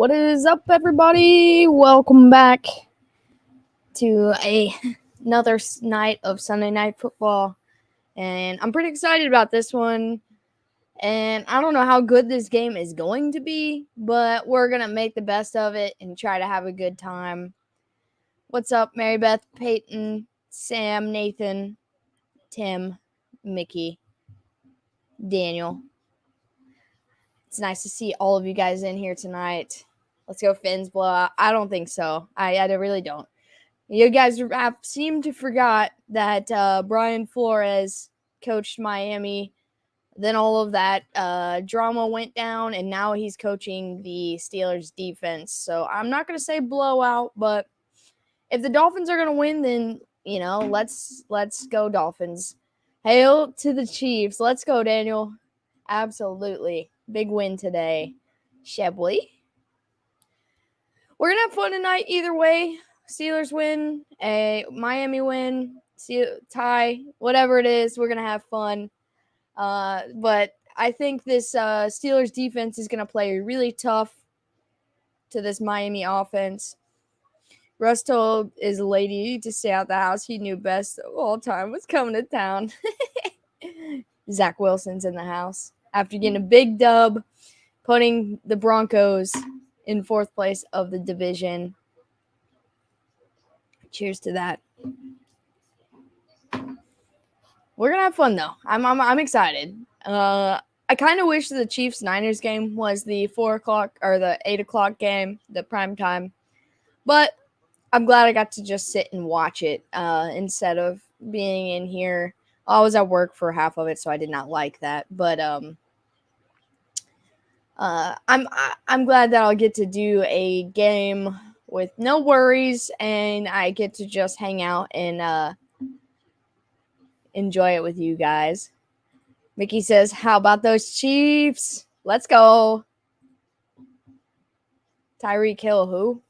What is up, everybody? Welcome back to another night of Sunday Night Football. And I'm pretty excited about this one. And I don't know how good this game is going to be, but we're going to make the best of it and try to have a good time. What's up, Mary Beth, Peyton, Sam, Nathan, Tim, Mickey, Daniel? It's nice to see all of you guys in here tonight. Let's go Fins blowout. I don't think so. I really don't. You guys have seemed to forgot that Brian Flores coached Miami. Then all of that drama went down, and now he's coaching the Steelers defense. So I'm not going to say blowout, but if the Dolphins are going to win, then, let's go Dolphins. Hail to the Chiefs. Let's go, Daniel. Absolutely. Big win today. Shebley. We're going to have fun tonight either way. Steelers win, a Miami win, tie, whatever it is, we're going to have fun. But I think this Steelers defense is going to play really tough to this Miami offense. Russ told his lady to stay out the house. He knew best of all time was coming to town. Zach Wilson's in the house after getting a big dub, putting the Broncos in fourth place of the division. Cheers to that. We're gonna have fun though. I'm excited. I kind of wish the Chiefs-Niners game was the 4 o'clock or the 8 o'clock game, the prime time. But I'm glad I got to just sit and watch it instead of being in here. I was at work for half of it, so I did not like that. But I'm glad that I'll get to do a game with no worries, and I get to just hang out and enjoy it with you guys. Mickey says, how about those Chiefs? Let's go. Tyreek Hill, who?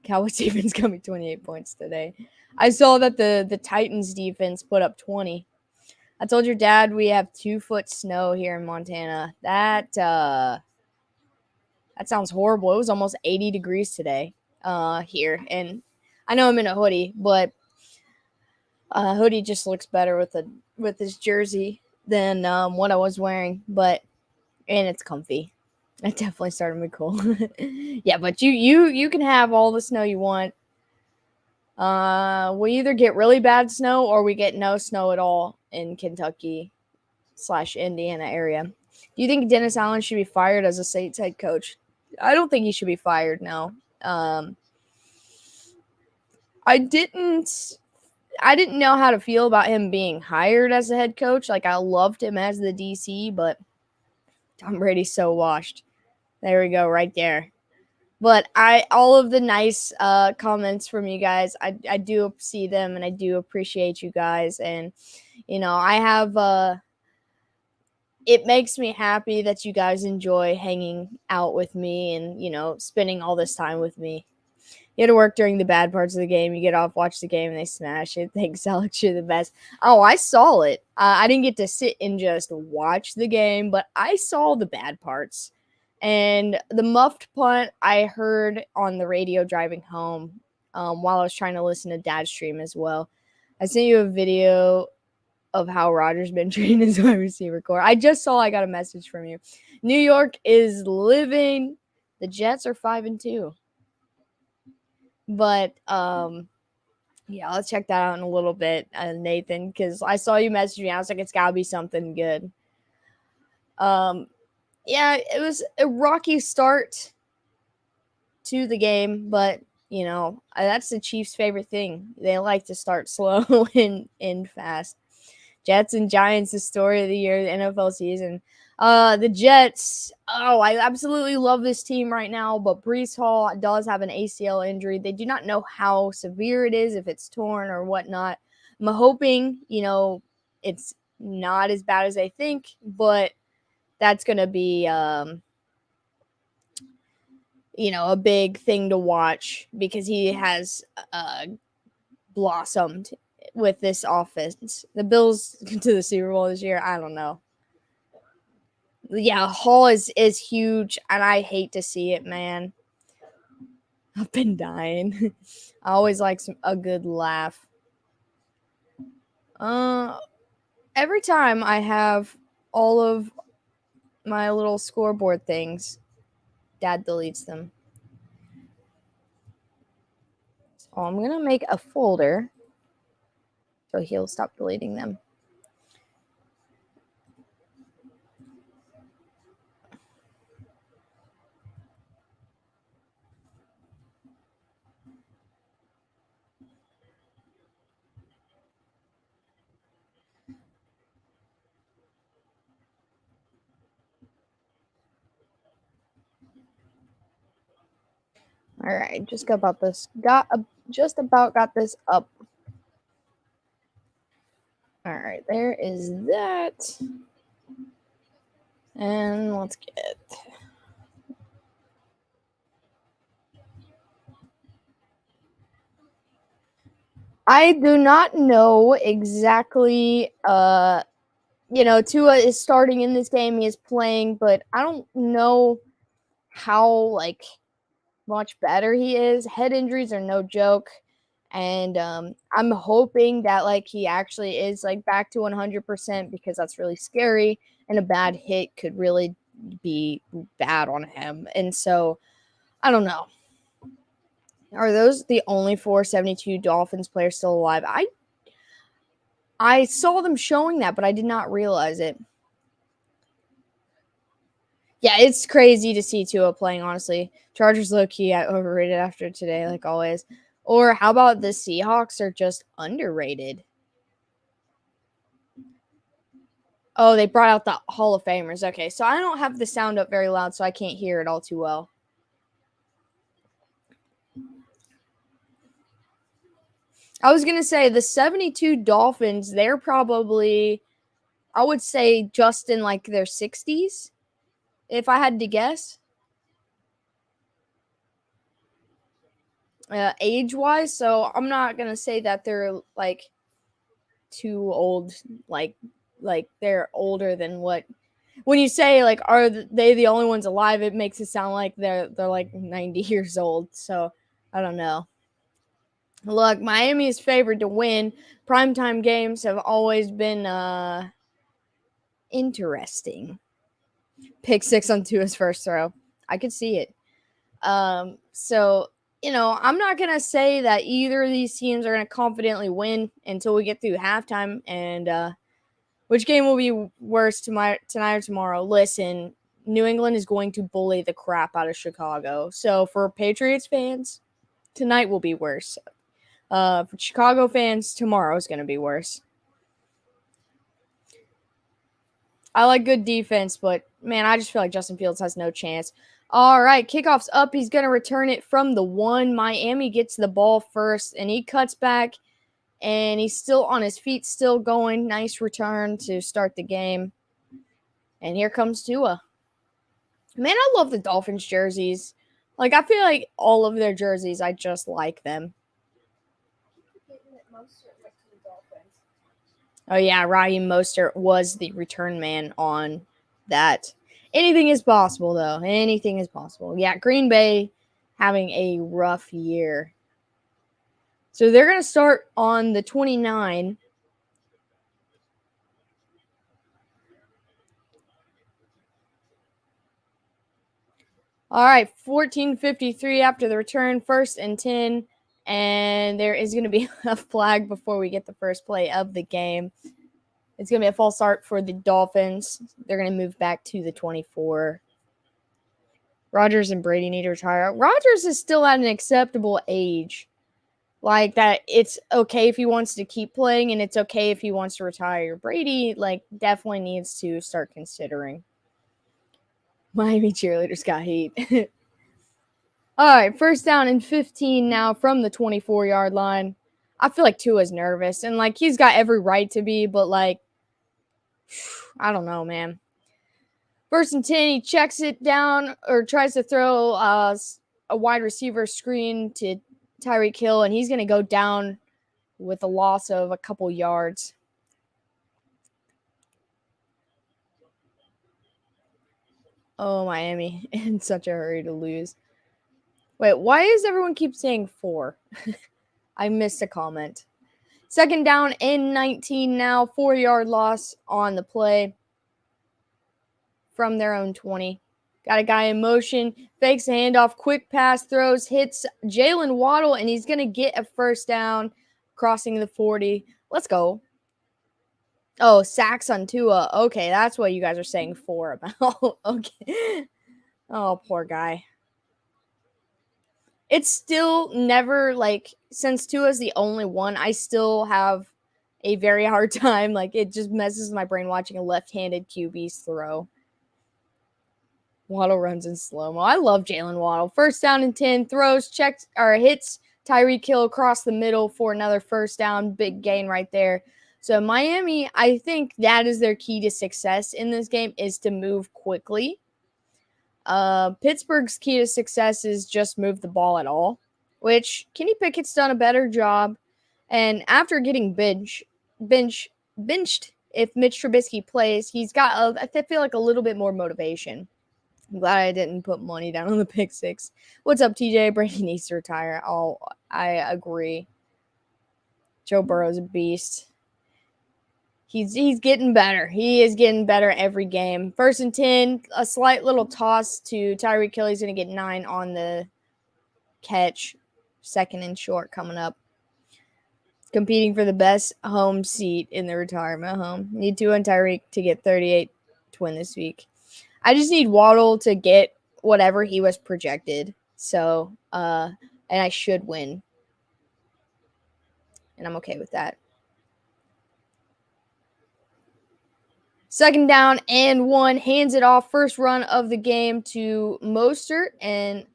Cowboys defense coming 28 points today. I saw that the Titans defense put up 20. I told your dad we have 2 foot snow here in Montana. That sounds horrible. It was almost 80 degrees today here. And I know I'm in a hoodie, but hoodie just looks better with his jersey than what I was wearing. And it's comfy. It definitely started me cool. Yeah, but you can have all the snow you want. We either get really bad snow or we get no snow at all in Kentucky/Indiana area. Do you think Dennis Allen should be fired as a Saints head coach? I don't think he should be fired, no. I didn't know how to feel about him being hired as a head coach. Like, I loved him as the DC, but Tom Brady's so washed. There we go, right there. But all of the nice comments from you guys, I do see them, and I do appreciate you guys. And, I have it makes me happy that you guys enjoy hanging out with me and, spending all this time with me. You had to work during the bad parts of the game. You get off, watch the game, and they smash it. Thanks, Alex. You're the best. Oh, I saw it. I didn't get to sit and just watch the game, but I saw the bad parts. And the muffed punt I heard on the radio driving home while I was trying to listen to Dad's stream as well. I sent you a video of how Rodgers been treating his wide receiver core. I got a message from you. New York is living. The Jets are 5-2. But, yeah, let's check that out in a little bit, Nathan, because I saw you message me. I was like, it's got to be something good. Yeah, it was a rocky start to the game, but, that's the Chiefs' favorite thing. They like to start slow and end fast. Jets and Giants, the story of the year, the NFL season. The Jets, I absolutely love this team right now, but Breece Hall does have an ACL injury. They do not know how severe it is, if it's torn or whatnot. I'm hoping, it's not as bad as they think, but that's going to be, a big thing to watch because he has blossomed with this offense. The Bills to the Super Bowl this year, I don't know. Yeah, Hall is huge, and I hate to see it, man. I've been dying. I always like a good laugh. Every time I have all of my little scoreboard things, Dad deletes them. So I'm gonna make a folder so he'll stop deleting them. All right, just got about this. Just about got this up. All right, there is that. And let's get. I do not know exactly. Tua is starting in this game. He is playing, but I don't know how much better he is. Head injuries are no joke. And I'm hoping that he actually is back to 100% because that's really scary, and a bad hit could really be bad on him. And so I don't know. Are those the only 472 Dolphins players still alive? I saw them showing that, but I did not realize it. Yeah, it's crazy to see Tua playing, honestly. Chargers low-key overrated after today, like always. Or how about the Seahawks are just underrated? Oh, they brought out the Hall of Famers. Okay, so I don't have the sound up very loud, so I can't hear it all too well. I was going to say the 72 Dolphins, they're probably, I would say, just in their 60s, if I had to guess. Age-wise, so I'm not going to say that they're too old, like they're older than what. When you say are they the only ones alive, it makes it sound like they're 90 years old. So I don't know. Look, Miami is favored to win. Primetime games have always been interesting. Pick 6 on Tua's first throw. I could see it. So I'm not gonna say that either of these teams are gonna confidently win until we get through halftime. And which game will be worse tonight or tomorrow? Listen, New England is going to bully the crap out of Chicago. So for Patriots fans, tonight will be worse. For Chicago fans, tomorrow is going to be worse. I like good defense, but man, I just feel like Justin Fields has no chance. All right, kickoff's up. He's going to return it from the 1. Miami gets the ball first, and he cuts back, and he's still on his feet, still going. Nice return to start the game. And here comes Tua. Man, I love the Dolphins jerseys. I feel like all of their jerseys, I just like them. Oh, yeah, Raheem Mostert was the return man on that. Anything is possible, though. Anything is possible. Yeah, Green Bay having a rough year. So they're going to start on the 29. All right, 14:53 after the return, 1st and 10. And there is going to be a flag before we get the first play of the game. It's going to be a false start for the Dolphins. They're going to move back to the 24. Rodgers and Brady need to retire. Rodgers is still at an acceptable age. That it's okay if he wants to keep playing, and it's okay if he wants to retire. Brady, definitely needs to start considering. Miami cheerleaders got heat. All right, 1st down and 15 now from the 24-yard line. I feel like Tua's nervous, and he's got every right to be, but I don't know, man. 1st and 10, he checks it down or tries to throw a wide receiver screen to Tyreek Hill, and he's going to go down with a loss of a couple yards. Oh, Miami in such a hurry to lose. Wait, why does everyone keep saying 4? I missed a comment. Second down and 19 now. 4-yard loss on the play from their own 20. Got a guy in motion, fakes the handoff, quick pass, throws, hits Jalen Waddle, and he's going to get a first down crossing the 40. Let's go. Oh, sacks on Tua. Okay, that's what you guys are saying 4 about. Okay. Oh, poor guy. It's still never, like, since Tua's the only one, I still have a very hard time. Like, it just messes my brain watching a left-handed QB's throw. Waddle runs in slow-mo. I love Jalen Waddle. First down and 10, throws, checks, or hits Tyreek Hill across the middle for another first down. Big gain right there. So Miami, I think that is their key to success in this game, is to move quickly. Pittsburgh's key to success is just move the ball at all, which Kenny Pickett's done a better job. And after getting benched, if Mitch Trubisky plays, he's got, I feel like, a little bit more motivation. I'm glad I didn't put money down on the pick 6. What's up, TJ? Brady needs to retire. Oh, I agree. Joe Burrow's a beast. He's getting better. He is getting better every game. First and 10, a slight little toss to Tyreek Hill. He's going to get 9 on the catch. Second and short coming up. Competing for the best home seat in the retirement home. Need Tua and Tyreek to get 38 to win this week. I just need Waddle to get whatever he was projected. So, and I should win. And I'm okay with that. Second down and 1. Hands it off. First run of the game to Mostert. And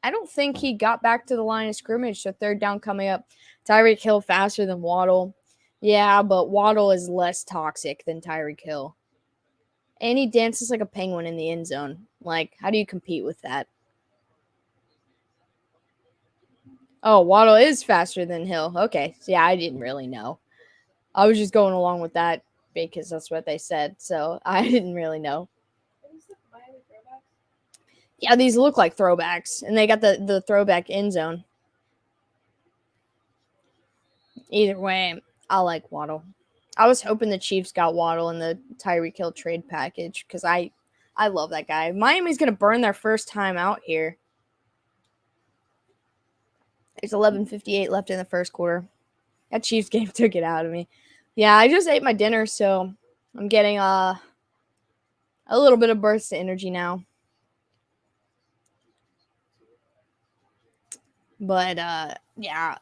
I don't think he got back to the line of scrimmage. So third down coming up. Tyreek Hill faster than Waddle. Yeah, but Waddle is less toxic than Tyreek Hill. And he dances like a penguin in the end zone. Like, how do you compete with that? Oh, Waddle is faster than Hill. Okay. So yeah, I didn't really know. I was just going along with that because that's what they said. So I didn't really know. Yeah, these look like throwbacks. And they got the throwback end zone. Either way, I like Waddle. I was hoping the Chiefs got Waddle in the Tyreek Hill trade package because I love that guy. Miami's going to burn their first time out here. There's 11:58 left in the first quarter. That Chiefs game took it out of me. Yeah, I just ate my dinner, so I'm getting a little bit of burst of energy now. But, yeah.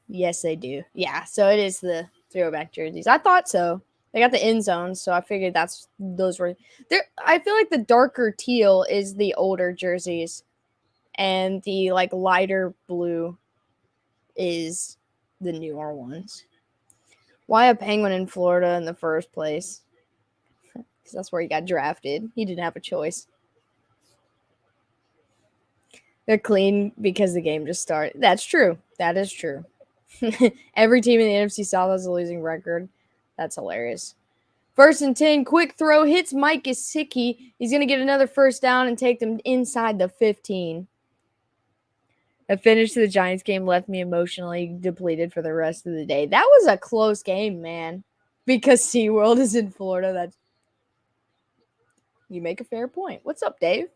Yes, they do. Yeah, so it is the throwback jerseys. I thought so. They got the end zones, so I figured those were there. I feel like the darker teal is the older jerseys, and the like lighter blue is the newer ones. Why a Penguin in Florida in the first place? Because that's where he got drafted. He didn't have a choice. They're clean because the game just started. That's true. That is true. Every team in the NFC South has a losing record. That's hilarious. First and 10, quick throw, hits Mike Gesicki. He's going to get another first down and take them inside the 15. The finish to the Giants game left me emotionally depleted for the rest of the day. That was a close game, man. Because SeaWorld is in Florida. You make a fair point. What's up, Dave?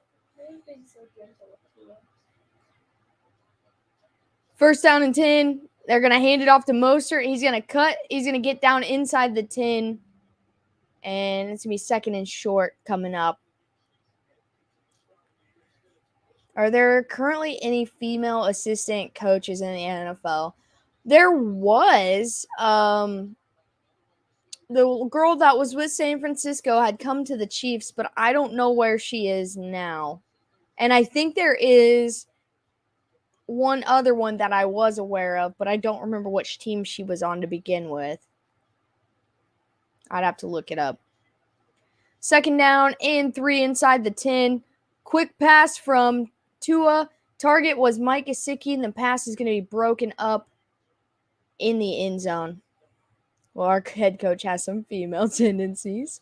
First down and 10. They're going to hand it off to Mostert. He's going to cut. He's going to get down inside the 10. And it's going to be second and short coming up. Are there currently any female assistant coaches in the NFL? There was. The girl that was with San Francisco had come to the Chiefs, but I don't know where she is now. And I think there is one other one that I was aware of, but I don't remember which team she was on to begin with. I'd have to look it up. Second down and 3 inside the 10. Quick pass from Tua. Target was Mike Gesicki, and the pass is going to be broken up in the end zone. Well, our head coach has some female tendencies.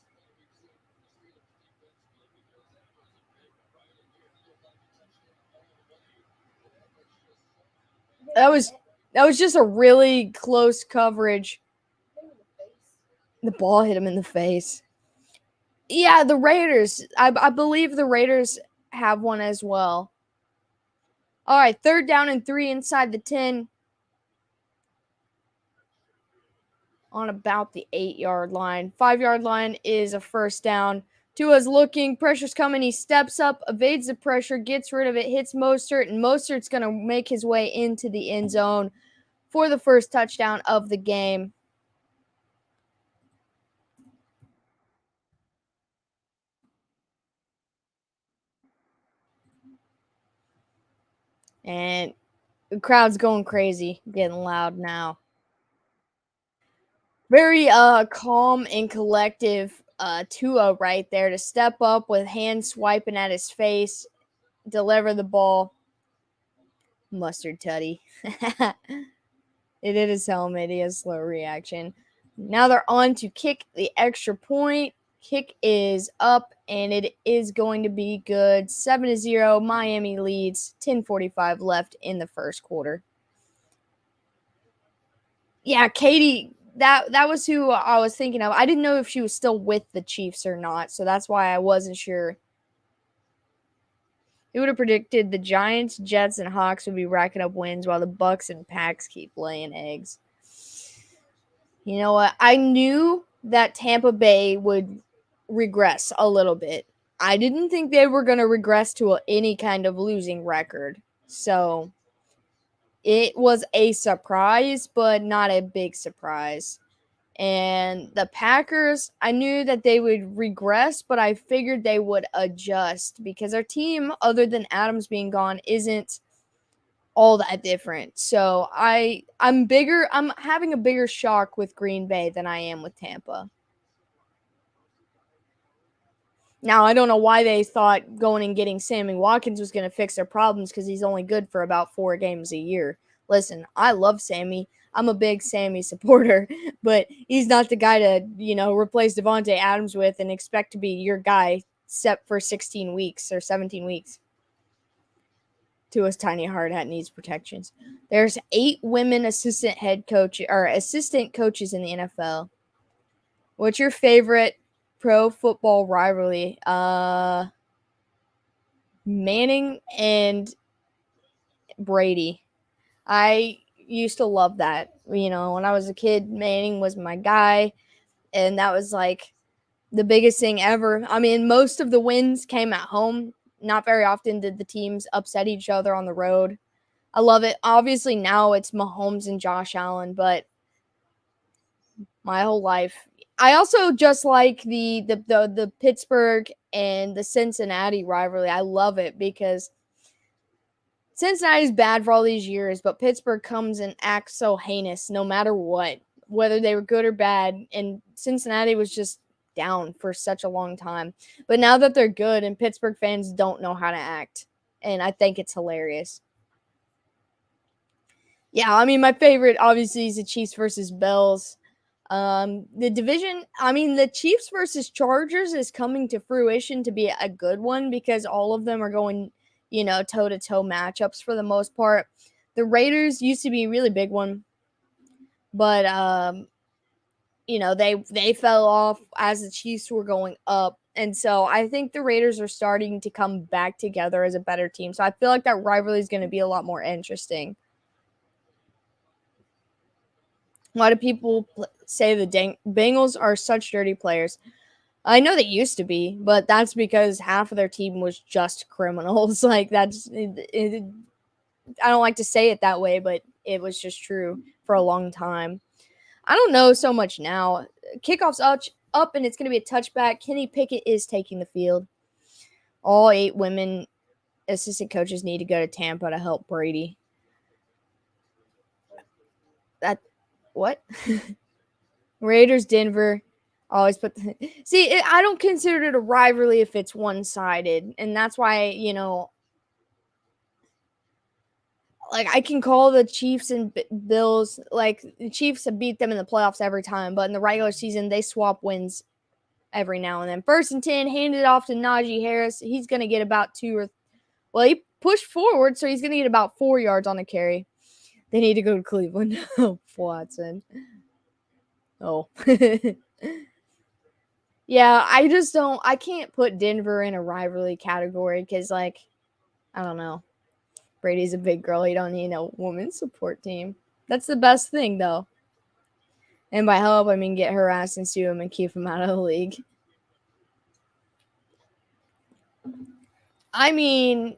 That was just a really close coverage. The ball hit him in the face. Yeah, the Raiders. I believe the Raiders have one as well. All right, 3rd down and 3 inside the 10. On about the 8-yard line. 5-yard line is a first down. Tua's looking, pressure's coming. He steps up, evades the pressure, gets rid of it, hits Mostert, and Mostert's going to make his way into the end zone for the first touchdown of the game. And the crowd's going crazy, getting loud now. Very calm and collective Tua right there to step up with hands swiping at his face, deliver the ball. Mustard tutty. It hit his helmet. He has slow reaction. Now they're on to kick the extra point. Kick is up, and it is going to be good. 7-0. Miami leads. 10:45 left in the first quarter. Yeah, Katie, that was who I was thinking of. I didn't know if she was still with the Chiefs or not, so that's why I wasn't sure. Who would have predicted the Giants, Jets, and Hawks would be racking up wins while the Bucks and Packs keep laying eggs? You know what? I knew that Tampa Bay would regress a little bit. I didn't think they were going to regress to any kind of losing record. So it was a surprise, but not a big surprise. And the Packers, I knew that they would regress, but I figured they would adjust because our team, other than Adams being gone, isn't all that different. So I'm having a bigger shock with Green Bay than I am with Tampa. Now, I don't know why they thought going and getting Sammy Watkins was going to fix their problems because he's only good for about 4 games a year. Listen, I love Sammy. I'm a big Sammy supporter, but he's not the guy to, replace Devontae Adams with and expect to be your guy set for 16 weeks or 17 weeks. Tua's tiny hard hat needs protections. There's 8 women assistant coaches in the NFL. What's your favorite pro football rivalry? Manning and Brady. I used to love that. When I was a kid, Manning was my guy, and that was like the biggest thing ever. I mean, most of the wins came at home. Not very often did the teams upset each other on the road. I love it. Obviously, now it's Mahomes and Josh Allen, but my whole life. I also just like the Pittsburgh and the Cincinnati rivalry. I love it because Cincinnati's bad for all these years, but Pittsburgh comes and acts so heinous no matter what, whether they were good or bad. And Cincinnati was just down for such a long time. But now that they're good and Pittsburgh fans don't know how to act, and I think it's hilarious. Yeah, I mean, my favorite obviously is the Chiefs versus Bills. The division, I mean, the Chiefs versus Chargers is coming to fruition to be a good one because all of them are going, toe-to-toe matchups for the most part. The Raiders used to be a really big one, but they fell off as the Chiefs were going up. And so I think the Raiders are starting to come back together as a better team. So I feel like that rivalry is going to be a lot more interesting. Why do people say the Bengals are such dirty players? I know they used to be, but that's because half of their team was just criminals. Like I don't like to say it that way, but it was just true for a long time. I don't know so much now. Kickoff's up and it's going to be a touchback. Kenny Pickett is taking the field. All 8 women assistant coaches need to go to Tampa to help Brady. What? Raiders, Denver. Always see. I don't consider it a rivalry if it's one-sided, and that's why like I can call the Chiefs and Bills. Like the Chiefs have beat them in the playoffs every time, but in the regular season they swap wins every now and then. 1st and 10, handed off to Najee Harris. He's going to get about he pushed forward, so he's going to get about 4 yards on the carry. They need to go to Cleveland. Oh, Watson. Oh. Yeah, I can't put Denver in a rivalry category because, like, I don't know. Brady's a big girl. He don't need a women's support team. That's the best thing, though. And by help, I mean get her ass and sue him and keep him out of the league. I mean,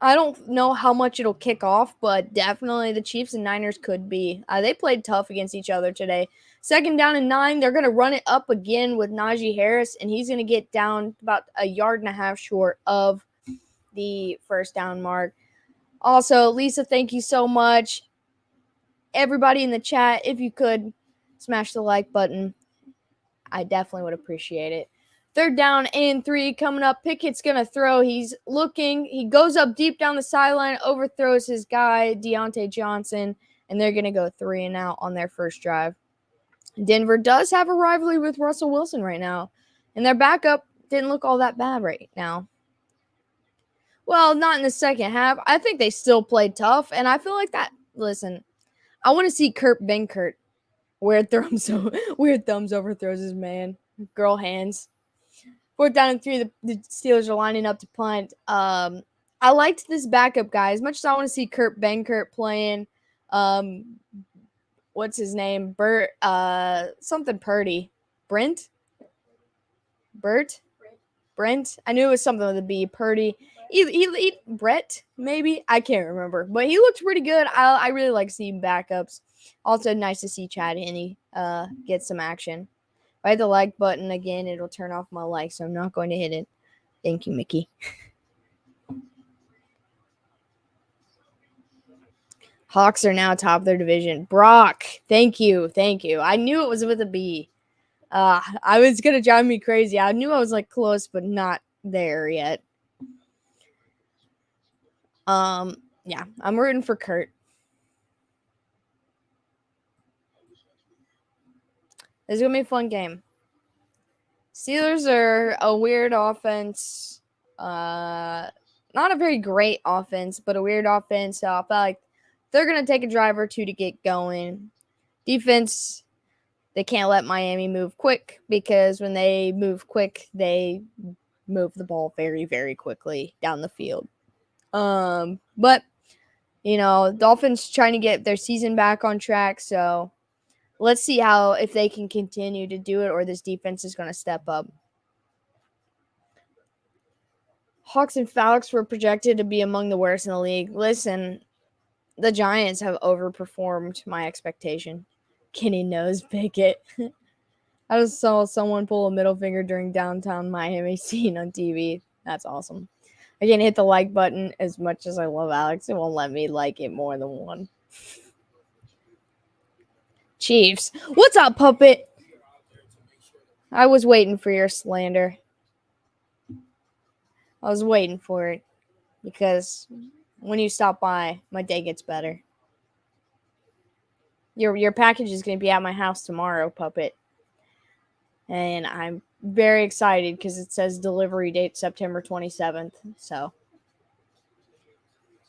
I don't know how much it'll kick off, but definitely the Chiefs and Niners could be. They played tough against each other today. 2nd down and 9, they're going to run it up again with Najee Harris, and he's going to get down about a yard and a half short of the 1st down mark. Also, Lisa, thank you so much. Everybody in the chat, if you could smash the like button, I definitely would appreciate it. 3rd down and 3 coming up. Pickett's going to throw. He's looking. He goes up deep down the sideline, overthrows his guy, Deontay Johnson, and they're going to go 3 and out on their first drive. Denver does have a rivalry with Russell Wilson right now, and their backup didn't look all that bad right now. Well, not in the second half. I think they still played tough, and I feel like that. Listen, I want to see Kurt Benkert. Weird thumbs overthrows his man. Girl hands. 4th down and 3, the Steelers are lining up to punt. I liked this backup guy. As much as I want to see Kurt Benkert playing, what's his name? Something Purdy. Brent? I knew it was something with a B. Purdy. Brett, maybe? I can't remember. But he looked pretty good. I really like seeing backups. Also, nice to see Chad Henne get some action. If I hit the like button again, it'll turn off my like, so I'm not going to hit it. Thank you, Mickey. Hawks are now top of their division. Brock, thank you. I knew it was with a B. I was going to drive me crazy. I knew I was, like, close, but not there yet. Yeah, I'm rooting for Kurt. This is going to be a fun game. Steelers are a weird offense. Not a very great offense, but a weird offense. So I feel like they're going to take a drive or two to get going. Defense, they can't let Miami move quick because when they move quick, they move the ball very, very quickly down the field. But, Dolphins trying to get their season back on track. So let's see if they can continue to do it or this defense is going to step up. Hawks and Falcons were projected to be among the worst in the league. Listen, the Giants have overperformed my expectation. Kenny knows Pickett. I just saw someone pull a middle finger during downtown Miami scene on TV. That's awesome. I can't hit the like button as much as I love Alex. It won't let me like it more than one. Chiefs. What's up, puppet? I was waiting for your slander. I was waiting for it because when you stop by, my day gets better. Your package is going to be at my house tomorrow, puppet. And I'm very excited because it says delivery date September 27th. So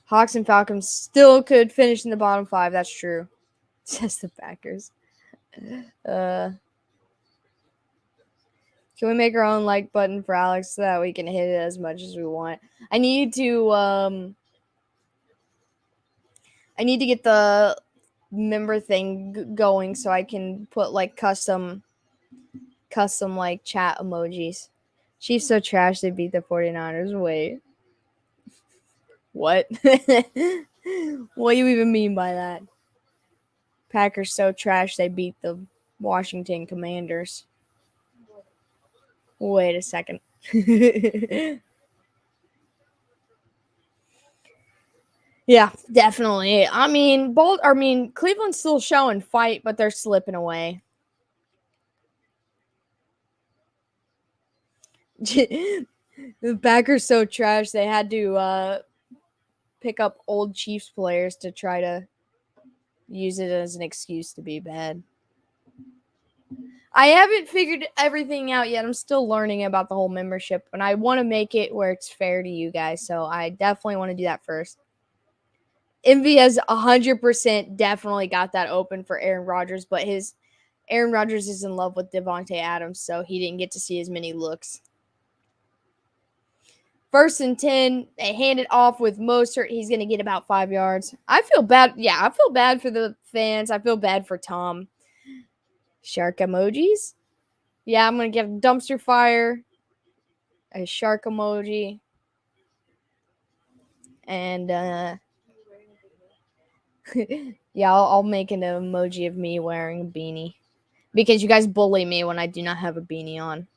Hawks and Falcons still could finish in the bottom 5. That's true. Says the Packers. Can we make our own like button for Alex so that we can hit it as much as we want? I need to get the member thing going so I can put like custom like chat emojis. Chiefs so trash they beat the 49ers. Wait. What? What do you even mean by that? Packers so trash they beat the Washington Commanders. Wait a second. Yeah, definitely. I mean, Cleveland's still showing fight, but they're slipping away. The Packers so trash they had to pick up old Chiefs players to try to use it as an excuse to be bad. I haven't figured everything out yet. I'm still learning about the whole membership, and I want to make it where it's fair to you guys. So I definitely want to do that first. Envy has 100% definitely got that open for Aaron Rodgers, but Aaron Rodgers is in love with Devontae Adams, so he didn't get to see as many looks. 1st and 10, they hand it off with Mostert. He's going to get about 5 yards. I feel bad. Yeah, I feel bad for the fans. I feel bad for Tom. Shark emojis. Yeah, I'm going to get a dumpster fire, a shark emoji, and yeah, I'll make an emoji of me wearing a beanie because you guys bully me when I do not have a beanie on.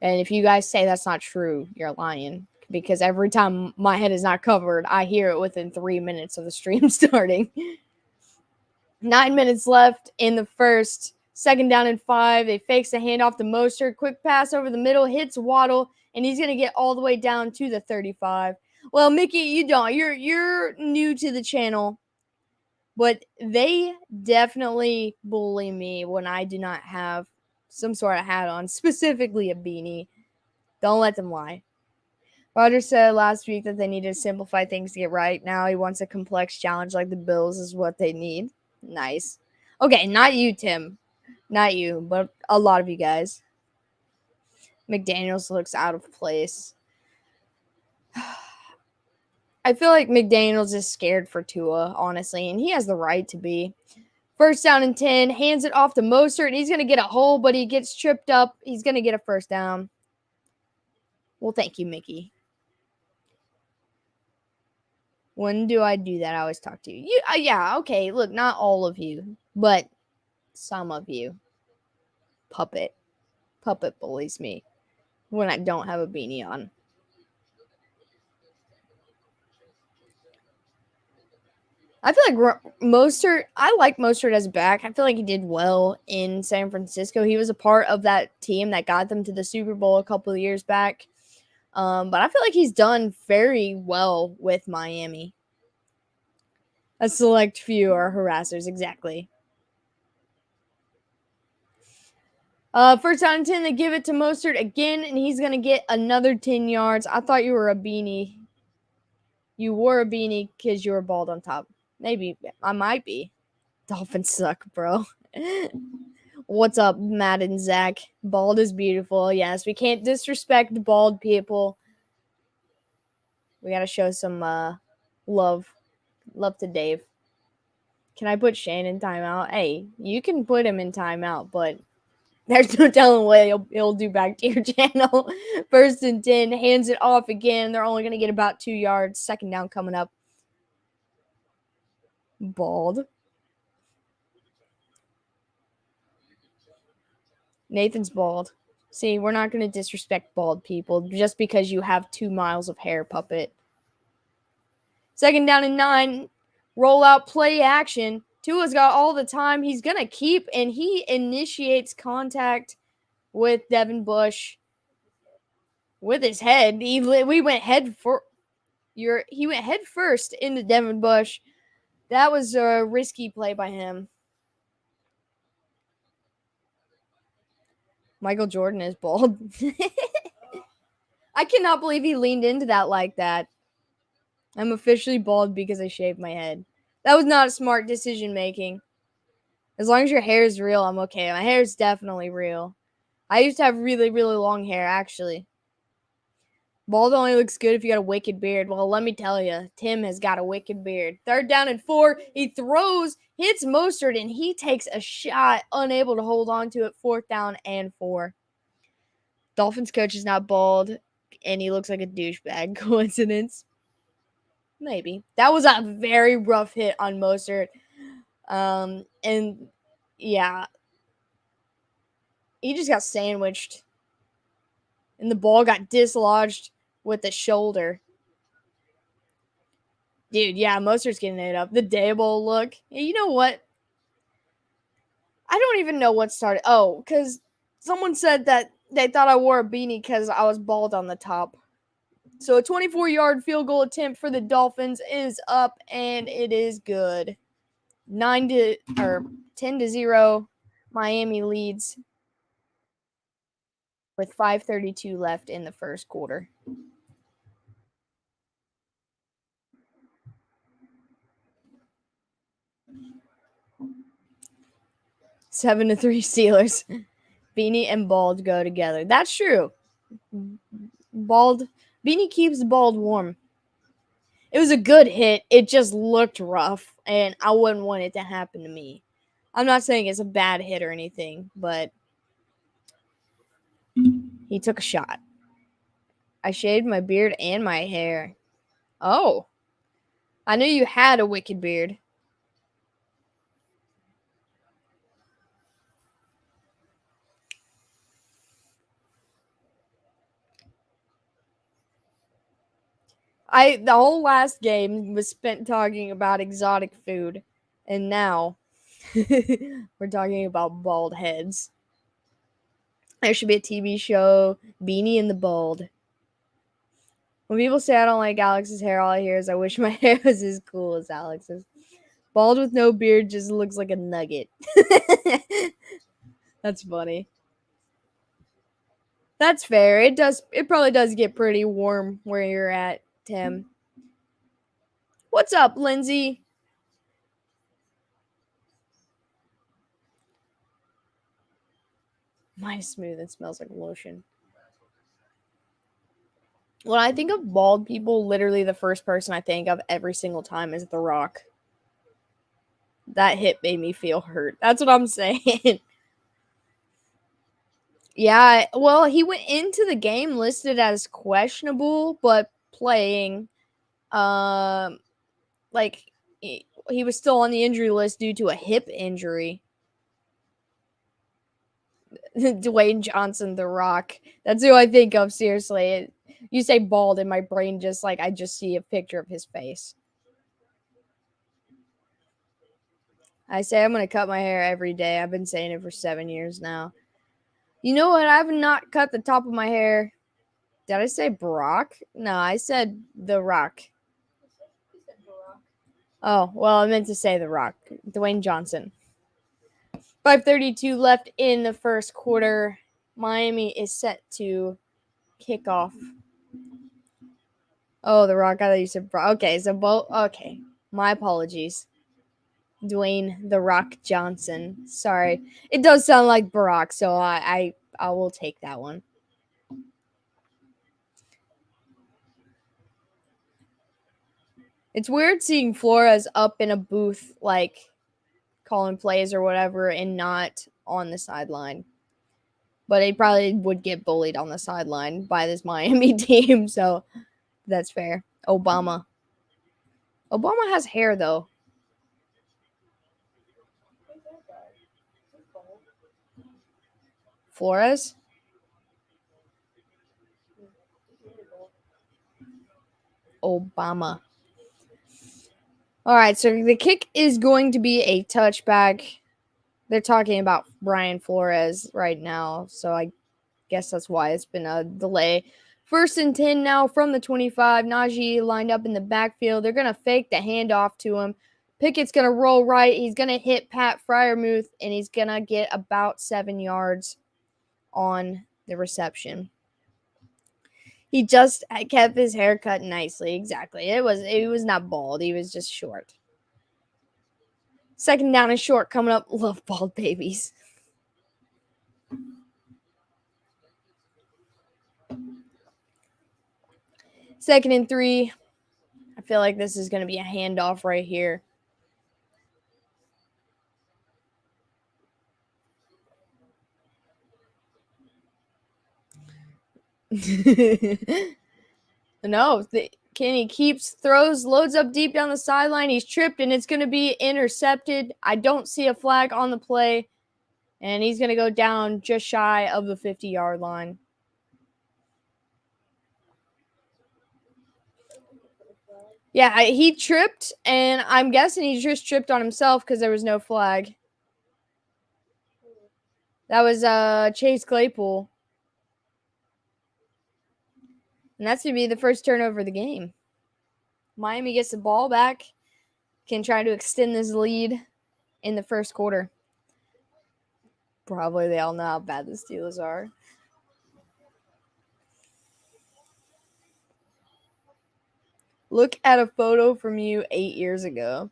And if you guys say that's not true, you're lying. Because every time my head is not covered, I hear it within 3 minutes of the stream starting. 9 minutes left in the first. 2nd down and 5. They fakes the handoff to Mostert. Quick pass over the middle. Hits Waddle. And he's going to get all the way down to the 35. Well, Mickey, you don't. You're new to the channel. But they definitely bully me when I do not have some sort of hat on. Specifically a beanie. Don't let them lie. Rodgers said last week that they needed to simplify things to get right. Now he wants a complex challenge like the Bills is what they need. Nice. Okay, not you, Tim. Not you, but a lot of you guys. McDaniels looks out of place. I feel like McDaniels is scared for Tua, honestly, and he has the right to be. 1st down and 10, hands it off to Mostert, and he's going to get a hole, but he gets tripped up. He's going to get a 1st down. Well, thank you, Mickey. When do I do that? I always talk to you. Yeah, okay. Look, not all of you, but some of you. Puppet bullies me when I don't have a beanie on. I feel like Mostert, I like Mostert as a back. I feel like he did well in San Francisco. He was a part of that team that got them to the Super Bowl a couple of years back. But I feel like he's done very well with Miami. A select few are harassers, exactly. 1st down and 10, they give it to Mostert again, and he's going to get another 10 yards. I thought you were a beanie. You wore a beanie because you were bald on top. Maybe. I might be. Dolphins suck, bro. What's up, Matt and Zach? Bald is beautiful. Yes, we can't disrespect bald people. We got to show some love. Love to Dave. Can I put Shane in timeout? Hey, you can put him in timeout, but there's no telling what he'll do back to your channel. 1st and 10, hands it off again. They're only going to get about 2 yards. 2nd down coming up. Bald. Nathan's bald. See, we're not going to disrespect bald people just because you have 2 miles of hair, puppet. 2nd down and 9. Roll out play action. Tua's got all the time. He's going to keep, and he initiates contact with Devin Bush with his head. He went head first into Devin Bush. That was a risky play by him. Michael Jordan is bald. I cannot believe he leaned into that like that. I'm officially bald because I shaved my head. That was not a smart decision making. As long as your hair is real, I'm okay. My hair is definitely real. I used to have really, really long hair, actually. Bald only looks good if you got a wicked beard. Well, let me tell you, Tim has got a wicked beard. 3rd down and 4. He throws, hits Mostert, and he takes a shot, unable to hold on to it. 4th down and 4. Dolphins coach is not bald, and he looks like a douchebag. Coincidence? Maybe. That was a very rough hit on Mostert. And yeah, he just got sandwiched. And the ball got dislodged with the shoulder. Dude, yeah, Mostert's getting it up. The Daboll look. You know what? I don't even know what started. Oh, because someone said that they thought I wore a beanie because I was bald on the top. So a 24-yard field goal attempt for the Dolphins is up, and it is good. 10-0. Miami leads with 5:32 left in the first quarter. 7-3 Steelers. Beanie and Bald go together. That's true. Beanie keeps Bald warm. It was a good hit. It just looked rough, and I wouldn't want it to happen to me. I'm not saying it's a bad hit or anything, but he took a shot. I shaved my beard and my hair. Oh. I knew you had a wicked beard. The whole last game was spent talking about exotic food, and now we're talking about bald heads. There should be a TV show, Beanie and the Bald. When people say I don't like Alex's hair, all I hear is I wish my hair was as cool as Alex's. Bald with no beard just looks like a nugget. That's funny. That's fair. It probably does get pretty warm where you're at, Tim. What's up, Lindsay? Mine is smooth and smells like lotion. When I think of bald people, literally the first person I think of every single time is The Rock. That hit made me feel hurt. That's what I'm saying. Yeah, well, he went into the game listed as questionable, but playing. Like he was still on the injury list due to a hip injury. Dwayne Johnson, The Rock. That's who I think of, seriously. You say bald, and my brain just, like, I just see a picture of his face. I say I'm going to cut my hair every day. I've been saying it for 7 years now. You know what? I've not cut the top of my hair. Did I say Brock? No, I said The Rock. Oh, well, I meant to say The Rock. Dwayne Johnson. 5:32 left in the first quarter. Miami is set to kick off. Oh, The Rock. I thought you said Brock. Okay, so both. Okay, my apologies. Dwayne The Rock Johnson. Sorry, it does sound like Barack, so I will take that one. It's weird seeing Flores up in a booth, like calling plays or whatever, and not on the sideline. But he probably would get bullied on the sideline by this Miami team, so that's fair. Obama has hair, though. Flores? Obama. All right, so the kick is going to be a touchback. They're talking about Brian Flores right now, so I guess that's why it's been a delay. 1st and 10 now from the 25. Najee lined up in the backfield. They're going to fake the handoff to him. Pickett's going to roll right. He's going to hit Pat Freiermuth, and he's going to get about 7 yards on the reception. He just kept his hair cut nicely. Exactly. It was not bald. He was just short. 2nd down and short coming up. Love bald babies. Second and 3. I feel like this is going to be a handoff right here. No, Kenny loads up deep down the sideline. He's tripped, and it's going to be intercepted. I don't see a flag on the play, and he's going to go down just shy of the 50-yard line. Yeah, he tripped, and I'm guessing he just tripped on himself because there was no flag. That was Chase Claypool. And that's going to be the first turnover of the game. Miami gets the ball back, can try to extend this lead in the first quarter. Probably they all know how bad the Steelers are. Look at a photo from you 8 years ago.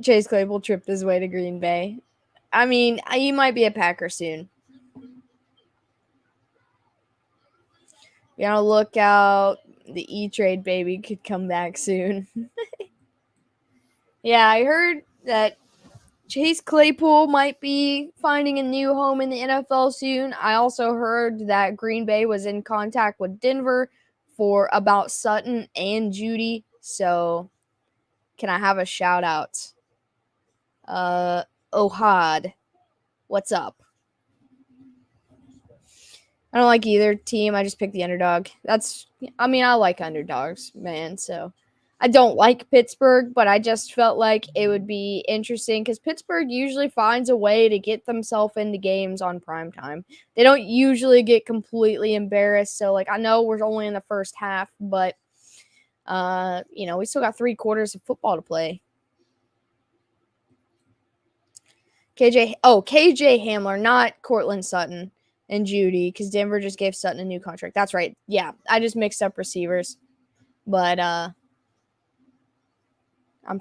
Chase Claypool tripped his way to Green Bay. I mean, he might be a Packer soon. You gotta look out. The E-Trade baby could come back soon. Yeah, I heard that Chase Claypool might be finding a new home in the NFL soon. I also heard that Green Bay was in contact with Denver for about Sutton and Judy. So, can I have a shout out? Ohad, what's up? I don't like either team. I just picked the underdog. I like underdogs, man. So I don't like Pittsburgh, but I just felt like it would be interesting because Pittsburgh usually finds a way to get themselves into games on prime time. They don't usually get completely embarrassed. So, I know we're only in the first half, but, we still got 3/4 of football to play. KJ Hamler, not Cortland Sutton and Judy, because Denver just gave Sutton a new contract. That's right. Yeah, I just mixed up receivers. But I'm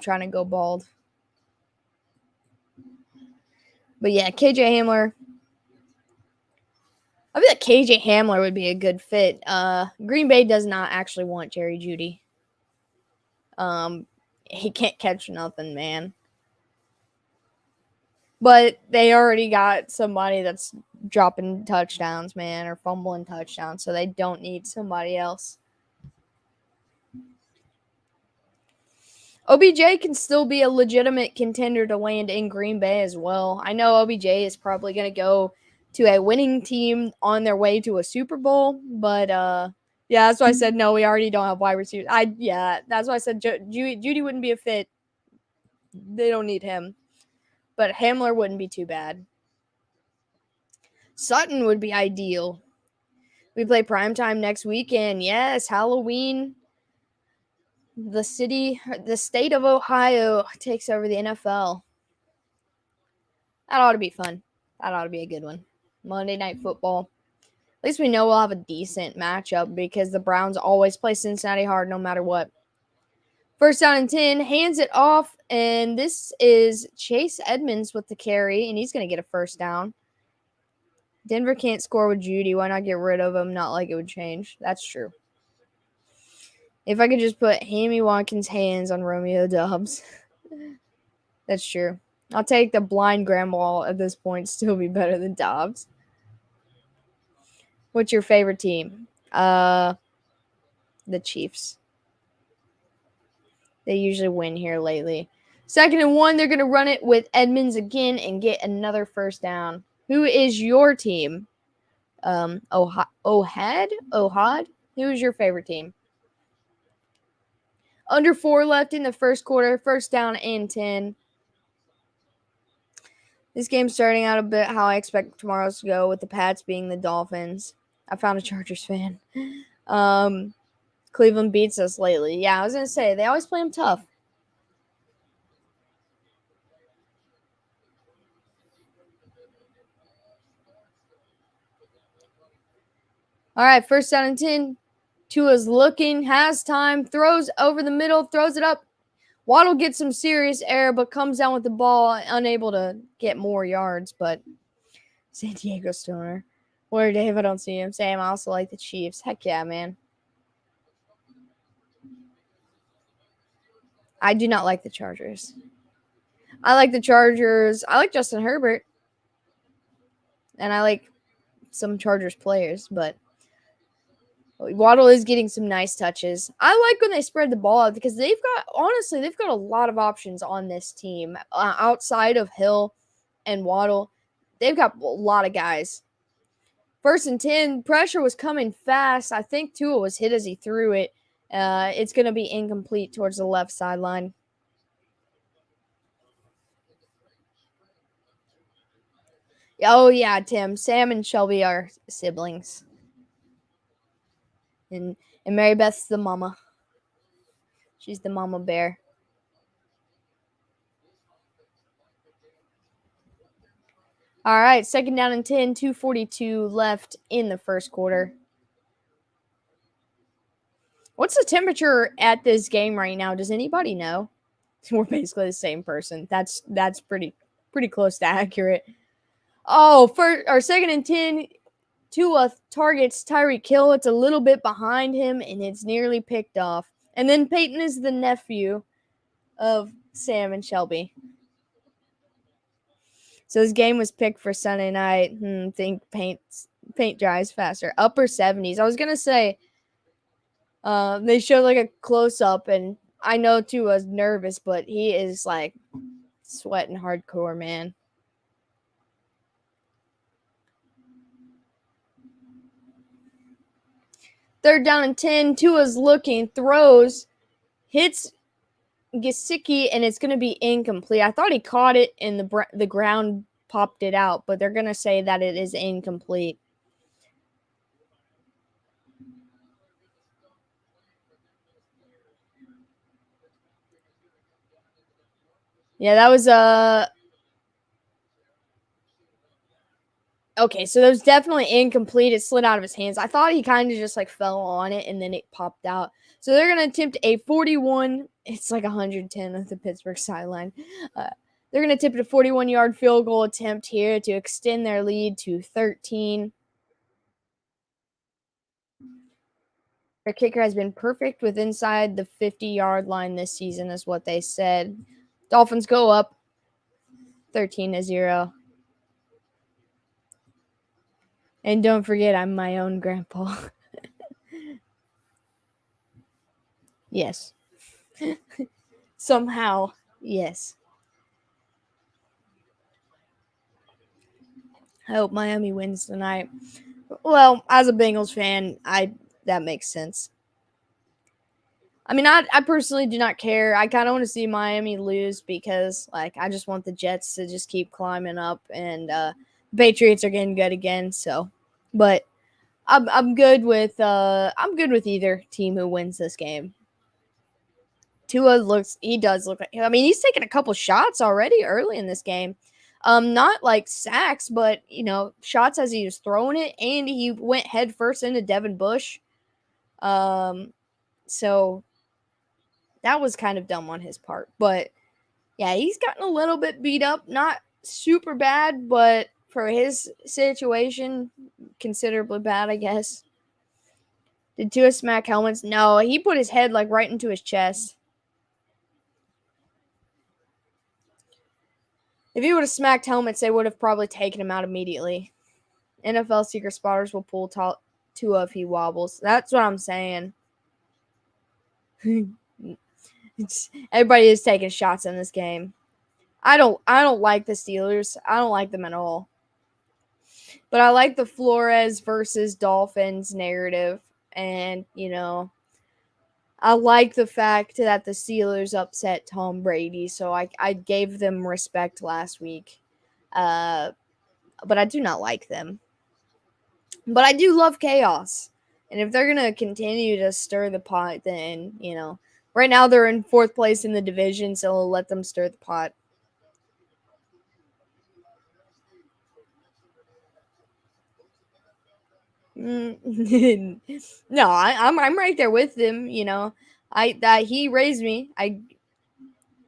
trying to go bald. But yeah, KJ Hamler. I feel like KJ Hamler would be a good fit. Green Bay does not actually want Jerry Judy. He can't catch nothing, man. But they already got somebody that's dropping touchdowns, man, or fumbling touchdowns, so they don't need somebody else. OBJ can still be a legitimate contender to land in Green Bay as well. I know OBJ is probably going to go to a winning team on their way to a Super Bowl, but yeah, that's why I said no. We already don't have wide receivers. That's why I said Judy wouldn't be a fit. They don't need him, but Hamler wouldn't be too bad. Sutton would be ideal. We play primetime next weekend. Yes, Halloween. The state of Ohio takes over the NFL. That ought to be fun. That ought to be a good one. Monday Night Football. At least we know we'll have a decent matchup because the Browns always play Cincinnati hard no matter what. First down and 10, hands it off, and this is Chase Edmonds with the carry, and he's going to get a first down. Denver can't score with Judy. Why not get rid of him? Not like it would change. That's true. If I could just put Hammy Watkins' hands on Romeo Doubs. That's true. I'll take the blind grandma at this point. Still be better than Dobbs. What's your favorite team? The Chiefs. They usually win here lately. 2nd and 1, they're going to run it with Edmonds again and get another first down. Who is your team? Ohad? Who is your favorite team? Under 4 left in the first quarter. First down and 10. This game's starting out a bit how I expect tomorrow's to go, with the Pats being the Dolphins. I found a Chargers fan. Cleveland beats us lately. Yeah, I was going to say, they always play them tough. All right, first down and 10. Tua's looking, has time, throws over the middle, throws it up. Waddle gets some serious error, but comes down with the ball, unable to get more yards. But San Diego Stoner. Where Dave, I don't see him. Sam, I also like the Chiefs. Heck yeah, man. I do not like the Chargers. I like the Chargers. I like Justin Herbert. And I like some Chargers players, but Waddle is getting some nice touches. I like when they spread the ball out because they've got a lot of options on this team. Outside of Hill and Waddle, they've got a lot of guys. 1st and 10, pressure was coming fast. I think Tua was hit as he threw it. It's going to be incomplete towards the left sideline. Oh, yeah, Tim. Sam and Shelby are siblings. And Mary Beth's the mama. She's the mama bear. All right, 2nd down and 10, 2:42 left in the first quarter. What's the temperature at this game right now? Does anybody know? We're basically the same person. That's pretty close to accurate. Oh, for our 2nd and 10, Tua targets Tyreek Hill. It's a little bit behind him, and it's nearly picked off. And then Peyton is the nephew of Sam and Shelby. So this game was picked for Sunday night. Think paint dries faster. Upper 70s. I was gonna say they showed like a close up, and I know Tua's nervous, but he is like sweating hardcore, man. Third down and 10. Tua's looking, throws, hits Gesicki, and it's going to be incomplete. I thought he caught it and the ground popped it out, but they're going to say that it is incomplete. Yeah, that was okay, so that was definitely incomplete. It slid out of his hands. I thought he kind of just like fell on it and then it popped out. So they're going to attempt a 41. It's like 110 at the Pittsburgh sideline. They're going to attempt a 41-yard field goal attempt here to extend their lead to 13. Their kicker has been perfect with inside the 50-yard line this season, is what they said. Dolphins go up 13-0. And don't forget, I'm my own grandpa. Yes. Somehow, yes. I hope Miami wins tonight. Well, as a Bengals fan, that makes sense. I mean, I personally do not care. I kind of want to see Miami lose because, like, I just want the Jets to just keep climbing up, and Patriots are getting good again. So, but I'm good with either team who wins this game. Tua does look like, I mean, he's taken a couple shots already early in this game. Not like sacks, but shots as he was throwing it, and he went head first into Devin Bush. So that was kind of dumb on his part. But yeah, he's gotten a little bit beat up. Not super bad, but for his situation, considerably bad, I guess. Did Tua smack helmets? No, he put his head like right into his chest. If he would have smacked helmets, they would have probably taken him out immediately. NFL secret spotters will pull Tua if he wobbles. That's what I'm saying. Everybody is taking shots in this game. I don't like the Steelers. I don't like them at all. But I like the Flores versus Dolphins narrative. And, I like the fact that the Steelers upset Tom Brady. So I gave them respect last week. But I do not like them. But I do love chaos. And if they're going to continue to stir the pot, then, right now they're in 4th place in the division, so we'll let them stir the pot. No, I'm right there with him. He raised me.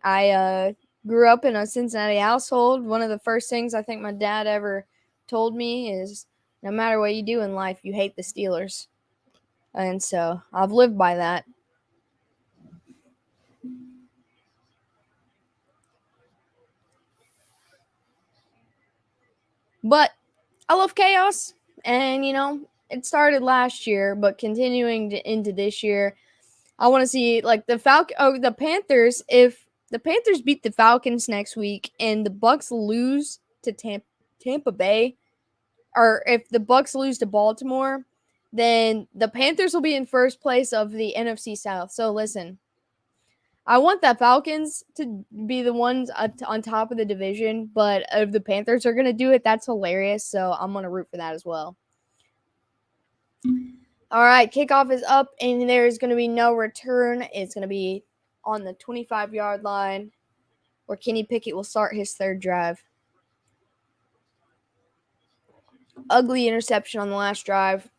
I grew up in a Cincinnati household. One of the first things I think my dad ever told me is, no matter what you do in life, you hate the Steelers, and so I've lived by that. But I love chaos, and it started last year, but continuing into this year, I want to see like the Panthers. If the Panthers beat the Falcons next week and the Bucks lose to Tampa Bay, or if the Bucks lose to Baltimore, then the Panthers will be in first place of the NFC South. So listen, I want the Falcons to be the ones on top of the division, but if the Panthers are going to do it, that's hilarious. So I'm going to root for that as well. All right, kickoff is up, and there's going to be no return. It's going to be on the 25-yard line where Kenny Pickett will start his 3rd drive. Ugly interception on the last drive.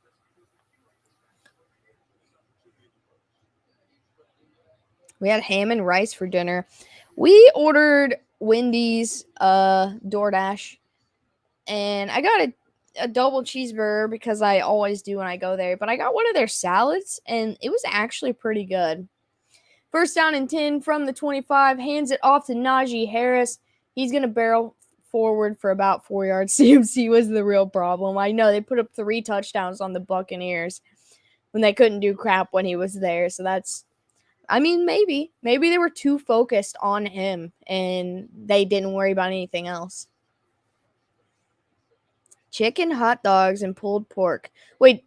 We had ham and rice for dinner. We ordered Wendy's DoorDash, and I got a double cheeseburger because I always do when I go there, but I got one of their salads, and it was actually pretty good. First down and 10 from the 25, hands it off to Najee Harris. He's going to barrel forward for about 4 yards. CMC was the real problem. I know they put up 3 touchdowns on the Buccaneers when they couldn't do crap when he was there, so that's maybe they were too focused on him and they didn't worry about anything else. Chicken, hot dogs, and pulled pork. Wait,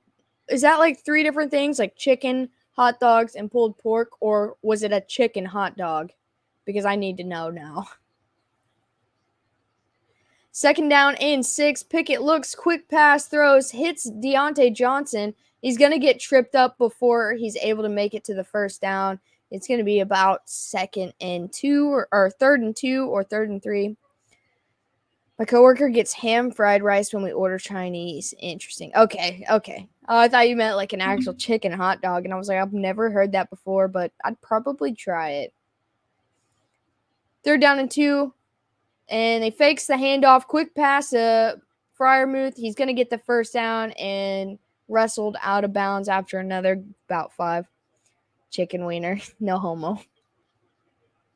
is that like 3 different things? Like chicken, hot dogs, and pulled pork? Or was it a chicken hot dog? Because I need to know now. Second down and 6. Pickett looks, quick pass, throws, hits Deontay Johnson. He's going to get tripped up before he's able to make it to the first down. It's going to be about 2nd and 2 or 3rd and 2 or 3rd and 3. My coworker gets ham fried rice when we order Chinese. Interesting. Okay. I thought you meant like an actual chicken hot dog, and I was like, I've never heard that before, but I'd probably try it. 3rd down and 2, and they fakes the handoff. Quick pass to Freiermuth. He's going to get the first down and wrestled out of bounds after another about 5. Chicken wiener. No homo.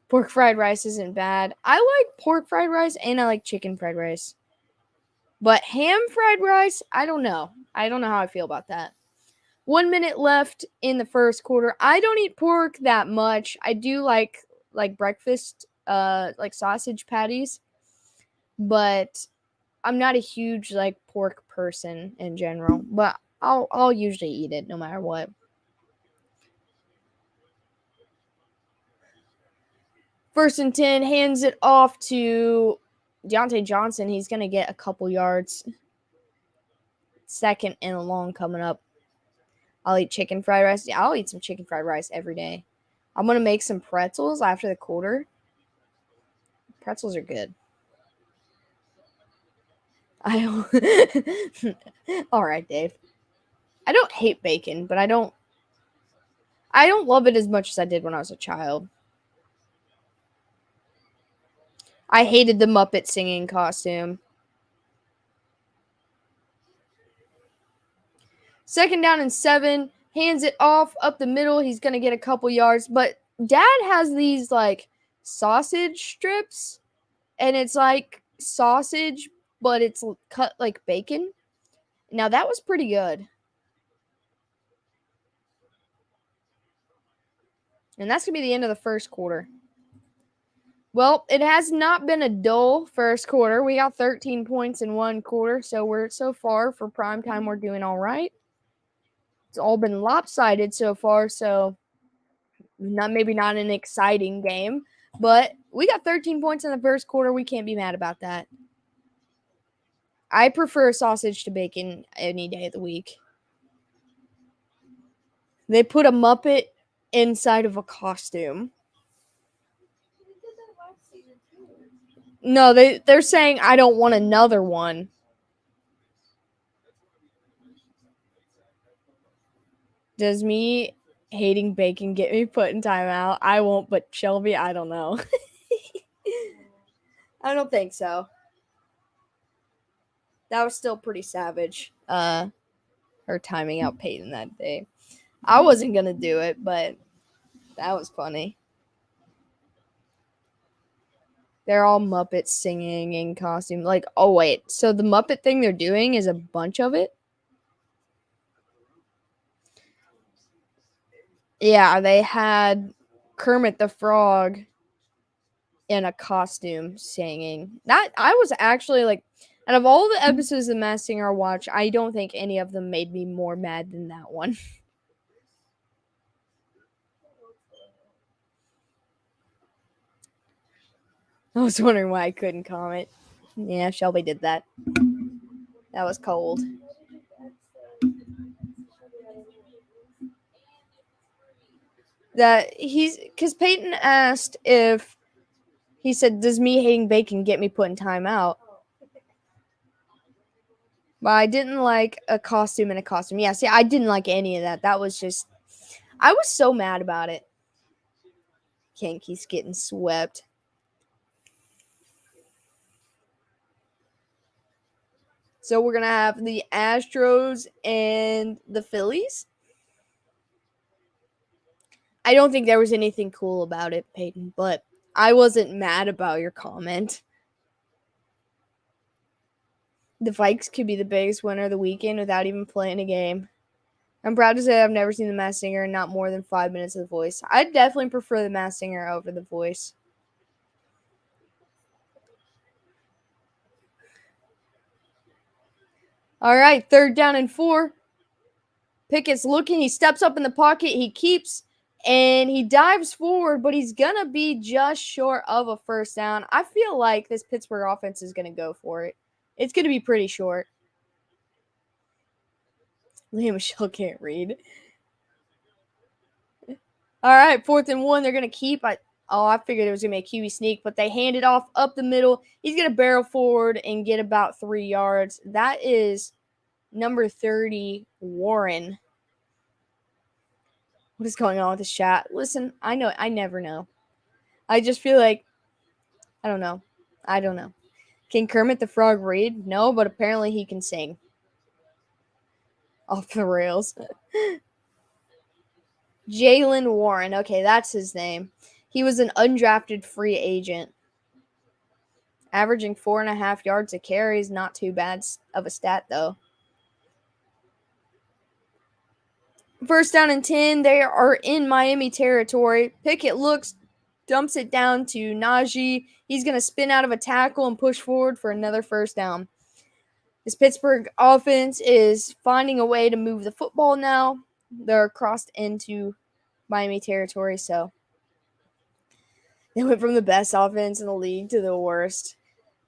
Pork fried rice isn't bad. I like pork fried rice and I like chicken fried rice. But ham fried rice, I don't know. I don't know how I feel about that. 1 minute left in the first quarter. I don't eat pork that much. I do like breakfast, like sausage patties. But I'm not a huge like pork person in general. But I'll usually eat it no matter what. First and 10, hands it off to Deontay Johnson. He's going to get a couple yards. 2nd and long coming up. I'll eat chicken fried rice. Yeah, I'll eat some chicken fried rice every day. I'm going to make some pretzels after the quarter. Pretzels are good. All right, Dave. I don't hate bacon, but I don't love it as much as I did when I was a child. I hated the Muppet singing costume. 2nd down and 7. Hands it off up the middle. He's going to get a couple yards. But Dad has these like sausage strips. And it's like sausage, but it's cut like bacon. Now that was pretty good. And that's going to be the end of the first quarter. Well, it has not been a dull first quarter. We got 13 points in 1 quarter, so we're so far for prime time we're doing all right. It's all been lopsided so far, so maybe not an exciting game, but we got 13 points in the first quarter. We can't be mad about that. I prefer sausage to bacon any day of the week. They put a Muppet inside of a costume. No, they're saying I don't want another one. Does me hating bacon get me put in timeout? I won't, but Shelby, I don't know. I don't think so. That was still pretty savage. Her timing out Peyton that day. I wasn't gonna do it, but that was funny. They're all Muppets singing in costume. Like, oh wait, so the Muppet thing they're doing is a bunch of it? Yeah, they had Kermit the Frog in a costume singing. That I was actually like, out of all the episodes of Masked Singer I watched, I don't think any of them made me more mad than that one. I was wondering why I couldn't comment. Yeah, Shelby did that. That was cold. Because Peyton asked if, he said, does me hating bacon get me put in timeout? But I didn't like a costume in a costume. Yeah, see, I didn't like any of that. That was just, I was so mad about it. Yankees getting swept. So we're going to have the Astros and the Phillies. I don't think there was anything cool about it, Peyton, but I wasn't mad about your comment. The Vikes could be the biggest winner of the weekend without even playing a game. I'm proud to say I've never seen The Masked Singer in not more than 5 minutes of The Voice. I'd definitely prefer The Masked Singer over The Voice. All right, 3rd down and 4. Pickett's looking. He steps up in the pocket. He keeps, and he dives forward, but he's going to be just short of a first down. I feel like this Pittsburgh offense is going to go for it. It's going to be pretty short. Liam Michelle can't read. All right, 4th and 1. They're going to keep. I figured it was going to be a QB sneak, but they hand it off up the middle. He's going to barrel forward and get about 3 yards. That is number 30, Warren. What is going on with this chat? Listen, I never know. I just feel like, I don't know. Can Kermit the Frog read? No, but apparently he can sing. Off the rails. Jalen Warren. Okay, that's his name. He was an undrafted free agent. Averaging 4.5 yards a carry is not too bad of a stat, though. 1st down and 10. They are in Miami territory. Pickett looks, dumps it down to Najee. He's going to spin out of a tackle and push forward for another 1st down. This Pittsburgh offense is finding a way to move the football now. They're crossed into Miami territory, so they went from the best offense in the league to the worst.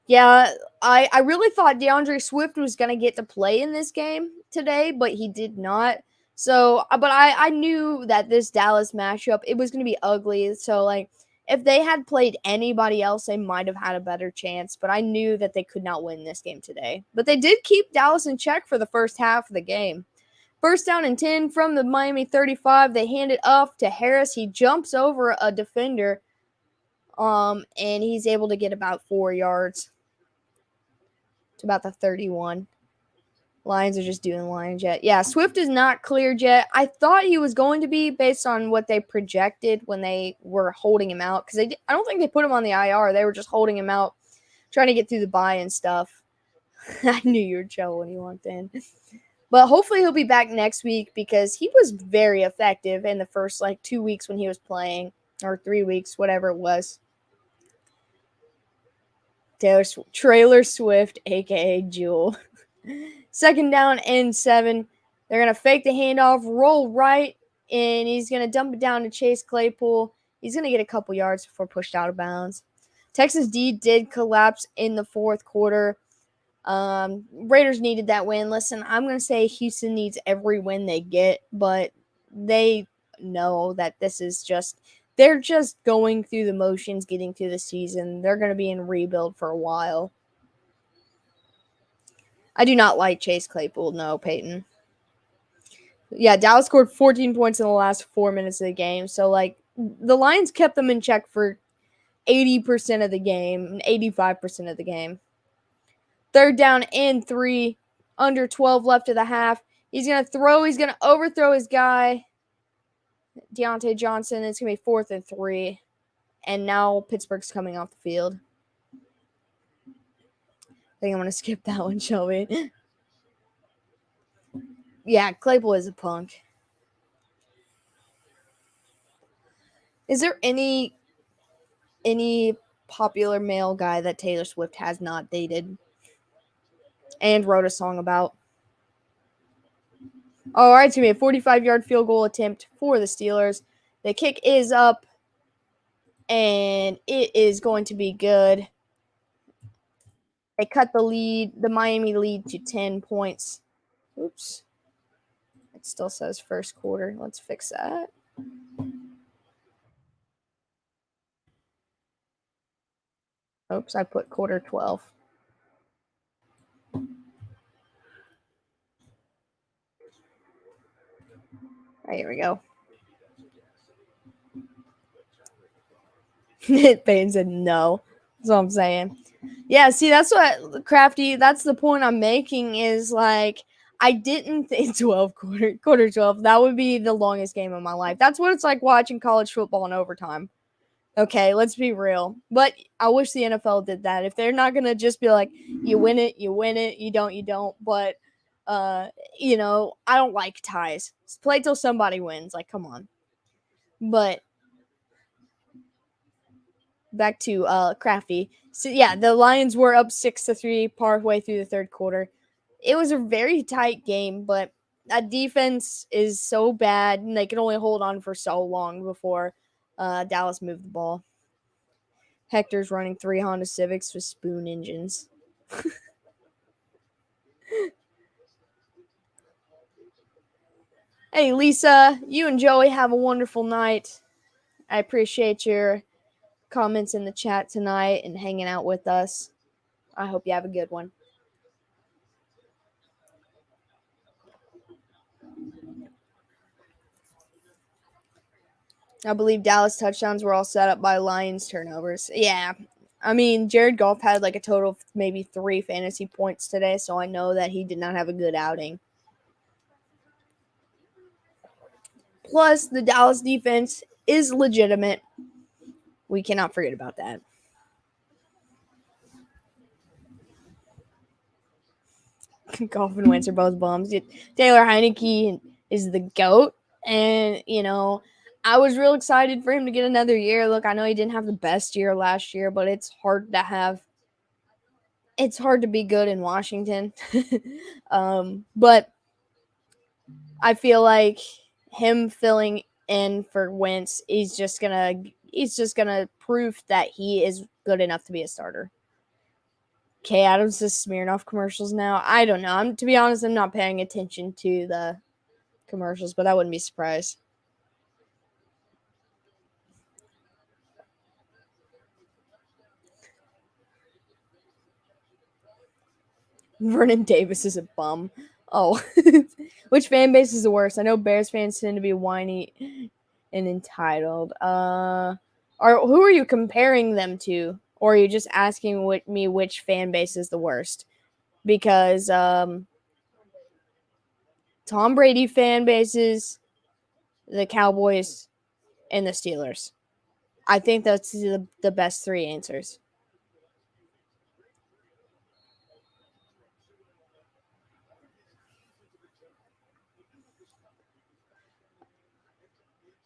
Yeah, I really thought DeAndre Swift was going to get to play in this game today, but he did not. So, but I knew that this Dallas matchup, it was going to be ugly. So, like, if they had played anybody else, they might have had a better chance. But I knew that they could not win this game today. But they did keep Dallas in check for the first half of the game. 1st down and 10 from the Miami 35. They hand it off to Harris. He jumps over a defender, and he's able to get about 4 yards. To about the 31. Lions are just doing Lions yet. Yeah, Swift is not cleared yet. I thought he was going to be based on what they projected when they were holding him out. Because I don't think they put him on the IR. They were just holding him out, trying to get through the bye and stuff. I knew you were chill when he walked in. But hopefully he'll be back next week because he was very effective in the first 2 weeks when he was playing. Or 3 weeks, whatever it was. Trailer Swift, a.k.a. Jewel. 2nd down and 7. They're going to fake the handoff, roll right, and he's going to dump it down to Chase Claypool. He's going to get a couple yards before pushed out of bounds. Texas D did collapse in the 4th quarter. Raiders needed that win. Listen, I'm going to say Houston needs every win they get, but they know that this is just – they're just going through the motions, getting through the season. They're going to be in rebuild for a while. I do not like Chase Claypool, no, Peyton. Yeah, Dallas scored 14 points in the last 4 minutes of the game. So, the Lions kept them in check for 80% of the game and 85% of the game. 3rd down and 3, under 12 left of the half. He's going to throw. He's going to overthrow his guy, Deontay Johnson. It's going to be 4th and 3. And now Pittsburgh's coming off the field. I think I'm going to skip that one, Shelby. Yeah, Claypool is a punk. Is there any popular male guy that Taylor Swift has not dated and wrote a song about? All right, it's going to be a 45-yard field goal attempt for the Steelers. The kick is up, and it is going to be good. They cut the Miami lead to 10 points. Oops. It still says 1st quarter. Let's fix that. Oops, I put quarter 12. Right, here we go. Payne said no. That's what I'm saying. Yeah, see, that's what Crafty. That's the point I'm making. Is like I didn't think 12 quarter 12. That would be the longest game of my life. That's what it's like watching college football in overtime. Okay, let's be real. But I wish the NFL did that. If they're not gonna just be like, you win it, you don't, you don't. But I don't like ties. Play till somebody wins. Like, come on. But back to Crafty. So yeah, the Lions were up 6-3 partway through the third quarter. It was a very tight game, but that defense is so bad, and they can only hold on for so long before Dallas moved the ball. Hector's running 3 Honda Civics with spoon engines. Hey, Lisa, you and Joey have a wonderful night. I appreciate your comments in the chat tonight and hanging out with us. I hope you have a good one. I believe Dallas touchdowns were all set up by Lions turnovers. Yeah. I mean, Jared Goff had like a total of maybe 3 fantasy points today, so I know that he did not have a good outing. Plus, the Dallas defense is legitimate. We cannot forget about that. Goff and Wentz are both bums. Taylor Heineke is the GOAT, and, I was real excited for him to get another year. Look, I know he didn't have the best year last year, but it's hard to be good in Washington. But I feel like him filling in for Wentz is just gonna prove that he is good enough to be a starter. Kay Adams is smearing off commercials now. I don't know. To be honest, I'm not paying attention to the commercials, but I wouldn't be surprised. Vernon Davis is a bum. Oh, which fan base is the worst? I know Bears fans tend to be whiny and entitled. Who are you comparing them to, or are you just asking me which fan base is the worst? Because Tom Brady fan bases, the Cowboys, and the Steelers. I think that's the best 3 answers.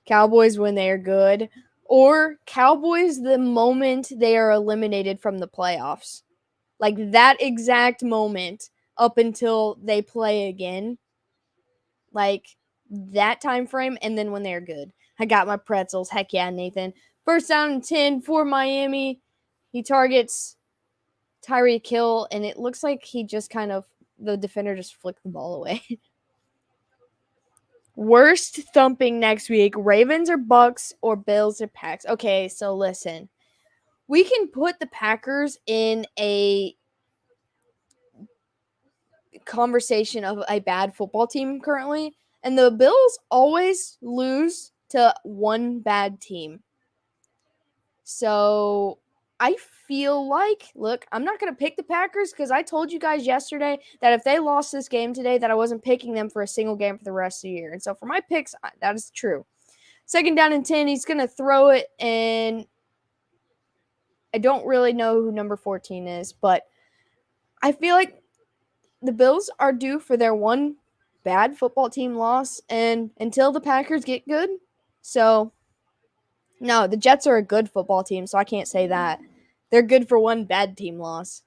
Cowboys when they are good, or Cowboys the moment they are eliminated from the playoffs. Like that exact moment up until they play again. Like that time frame, and then when they're good. I got my pretzels. Heck yeah, Nathan. First down and 10 for Miami. He targets Tyreek Hill, and it looks like the defender just flicked the ball away. Worst thumping next week: Ravens or Bucks or Bills or Packs. Okay, so listen. We can put the Packers in a conversation of a bad football team currently, and the Bills always lose to one bad team. So I feel like, look, I'm not going to pick the Packers because I told you guys yesterday that if they lost this game today, that I wasn't picking them for a single game for the rest of the year. And so for my picks, that is true. Second down and 10, he's going to throw it, and I don't really know who number 14 is, but I feel like the Bills are due for their one bad football team loss, and until the Packers get good. So, no, the Jets are a good football team, so I can't say that. They're good for one bad team loss.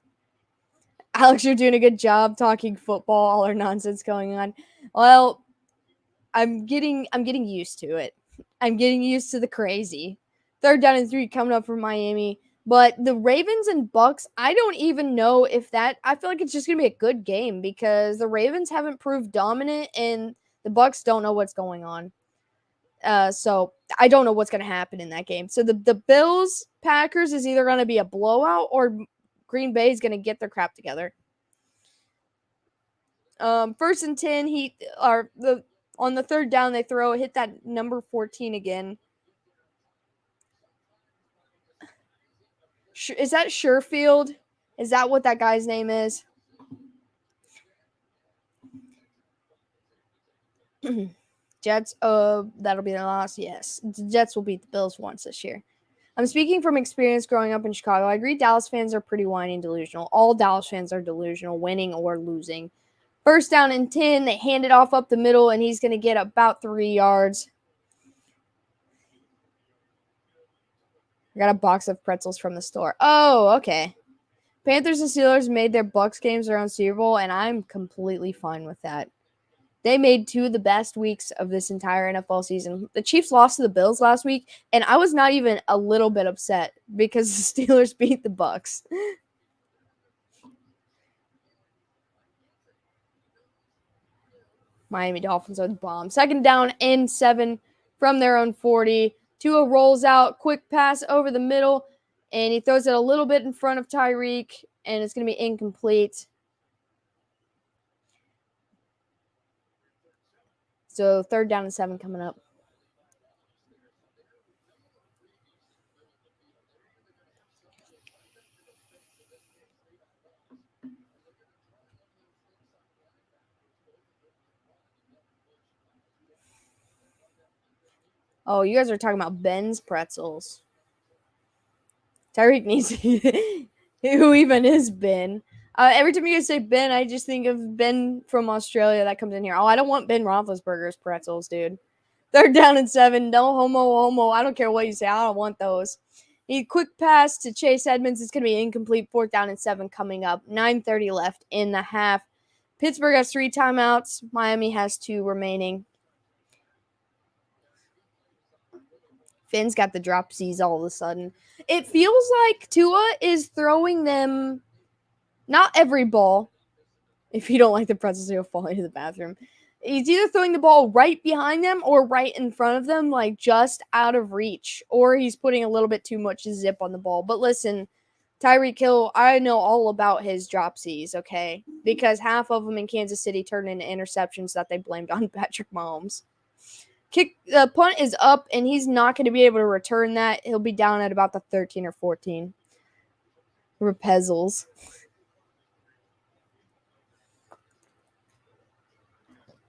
Alex, you're doing a good job talking football, all our nonsense going on. Well, I'm getting used to it. I'm getting used to the crazy. Third down and 3 coming up for Miami. But the Ravens and Bucks, I don't even know if that. I feel like it's just gonna be a good game because the Ravens haven't proved dominant, and the Bucks don't know what's going on. So I don't know what's gonna happen in that game. So the Bills Packers is either gonna be a blowout or Green Bay is gonna get their crap together. First and 10, on the third down they throw, hit that number 14 again. Is that Sherfield? Is that what that guy's name is? Jets, that'll be their loss. Yes, the Jets will beat the Bills once this year. I'm speaking from experience growing up in Chicago. I agree Dallas fans are pretty whiny and delusional. All Dallas fans are delusional, winning or losing. First down and 10, they hand it off up the middle, and he's going to get about 3 yards. I got a box of pretzels from the store. Oh, okay. Panthers and Steelers made their Bucs games their own Super Bowl, and I'm completely fine with that. They made 2 of the best weeks of this entire NFL season. The Chiefs lost to the Bills last week, and I was not even a little bit upset because the Steelers beat the Bucs. Miami Dolphins are the bomb. Second down and 7 from their own 40. Tua rolls out, quick pass over the middle, and he throws it a little bit in front of Tyreek, and it's going to be incomplete. So third down and 7 coming up. Oh, you guys are talking about Ben's pretzels. Tyreek needs to. Who even is Ben? Every time you guys say Ben, I just think of Ben from Australia that comes in here. Oh, I don't want Ben Roethlisberger's pretzels, dude. Third down and 7. No homo. I don't care what you say. I don't want those. He quick pass to Chase Edmonds. It's going to be incomplete. Fourth down and 7 coming up. 9:30 left in the half. Pittsburgh has 3 timeouts. Miami has 2 remaining. Finn's got the dropsies all of a sudden. It feels like Tua is throwing them, not every ball. If you don't like the pretzels, you'll fall into the bathroom. He's either throwing the ball right behind them or right in front of them, like just out of reach. Or he's putting a little bit too much zip on the ball. But listen, Tyreek Hill, I know all about his dropsies, okay? Because half of them in Kansas City turned into interceptions that they blamed on Patrick Mahomes. Punt is up, and he's not going to be able to return that. He'll be down at about the 13 or 14. Repezzles.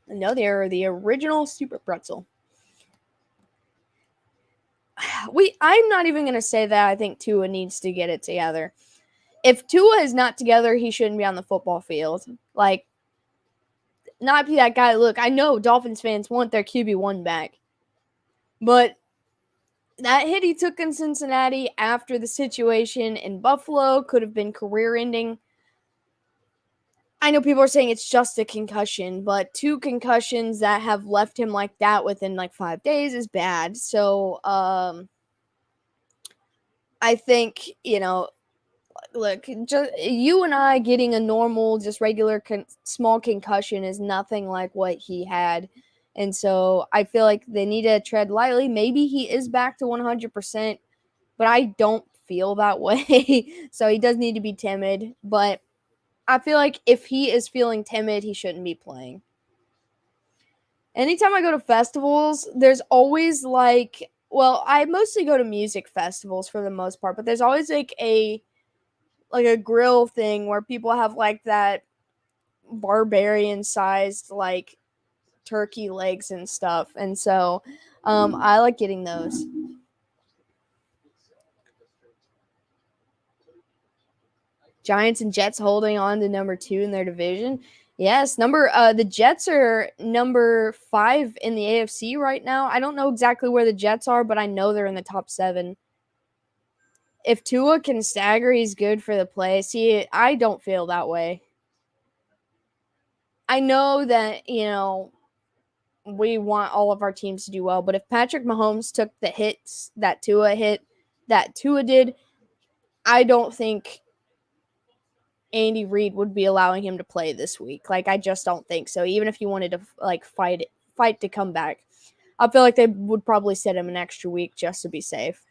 No, they are the original Super Pretzel. I'm not even going to say that I think Tua needs to get it together. If Tua is not together, he shouldn't be on the football field. Like, not be that guy. Look, I know Dolphins fans want their QB1 back. But that hit he took in Cincinnati after the situation in Buffalo could have been career-ending. I know people are saying it's just a concussion, but 2 concussions that have left him like that within like 5 days is bad. So, I think, look, just you and I getting a normal, just regular small concussion is nothing like what he had. And so I feel like they need to tread lightly. Maybe he is back to 100%, but I don't feel that way. So he does need to be timid. But I feel like if he is feeling timid, he shouldn't be playing. Anytime I go to festivals, there's always I mostly go to music festivals for the most part, but there's always like a grill thing where people have like that barbarian sized like turkey legs and stuff. And so I like getting those. Giants and Jets holding on to number 2 in their division. Yes, the Jets are number 5 in the AFC right now. I don't know exactly where the Jets are, but I know they're in the top 7. If Tua can stagger, he's good for the play. See, I don't feel that way. I know that, we want all of our teams to do well, but if Patrick Mahomes took the hits that Tua did, I don't think Andy Reid would be allowing him to play this week. Like, I just don't think so. Even if he wanted to fight to come back, I feel like they would probably sit him an extra week just to be safe.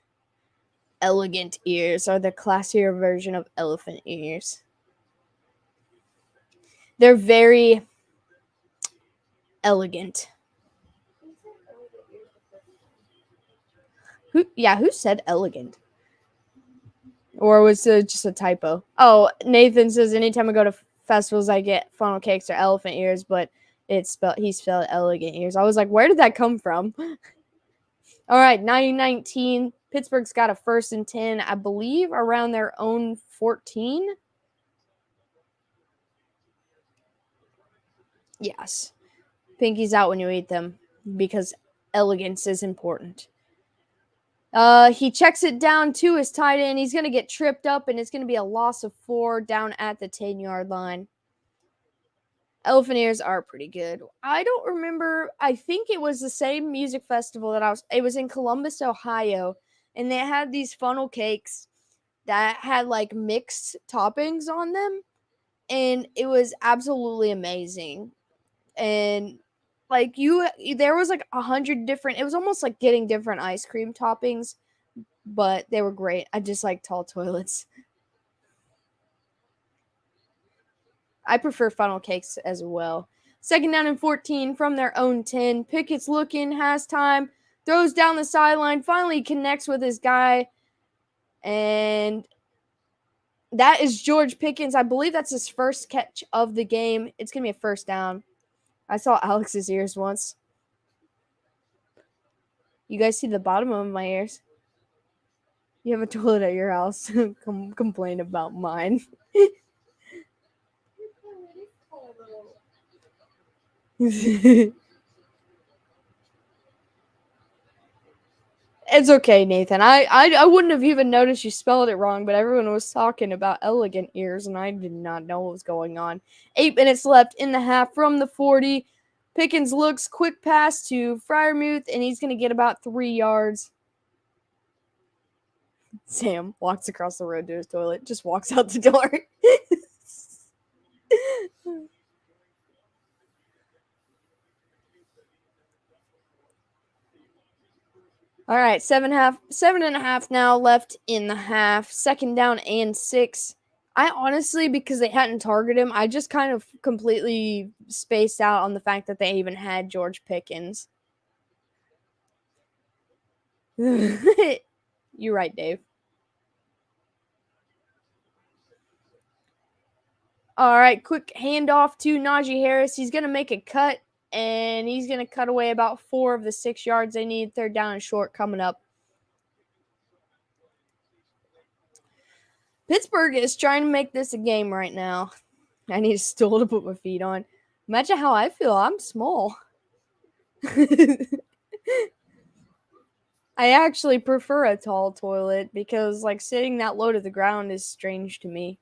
Elegant ears are the classier version of elephant ears. They're very elegant. Who said elegant? Or was it just a typo? Oh, Nathan says anytime I go to festivals, I get funnel cakes or elephant ears, but he spelled elegant ears. I was like, where did that come from? All right, 1919. Pittsburgh's got a 1st and 10, I believe, around their own 14. Yes. Pinkies out when you eat them because elegance is important. He checks it down to his tight end. He's going to get tripped up, and it's going to be a loss of 4 down at the 10-yard line. Elephant ears are pretty good. I don't remember. I think it was the same music festival it was in Columbus, Ohio, and they had these funnel cakes that had like mixed toppings on them, and it was absolutely amazing. And like there was like 100 different. It was almost like getting different ice cream toppings, but they were great. I just like tall toilets. I prefer funnel cakes as well. 2nd down and 14 from their own 10. Pickett's looking, has time, throws down the sideline, finally connects with his guy, and that is George Pickens. I believe that's his first catch of the game. It's going to be a 1st down. I saw Alex's ears once. You guys see the bottom of my ears? You have a toilet at your house. Complain about mine. It's okay, Nathan. I wouldn't have even noticed you spelled it wrong, but everyone was talking about elegant ears, and I did not know what was going on. 8 minutes left in the half from the 40. Pickens looks, quick pass to Freiermuth, and he's going to get about 3 yards. Sam walks across the road to his toilet, just walks out the door. All right, 7.5 now left in the half. 2nd down and 6. I honestly, because they hadn't targeted him, I just kind of completely spaced out on the fact that they even had George Pickens. You're right, Dave. All right, quick handoff to Najee Harris. He's going to make a cut, and he's going to cut away about 4 of the 6 yards they need. 3rd down and short coming up. Pittsburgh is trying to make this a game right now. I need a stool to put my feet on. Imagine how I feel. I'm small. I actually prefer a tall toilet because, like, sitting that low to the ground is strange to me.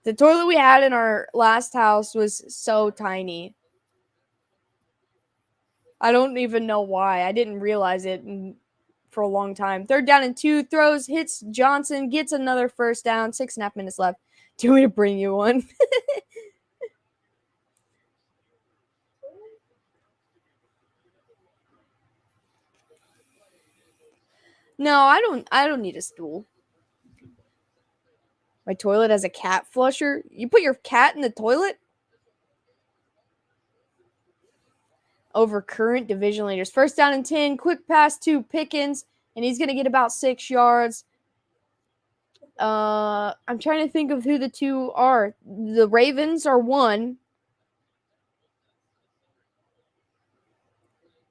The toilet we had in our last house was so tiny. I don't even know why. I didn't realize it for a long time. 3rd down and 2. Throws, hits Johnson, gets another 1st down. 6.5 minutes left. Do you want me to bring you one? No, I don't need a stool. My toilet has a cat flusher. You put your cat in the toilet? Over current division leaders. 1st down and 10. Quick pass to Pickens, and he's going to get about 6 yards. I'm trying to think of who the 2 are. The Ravens are 1.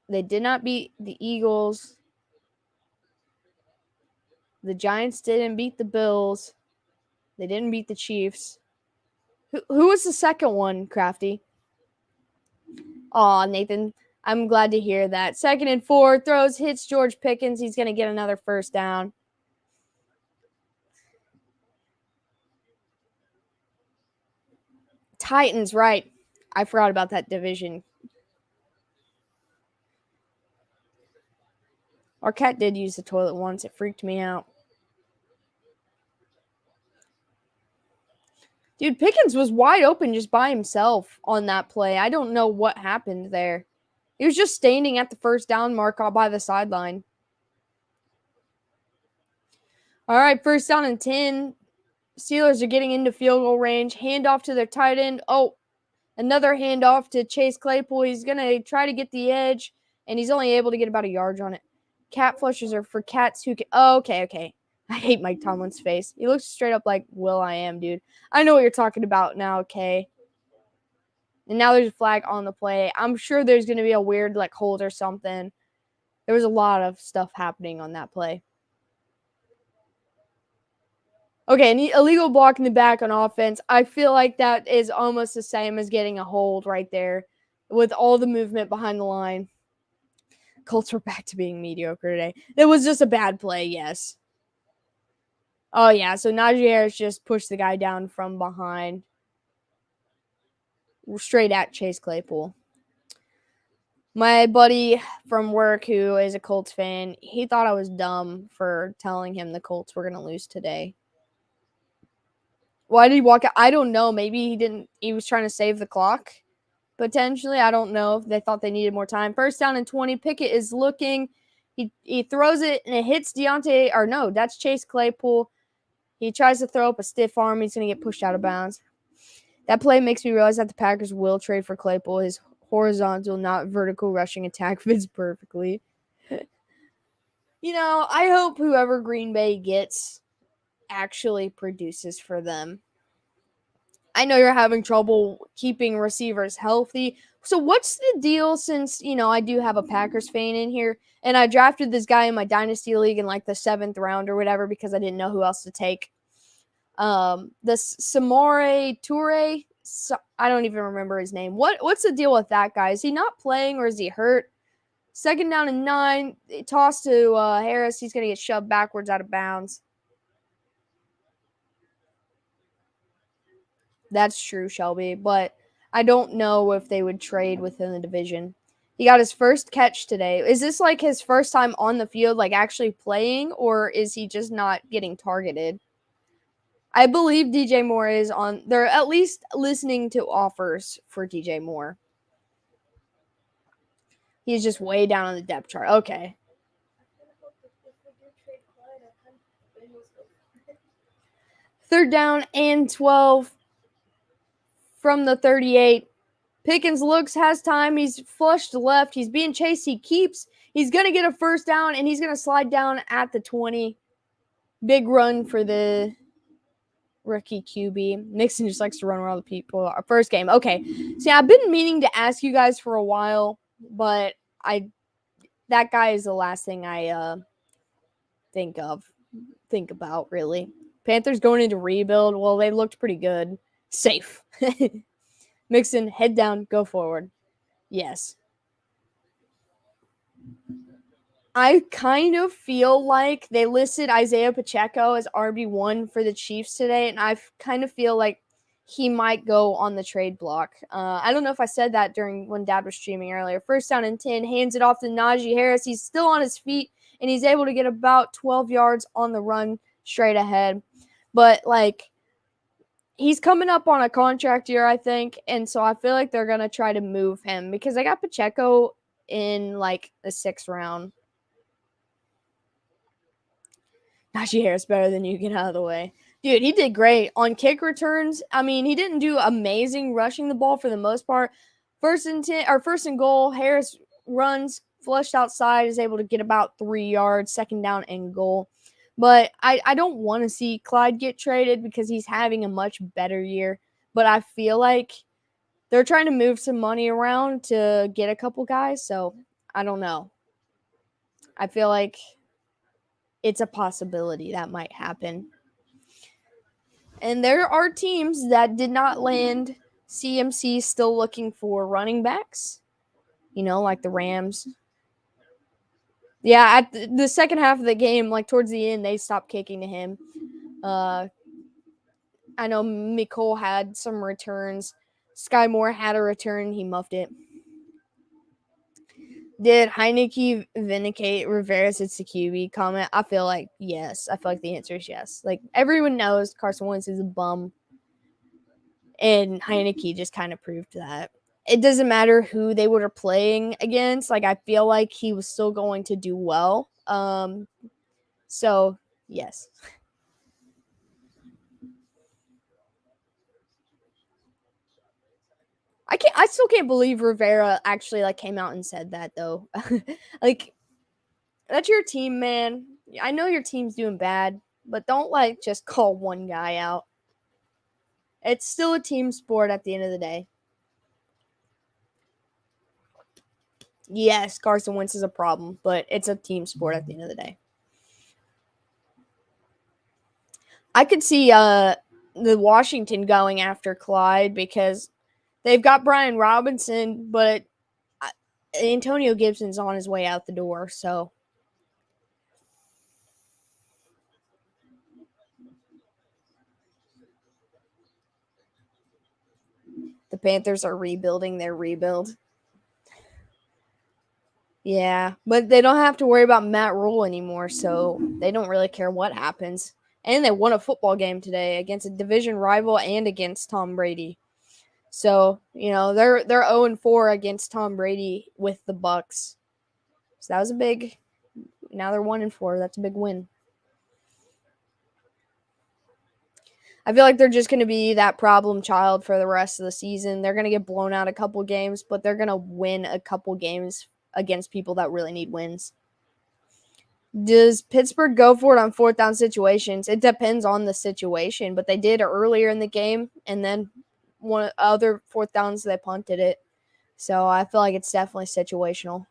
They did not beat the Eagles. The Giants didn't beat the Bills. They didn't beat the Chiefs. Who was the second one, Crafty? Aw, Nathan. I'm glad to hear that. 2nd and 4. Throws, hits George Pickens. He's going to get another 1st down. Titans, right. I forgot about that division. Our cat did use the toilet once. It freaked me out. Dude, Pickens was wide open just by himself on that play. I don't know what happened there. He was just standing at the 1st down mark all by the sideline. All right, 1st down and 10. Steelers are getting into field goal range. Handoff to their tight end. Oh, another handoff to Chase Claypool. He's going to try to get the edge, and he's only able to get about a yard on it. Cat flushes are for cats who can... Oh, okay. I hate Mike Tomlin's face. He looks straight up like Will.i.am, dude. I know what you're talking about now, okay? And now there's a flag on the play. I'm sure there's going to be a weird, like, hold or something. There was a lot of stuff happening on that play. Okay, an illegal block in the back on offense. I feel like that is almost the same as getting a hold right there with all the movement behind the line. Colts were back to being mediocre today. It was just a bad play, yes. Oh, yeah, so Najee Harris just pushed the guy down from behind. Straight at Chase Claypool. My buddy from work, who is a Colts fan, he thought I was dumb for telling him the Colts were going to lose today. Why did he walk out? I don't know. Maybe he was trying to save the clock. Potentially. I don't know if they thought they needed more time. First down and 20. Pickett is looking. He throws it, and it hits that's Chase Claypool. He tries to throw up a stiff arm. He's going to get pushed out of bounds. That play makes me realize that the Packers will trade for Claypool. His horizontal, not vertical rushing attack fits perfectly. I hope whoever Green Bay gets actually produces for them. I know you're having trouble keeping receivers healthy. So what's the deal since, I do have a Packers fan in here, and I drafted this guy in my Dynasty League in like the 7th round or whatever because I didn't know who else to take. This Samori Toure, I don't even remember his name. What's the deal with that guy? Is he not playing or is he hurt? 2nd down and 9, toss to Harris. He's going to get shoved backwards out of bounds. That's true, Shelby, but I don't know if they would trade within the division. He got his first catch today. Is this like his first time on the field, like actually playing, or is he just not getting targeted? I believe DJ Moore is on. They're at least listening to offers for DJ Moore. He's just way down on the depth chart. Okay. Third down and 12 from the 38. Pickens has time. He's flushed left. He's being chased. He's going to get a first down, and he's going to slide down at the 20. Big run for the rookie QB. Nixon just likes to run around the people. Our first game. Okay. See, I've been meaning to ask you guys for a while, but that guy is the last thing I think about, really. Panthers going into rebuild. Well, they looked pretty good. Safe. Mixon, head down, go forward. Yes. I kind of feel like they listed Isaiah Pacheco as RB1 for the Chiefs today, and I kind of feel like he might go on the trade block. I don't know if I said that during when Dad was streaming earlier. First down and 10, hands it off to Najee Harris. He's still on his feet, and he's able to get about 12 yards on the run straight ahead. But, he's coming up on a contract year, I think, and so I feel like they're going to try to move him because I got Pacheco in, the 6th round. Najee Harris better than you. Get out of the way. Dude, he did great. On kick returns, I mean, he didn't do amazing rushing the ball for the most part. First and goal, Harris runs, flushed outside, is able to get about 3 yards, 2nd down and goal. But I don't want to see Clyde get traded because he's having a much better year. But I feel like they're trying to move some money around to get a couple guys. So I don't know. I feel like it's a possibility that might happen. And there are teams that did not land. CMC still looking for running backs, like the Rams. Yeah, at the second half of the game, towards the end, they stopped kicking to him. I know Nicole had some returns. Sky Moore had a return. He muffed it. Did Heineke vindicate Rivera's it's the QB comment? I feel like yes. I feel like the answer is yes. Everyone knows Carson Wentz is a bum. And Heineke just kind of proved that. It doesn't matter who they were playing against. I feel like he was still going to do well. So, yes. I still can't believe Rivera actually came out and said that though. That's your team, man. I know your team's doing bad, but don't just call one guy out. It's still a team sport at the end of the day. Yes, Carson Wentz is a problem, but it's a team sport at the end of the day. I could see the Washington going after Clyde because they've got Brian Robinson, but Antonio Gibson's on his way out the door, so. The Panthers are rebuilding their rebuild. Yeah, but they don't have to worry about Matt Rule anymore, so they don't really care what happens. And they won a football game today against a division rival and against Tom Brady. So, they're 0-4 against Tom Brady with the Bucs. So that was a big. Now they're 1-4. That's a big win. I feel like they're just going to be that problem child for the rest of the season. They're going to get blown out a couple games, but they're going to win a couple games against people that really need wins. Does Pittsburgh go for it on fourth down situations? It depends on the situation, but they did earlier in the game, and then one other fourth downs they punted it. So I feel like it's definitely situational.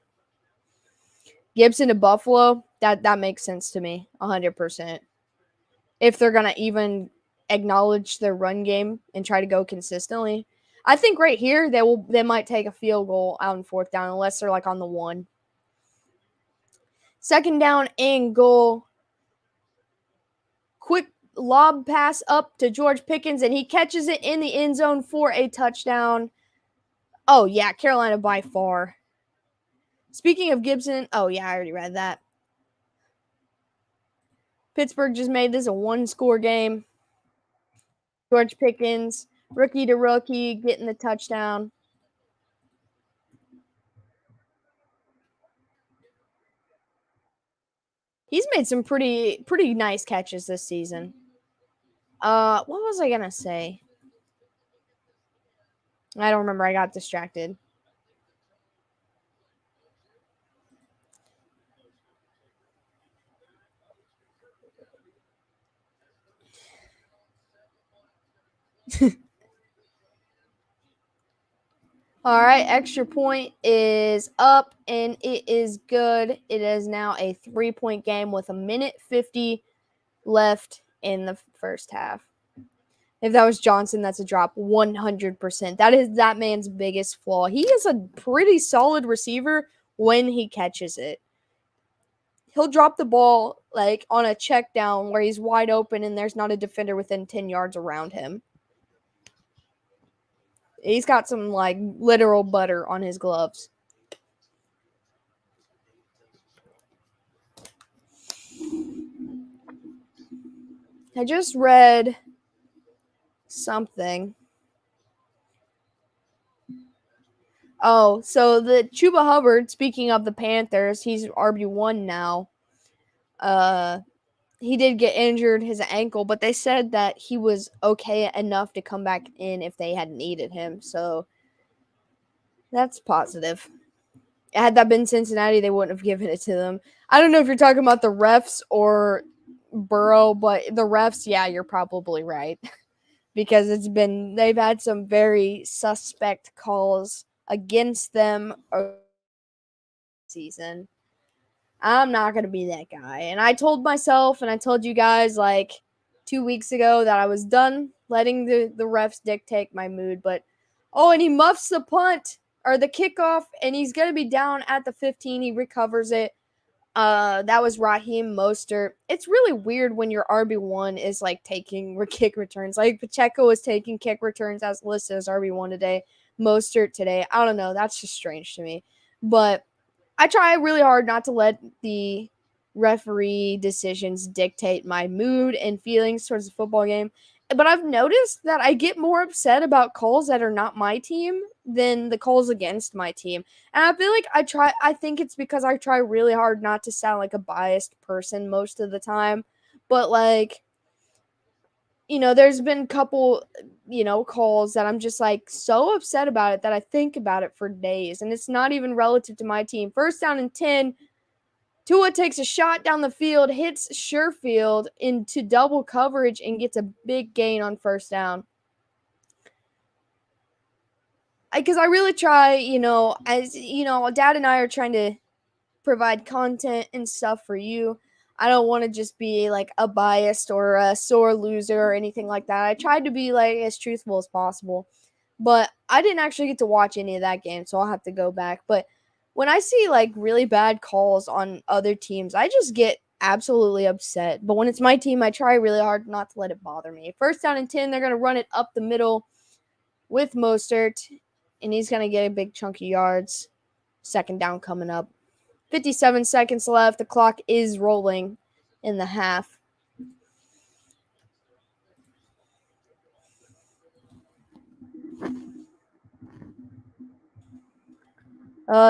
Gibson to Buffalo, that makes sense to me, 100%. If they're going to even acknowledge their run game and try to go consistently. I think right here they might take a field goal out in fourth down unless they're on the 1. Second down and goal. Quick lob pass up to George Pickens, and he catches it in the end zone for a touchdown. Oh, yeah, Carolina by far. Speaking of Gibson, oh, yeah, I already read that. Pittsburgh just made this a one-score game. George Pickens, rookie to rookie, getting the touchdown. He's made some pretty nice catches this season. What was I gonna say? I don't remember. I got distracted. All right, extra point is up and it is good. It is now a 3-point game with 1:50 left in the first half. If that was Johnson, that's a drop 100%. That is that man's biggest flaw. He is a pretty solid receiver when he catches it. He'll drop the ball on a check down where he's wide open and there's not a defender within 10 yards around him. He's got some literal butter on his gloves. I just read something. Oh, so the Chuba Hubbard, speaking of the Panthers, he's RB1 now. He did get injured, his ankle, but they said that he was okay enough to come back in if they had needed him. So that's positive. Had that been Cincinnati, they wouldn't have given it to them. I don't know if you're talking about the refs or Burrow, but the refs, yeah, you're probably right. Because they've had some very suspect calls against them season. I'm not going to be that guy. And I told myself and I told you guys 2 weeks ago that I was done letting the refs dictate my mood. But, and he muffs the punt or the kickoff and he's going to be down at the 15. He recovers it. That was Raheem Mostert. It's really weird when your RB1 is taking kick returns. Pacheco was taking kick returns as listed as RB1 today. Mostert today. I don't know. That's just strange to me. But I try really hard not to let the referee decisions dictate my mood and feelings towards the football game. But I've noticed that I get more upset about calls that are not my team than the calls against my team. And I feel like I think it's because I try really hard not to sound like a biased person most of the time. But there's been a couple, calls that I'm just so upset about it that I think about it for days. And it's not even relative to my team. First down and 10. Tua takes a shot down the field, hits Sherfield into double coverage, and gets a big gain on first down. Because I really try, as Dad and I are trying to provide content and stuff for you. I don't want to just be like a biased or a sore loser or anything like that. I tried to be like as truthful as possible, but I didn't actually get to watch any of that game, so I'll have to go back. But when I see like really bad calls on other teams, I just get absolutely upset. But when it's my team, I try really hard not to let it bother me. First down and 10, they're going to run it up the middle with Mostert, and he's going to get a big chunk of yards. Second down coming up. 57 seconds left. The clock is rolling in the half.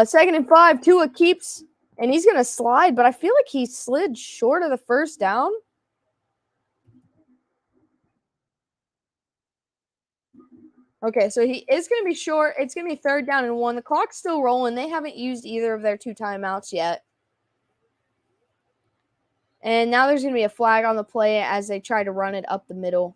Second and 5. Tua keeps, and he's going to slide, but I feel like he slid short of the first down. Okay, so he is going to be short. It's going to be third down and 1. The clock's still rolling. They haven't used either of their 2 timeouts yet. And now there's going to be a flag on the play as they try to run it up the middle.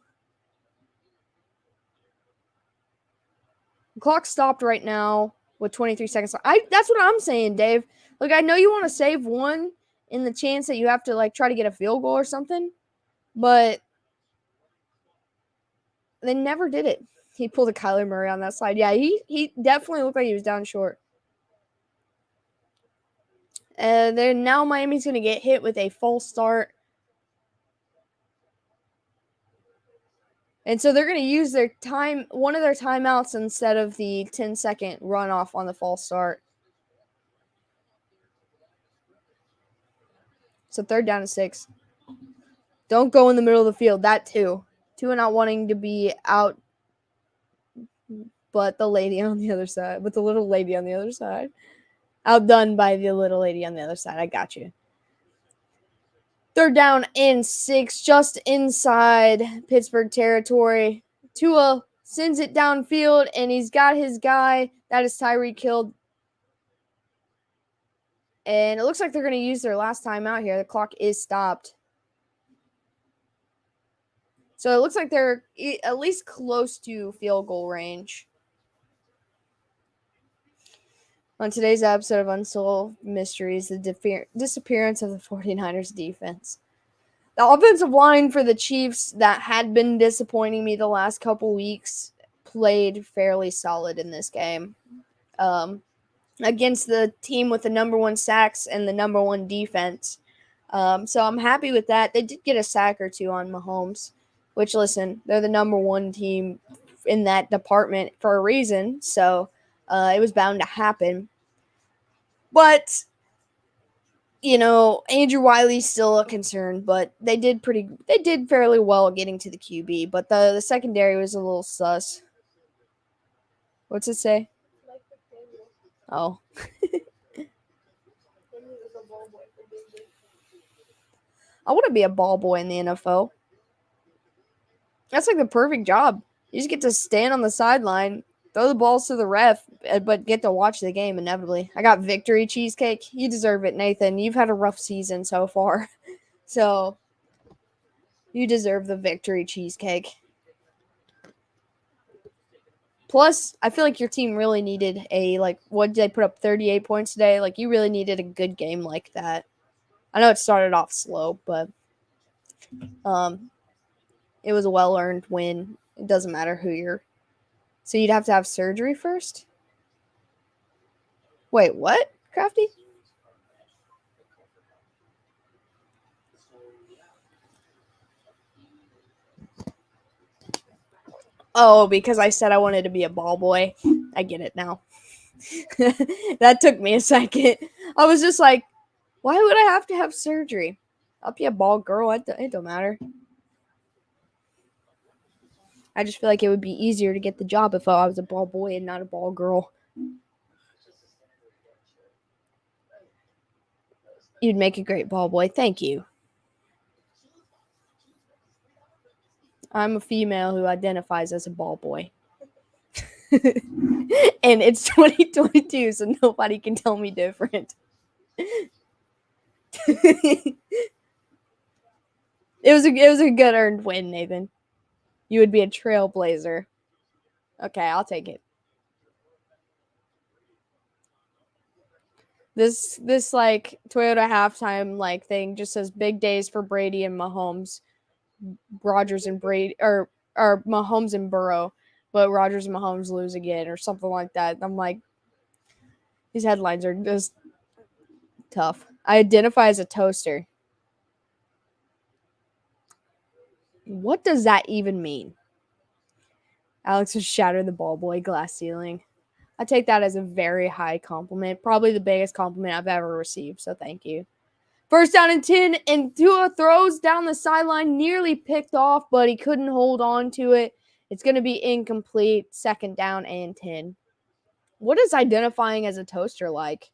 The clock stopped right now with 23 seconds. That's what I'm saying, Dave. Look, I know you want to save one in the chance that you have to like try to get a field goal or something, but they never did it. He pulled a Kyler Murray on that side. Yeah, he definitely looked like he was down short. And then now Miami's going to get hit with a false start. And so they're going to use one of their timeouts instead of the 10-second runoff on the false start. So third down and 6. Don't go in the middle of the field. That too. Tua not wanting to be out, but the lady on the other side, with the little lady on the other side. Outdone by the little lady on the other side. I got you. Third down and 6, just inside Pittsburgh territory. Tua sends it downfield, and he's got his guy. That is Tyreek Hill. And it looks like they're going to use their last time out here. The clock is stopped. So it looks like they're at least close to field goal range. On today's episode of Unsolved Mysteries, the disappearance of the 49ers defense. The offensive line for the Chiefs that had been disappointing me the last couple weeks played fairly solid in this game. Against the team with the number 1 sacks and the number 1 defense. So I'm happy with that. They did get a sack or 2 on Mahomes, which, listen, they're the number 1 team in that department for a reason. So it was bound to happen. But, Andrew Wiley's still a concern, but they did fairly well getting to the QB. But the secondary was a little sus. What's it say? Oh. I want to be a ball boy in the NFL. That's like the perfect job. You just get to stand on the sideline, throw the balls to the ref, but get to watch the game inevitably. I got victory cheesecake. You deserve it, Nathan. You've had a rough season so far. So you deserve the victory cheesecake. Plus, I feel like your team really needed what did they put up, 38 points today? Like, you really needed a good game like that. I know it started off slow, but it was a well-earned win. It doesn't matter who you're. So you'd have to have surgery first? Wait, what, Crafty? Oh, because I said I wanted to be a ball boy. I get it now. That took me a second. I was just like, why would I have to have surgery? I'll be a ball girl. It don't matter. I just feel like it would be easier to get the job if I was a ball boy and not a ball girl. You'd make a great ball boy. Thank you. I'm a female who identifies as a ball boy. And it's 2022, so nobody can tell me different. It was a good earned win, Nathan. You would be a trailblazer. Okay, I'll take it. This like Toyota halftime like thing just says big days for Brady and Mahomes, Rodgers and Brady or Mahomes and Burrow, but Rodgers and Mahomes lose again or something like that. I'm like, these headlines are just tough. I identify as a toaster. What does that even mean? Alex has shattered the ball boy glass ceiling. I take that as a very high compliment, probably the biggest compliment I've ever received, so thank you. First down and 10, and Tua throws down the sideline, nearly picked off, but he couldn't hold on to it. It's going to be incomplete. Second down and 10. What is identifying as a toaster like?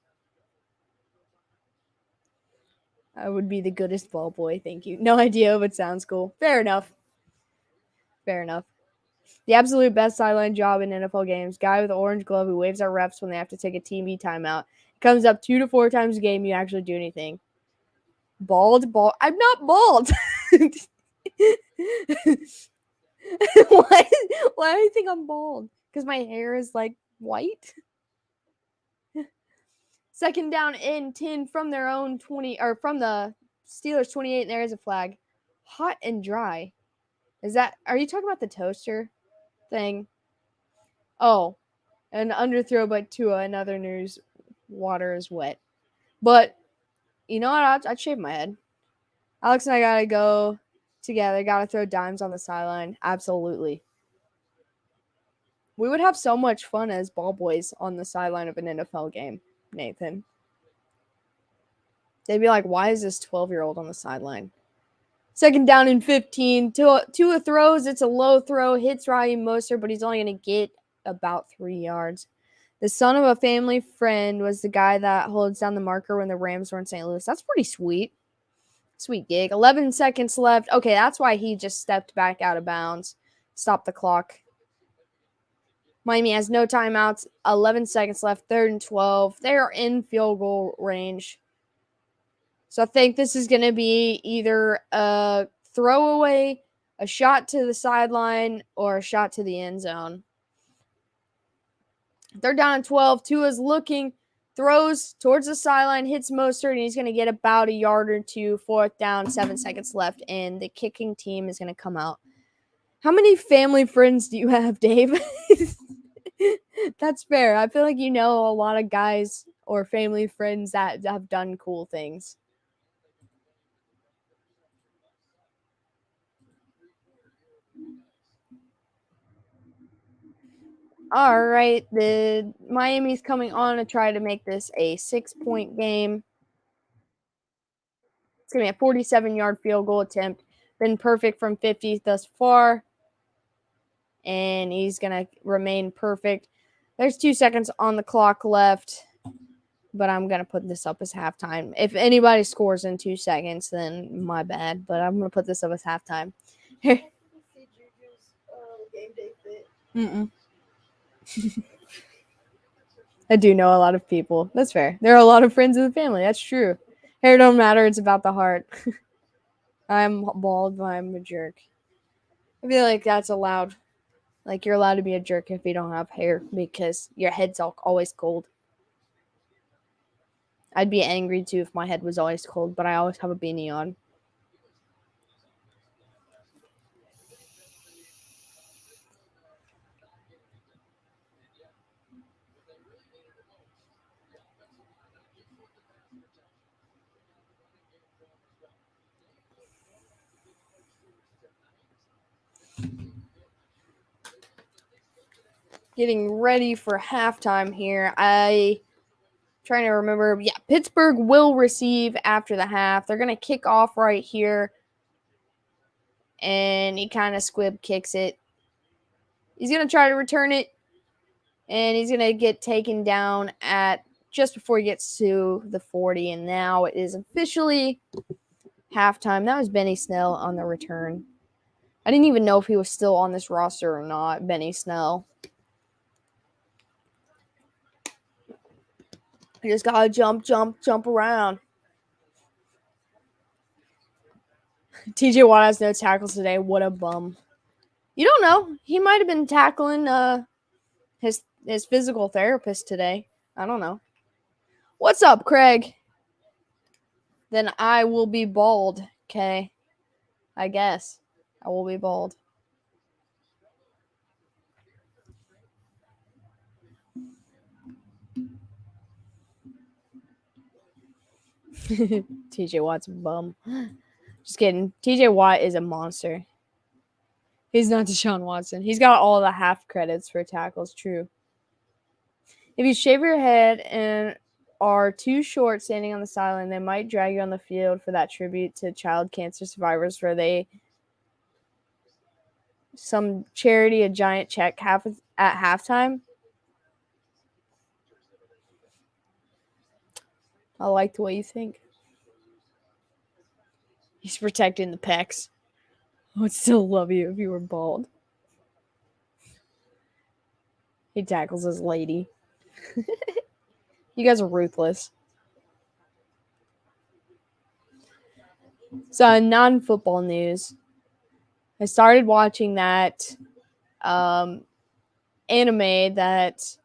I would be the goodest ball boy, thank you. No idea, but sounds cool. Fair enough. Fair enough. The absolute best sideline job in NFL games. Guy with the orange glove who waves at refs when they have to take a TV timeout. Comes up 2 to 4 times a game. You actually do anything. Bald. I'm not bald. Why do you think I'm bald? Because my hair is like white. Second down and 10 from their own 20 or from the Steelers 28. And there is a flag. Hot and dry. Are you talking about the toaster thing? Oh, an underthrow by Tua. Another news. Water is wet. But you know what? I'd shave my head. Alex and I gotta go together. Gotta throw dimes on the sideline. Absolutely. We would have so much fun as ball boys on the sideline of an NFL game, Nathan. They'd be like, why is this 12-year-old on the sideline? Second down and 15. Tua throws. It's a low throw. Hits Raheem Mostert, but he's only going to get about 3 yards. The son of a family friend was the guy that holds down the marker when the Rams were in St. Louis. That's pretty sweet. Sweet gig. 11 seconds left. Okay, that's why he just stepped back out of bounds. Stop the clock. Miami has no timeouts. 11 seconds left. 3rd and 12. They are in field goal range. So I think this is going to be either a throwaway, a shot to the sideline, or a shot to the end zone. 3rd down and 12. Tua's looking, throws towards the sideline, hits Mostert, and he's going to get about a yard or two. 4th down, 7 seconds left, and the kicking team is going to come out. How many family friends do you have, Dave? That's fair. I feel like you know a lot of guys or family friends that have done cool things. All right, the Miami's coming on to try to make this a 6-point game. It's going to be a 47-yard field goal attempt. Been perfect from 50 thus far. And he's going to remain perfect. There's 2 seconds on the clock left. But I'm going to put this up as halftime. If anybody scores in 2 seconds, then my bad. But I'm going to put this up as halftime. Mm-mm. I do know a lot of people. That's fair. There are a lot of friends in the family. That's true. Hair don't matter. It's about the heart. I'm bald, but I'm a jerk. I feel like that's allowed. Like, you're allowed to be a jerk if you don't have hair because your head's always cold. I'd be angry, too, if my head was always cold, but I always have a beanie on. Getting ready for halftime here. Trying to remember. Yeah, Pittsburgh will receive after the half. They're going to kick off right here. And he kind of squib kicks it. He's going to try to return it. And he's going to get taken down at just before he gets to the 40. And now it is officially halftime. That was Benny Snell on the return. I didn't even know if he was still on this roster or not, Benny Snell. You just got to jump around. TJ Watt has no tackles today. What a bum. You don't know. He might have been tackling his physical therapist today. I don't know. What's up, Craig? Then I will be bald, okay? I guess. I will be bald. TJ Watt's a bum. Just kidding. TJ Watt is a monster. He's not Deshaun Watson. He's got all the half credits for tackles, true. If you shave your head and are too short standing on the sideline, they might drag you on the field for that tribute to child cancer survivors where they some charity a giant check at halftime. I like the way you think. He's protecting the pecs. I would still love you if you were bald. He tackles his lady. You guys are ruthless. So, non-football news. I started watching that anime that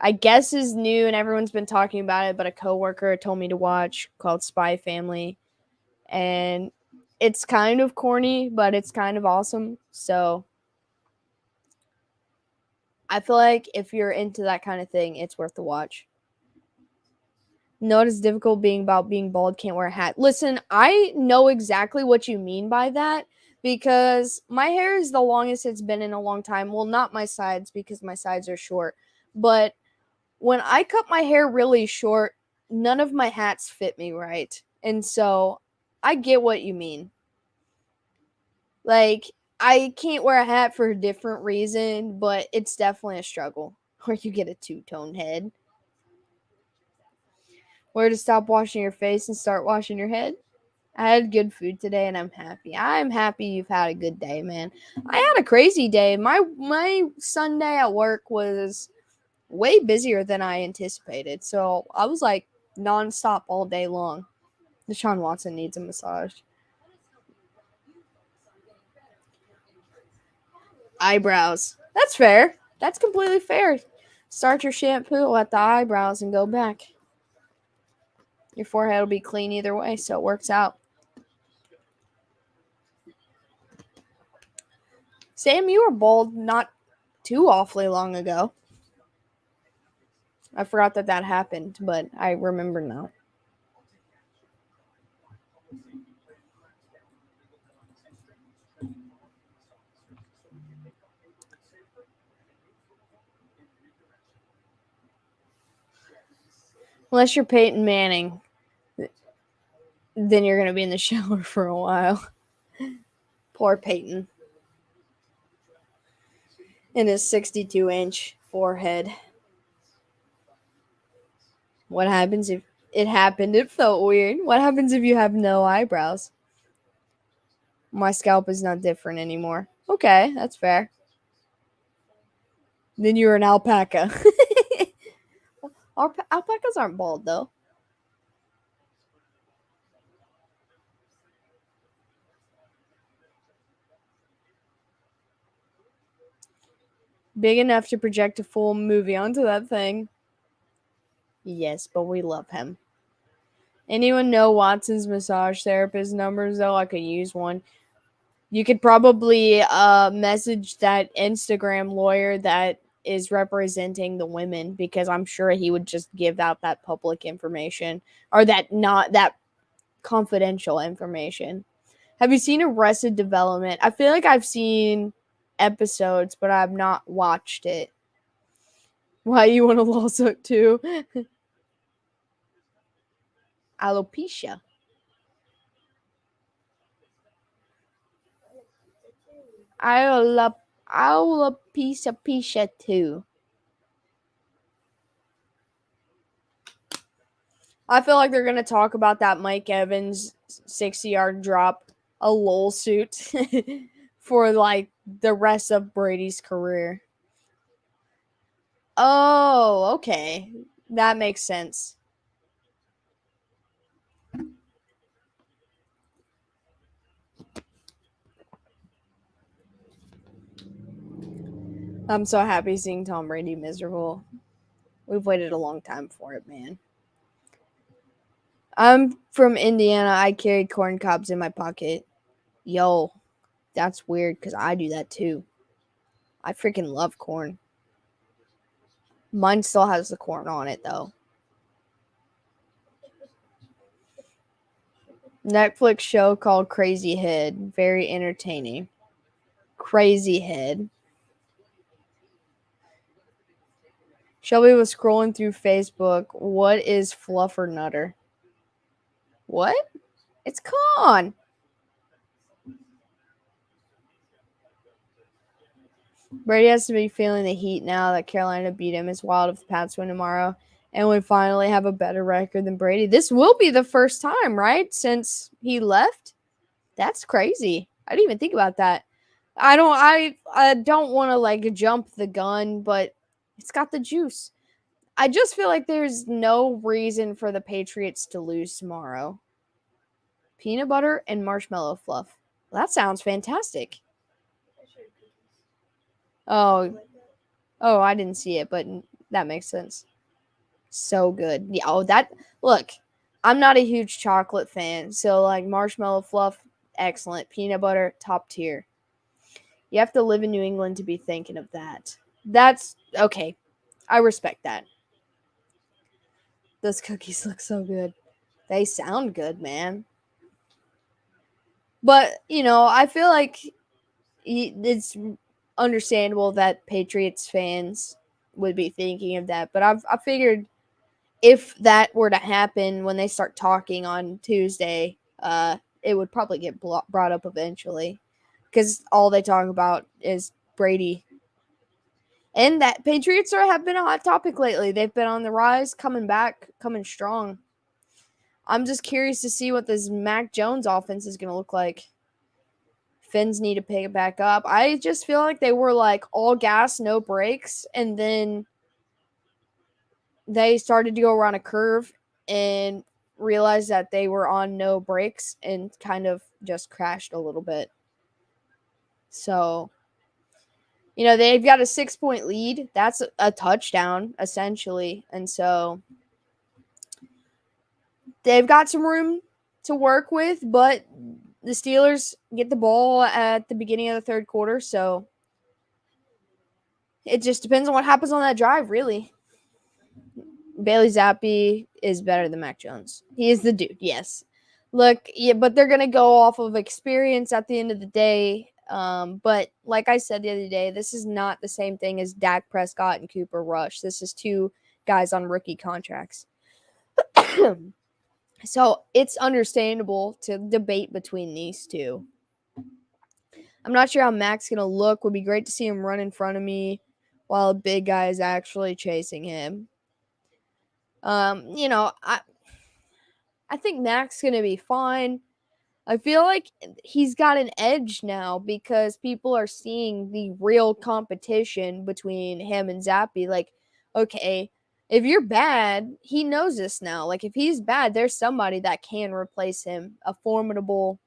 I guess is new and everyone's been talking about it, but a coworker told me to watch called Spy Family. And it's kind of corny, but it's kind of awesome. So I feel like if you're into that kind of thing, it's worth the watch. Know it's difficult being bald, can't wear a hat. Listen, I know exactly what you mean by that because my hair is the longest it's been in a long time. Well, not my sides because my sides are short, but when I cut my hair really short, none of my hats fit me right. And so I get what you mean. Like, I can't wear a hat for a different reason, but it's definitely a struggle. Or you get a two-tone head. Where to stop washing your face and start washing your head? I had good food today and I'm happy. I'm happy you've had a good day, man. I had a crazy day. My Sunday at work was way busier than I anticipated. So I was like nonstop all day long. Deshaun Watson needs a massage. Eyebrows. That's fair. That's completely fair. Start your shampoo at the eyebrows and go back. Your forehead will be clean either way, so it works out. Sam, you were bald not too awfully long ago. I forgot that happened, but I remember now. Unless you're Peyton Manning, then you're going to be in the shower for a while. Poor Peyton. And his 62-inch forehead. What happens if it happened? It felt weird. What happens if you have no eyebrows? My scalp is not different anymore. Okay, that's fair. Then you're an alpaca. Alpacas aren't bald, though. Big enough to project a full movie onto that thing. Yes, but we love him. Anyone know Watson's massage therapist numbers, though? I could use one. You could probably message that Instagram lawyer that is representing the women because I'm sure he would just give out that public information or that not that confidential information. Have you seen Arrested Development? I feel like I've seen episodes, but I've not watched it. Why you want a lawsuit too? Alopecia. Alopecia too. I feel like they're gonna talk about that Mike Evans 60-yard drop, a lol suit, for like the rest of Brady's career. Oh, okay, that makes sense. I'm so happy seeing Tom Brady miserable. We've waited a long time for it, man. I'm from Indiana. I carry corn cobs in my pocket. Yo, that's weird because I do that too. I freaking love corn. Mine still has the corn on it, though. Netflix show called Crazy Head. Very entertaining. Crazy Head. Shelby was scrolling through Facebook. What is Fluffer Nutter? What? It's con. Brady has to be feeling the heat now that Carolina beat him. It's wild if the Pats win tomorrow and we finally have a better record than Brady. This will be the first time, right? Since he left? That's crazy. I didn't even think about that. I don't want to like jump the gun, but it's got the juice. I just feel like there's no reason for the Patriots to lose tomorrow. Peanut butter and marshmallow fluff. That sounds fantastic. Oh, I didn't see it, but that makes sense. So good. Yeah, look, I'm not a huge chocolate fan, so like marshmallow fluff, excellent. Peanut butter, top tier. You have to live in New England to be thinking of that. That's okay. I respect that. Those cookies look so good. They sound good, man. But, I feel like it's understandable that Patriots fans would be thinking of that. But I figured if that were to happen when they start talking on Tuesday, it would probably get brought up eventually. Because all they talk about is Brady. And that Patriots have been a hot topic lately. They've been on the rise, coming back, coming strong. I'm just curious to see what this Mac Jones offense is going to look like. Finns need to pick it back up. I just feel like they were like all gas, no brakes, and then they started to go around a curve and realized that they were on no brakes and kind of just crashed a little bit. So, they've got a 6-point lead. That's a touchdown, essentially. And so they've got some room to work with, but the Steelers get the ball at the beginning of the third quarter, so it just depends on what happens on that drive, really. Bailey Zappi is better than Mac Jones. He is the dude, yes. Look, yeah, but they're going to go off of experience at the end of the day. But like I said the other day, this is not the same thing as Dak Prescott and Cooper Rush. This is two guys on rookie contracts. So it's understandable to debate between these two. I'm not sure how Mac's going to look. Would be great to see him run in front of me while a big guy is actually chasing him. I think Mac's going to be fine. I feel like he's got an edge now because people are seeing the real competition between him and Zappi. Like, okay, if you're bad, he knows this now. Like, if he's bad, there's somebody that can replace him, a formidable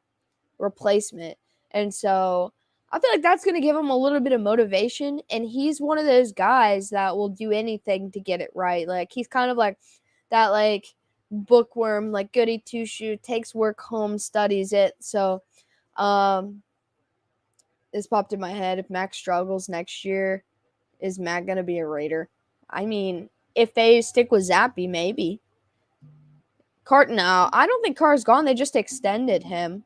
replacement. And so I feel like that's going to give him a little bit of motivation. And he's one of those guys that will do anything to get it right. Like, he's kind of like that, like, bookworm, like goody two shoe, takes work home, studies it. So this popped in my head. If Mac struggles next year, is Mac gonna be a Raider? I mean, if they stick with Zappi, maybe. No, I don't think Carr's gone. They just extended him.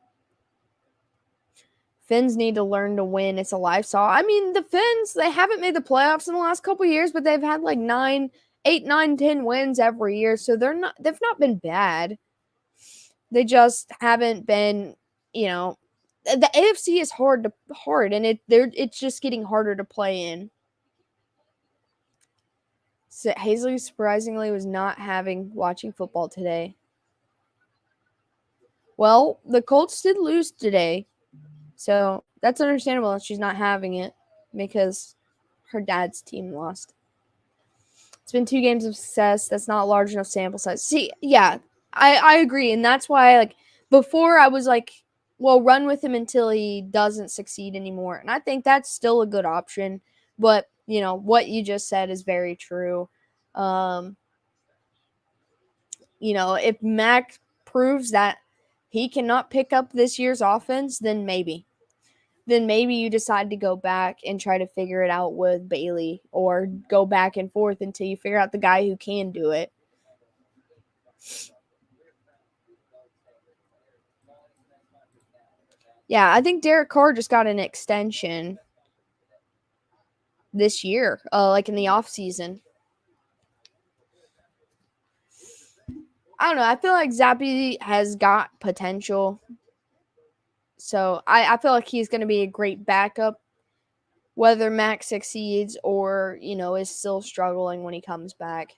Finns need to learn to win. It's a lifestyle. I mean, the Finns, they haven't made the playoffs in the last couple of years, but they've had like 8, 9, 10 wins every year. So they've not been bad. They just haven't been, the AFC is hard and it's just getting harder to play in. So Hazley surprisingly was not watching football today. Well, the Colts did lose today. So that's understandable that she's not having it because her dad's team lost. It's been 2 games of success. That's not a large enough sample size. See, yeah, I agree. And that's why, like, before I was like, well, run with him until he doesn't succeed anymore. And I think that's still a good option. But what you just said is very true. If Mac proves that he cannot pick up this year's offense, then maybe you decide to go back and try to figure it out with Bailey, or go back and forth until you figure out the guy who can do it. Yeah, I think Derek Carr just got an extension this year, like in the off season. I don't know. I feel like Zappe has got potential. So I feel like he's going to be a great backup, whether Max succeeds or, is still struggling when he comes back.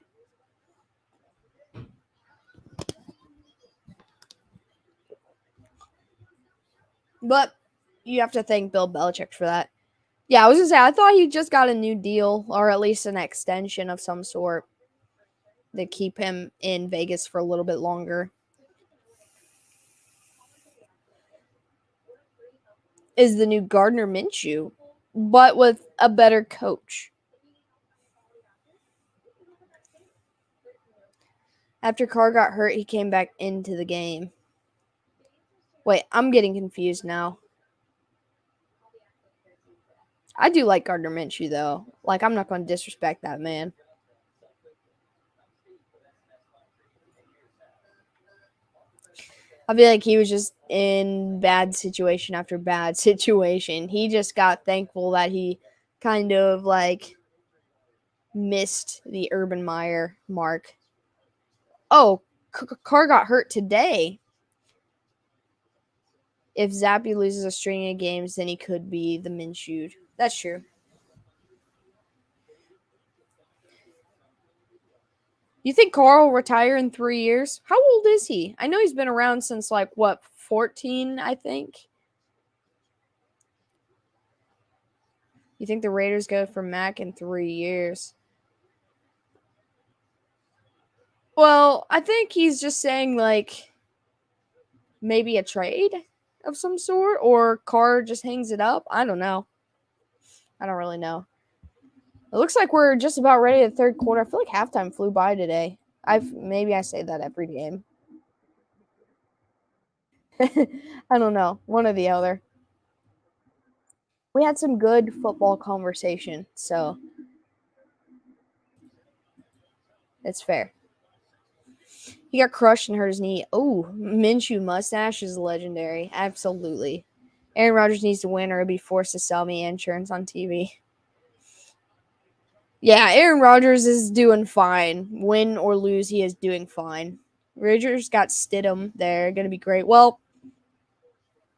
But you have to thank Bill Belichick for that. Yeah, I was going to say, I thought he just got a new deal, or at least an extension of some sort, to keep him in Vegas for a little bit longer. Is the new Gardner Minshew, but with a better coach. After Carr got hurt, he came back into the game. Wait, I'm getting confused now. I do like Gardner Minshew, though. Like, I'm not going to disrespect that man. I feel like he was just in bad situation after bad situation. He just got thankful that he kind of, like, missed the Urban Meyer mark. Oh, Carr got hurt today. If Zappe loses a string of games, then he could be the Minshew. That's true. You think Carr will retire in 3 years? How old is he? I know he's been around since, 14, I think. You think the Raiders go for Mac in 3 years? Well, I think he's just saying, maybe a trade of some sort, or Carr just hangs it up. I don't know. I don't really know. It looks like we're just about ready to the third quarter. I feel like halftime flew by today. Maybe I say that every game. I don't know. One or the other. We had some good football conversation, so it's fair. He got crushed and hurt his knee. Oh, Minshew mustache is legendary. Absolutely. Aaron Rodgers needs to win or he'll be forced to sell me insurance on TV. Yeah, Aaron Rodgers is doing fine. Win or lose, he is doing fine. Rodgers got Stidham there. Going to be great. Well,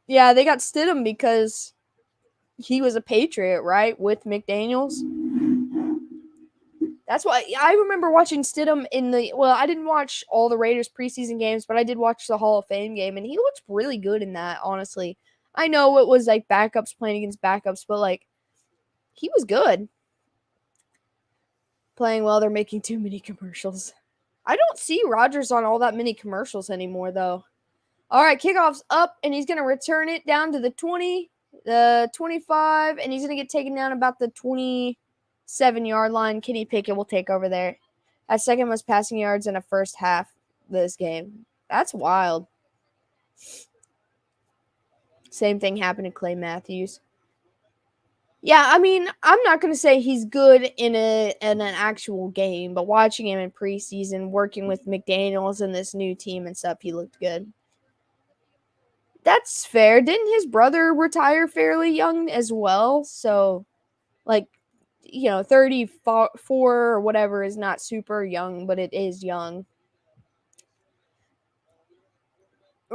yeah, they got Stidham because he was a Patriot, right? With McDaniels. That's why I remember watching Stidham I didn't watch all the Raiders preseason games, but I did watch the Hall of Fame game, and he looked really good in that, honestly. I know it was like backups playing against backups, but he was good. Playing well, they're making too many commercials. I don't see Rodgers on all that many commercials anymore, though. All right, kickoff's up, and he's going to return it down to the 20, the 25, and he's going to get taken down about the 27-yard line. Kenny Pickett will take over there. At second most passing yards in a first half this game. That's wild. Same thing happened to Clay Matthews. Yeah, I mean, I'm not going to say he's good in an actual game, but watching him in preseason, working with McDaniels and this new team and stuff, he looked good. That's fair. Didn't his brother retire fairly young as well? So, 34 or whatever is not super young, but it is young.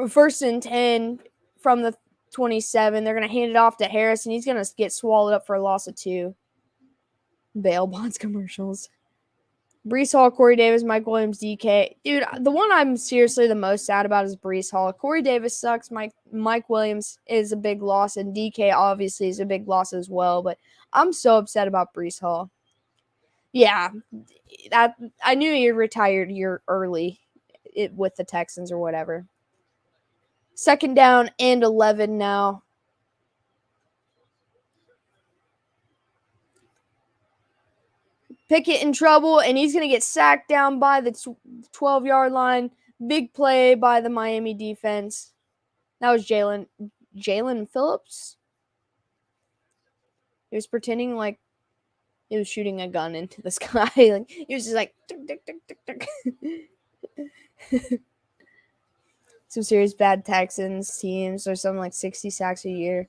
First and 10 from the 27. They're going to hand it off to Harris, and he's going to get swallowed up for a loss of 2. Bail bonds commercials. Breece Hall, Corey Davis, Mike Williams, DK. Dude, the one I'm seriously the most sad about is Breece Hall. Corey Davis sucks. Mike Williams is a big loss, and DK obviously is a big loss as well. But I'm so upset about Breece Hall. Yeah, I knew he retired year early with the Texans or whatever. Second down and 11 now. Pickett in trouble, and he's going to get sacked down by the 12-yard line. Big play by the Miami defense. That was Jalen Phillips. He was pretending like he was shooting a gun into the sky. Like, he was just like, tick, tick, tick. Some serious bad Texans teams or something like 60 sacks a year.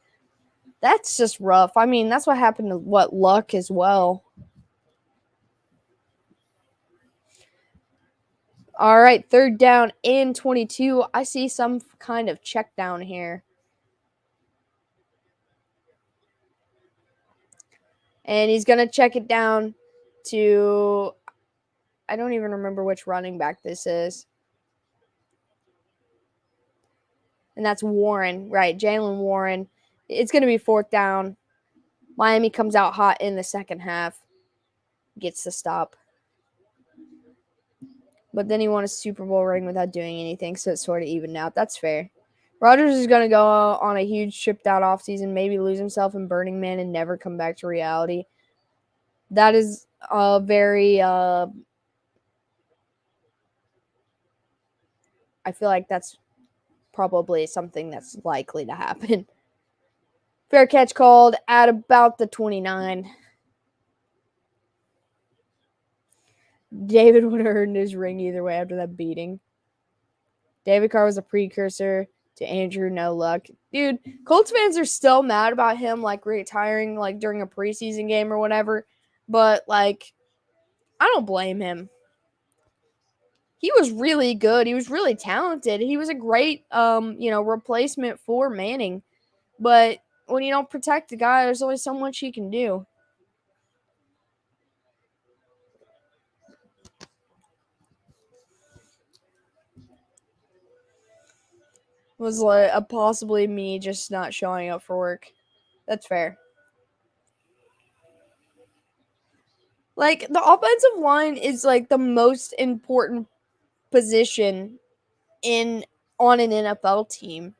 That's just rough. I mean, that's what happened to Luck as well. All right, 3rd down and 22. I see some kind of check down here. And he's going to check it down to, I don't even remember which running back this is. And that's Warren, right? Jalen Warren. It's going to be 4th down. Miami comes out hot in the second half. Gets the stop. But then he won a Super Bowl ring without doing anything, so it's sort of evened out. That's fair. Rodgers is going to go on a huge tripped out offseason, maybe lose himself in Burning Man and never come back to reality. That is very I feel like that's probably something that's likely to happen. Fair catch called at about the 29. David would have earned his ring either way after that beating. David Carr was a precursor to Andrew No Luck. Dude, Colts fans are still mad about him, like, retiring, like, during a preseason game or whatever. But, like, I don't blame him. He was really good. He was really talented. He was a great, replacement for Manning. But when you don't protect the guy, there's only so much he can do. It was like possibly me just not showing up for work. That's fair. Like, the offensive line is like the most important position on an NFL team.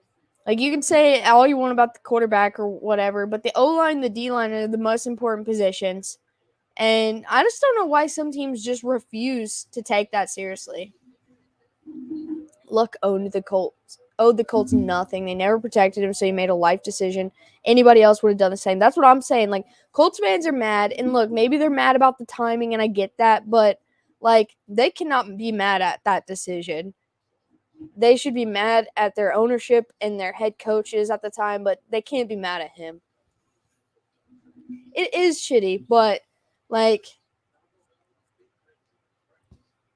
Like, you can say all you want about the quarterback or whatever, but the O-line, the D-line are the most important positions. And I just don't know why some teams just refuse to take that seriously. Luck owed the Colts nothing. They never protected him, so he made a life decision. Anybody else would have done the same. That's what I'm saying. Like, Colts fans are mad, and look, maybe they're mad about the timing, and I get that, but, like, they cannot be mad at that decision. They should be mad at their ownership and their head coaches at the time, but they can't be mad at him. It is shitty, but, like,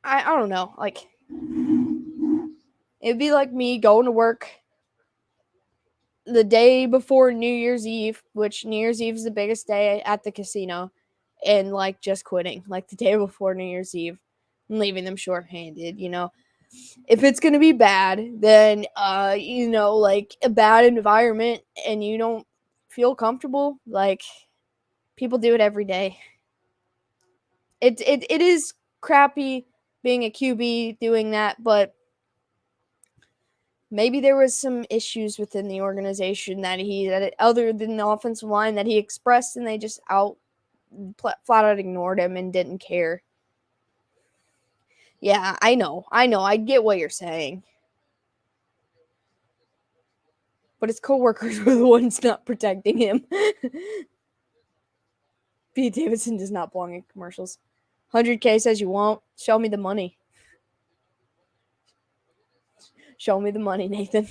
I don't know. Like, it'd be like me going to work the day before New Year's Eve, which New Year's Eve is the biggest day at the casino, and, like, just quitting, like, the day before New Year's Eve and leaving them shorthanded, you know. If it's going to be bad, then, like, a bad environment and you don't feel comfortable, like, people do it every day. It is crappy being a QB doing that, but maybe there was some issues within the organization that other than the offensive line that he expressed, and they just flat out ignored him and didn't care. Yeah, I know. I get what you're saying. But his coworkers were the ones not protecting him. Pete Davidson does not belong in commercials. 100K says you won't. Show me the money. Show me the money, Nathan.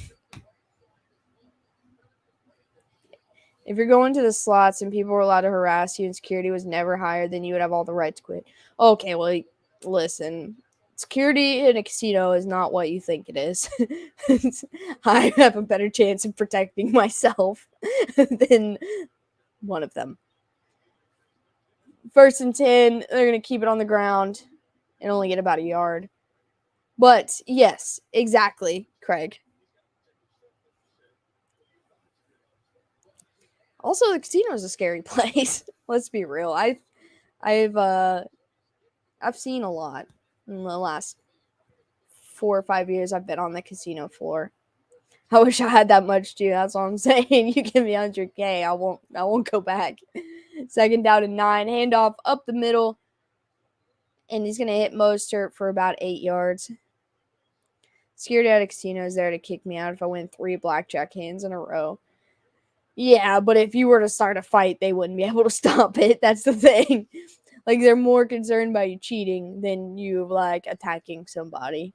If you're going to the slots and people were allowed to harass you and security was never higher, then you would have all the right to quit. Okay, well, listen. Security in a casino is not what you think it is. I have a better chance of protecting myself than one of them. 1st and 10, they're going to keep it on the ground and only get about a yard. But, yes, exactly, Craig. Also, the casino is a scary place. Let's be real. I've seen a lot in the last 4 or 5 years I've been on the casino floor. I wish I had that much too. That's all I'm saying. You give me 100K, I won't go back. 2nd down and 9, handoff up the middle. And he's going to hit Mostert for about 8 yards. Security at a casino is there to kick me out if I win 3 blackjack hands in a row. Yeah, but if you were to start a fight, they wouldn't be able to stop it. That's the thing. Like, they're more concerned about you cheating than you, like, attacking somebody.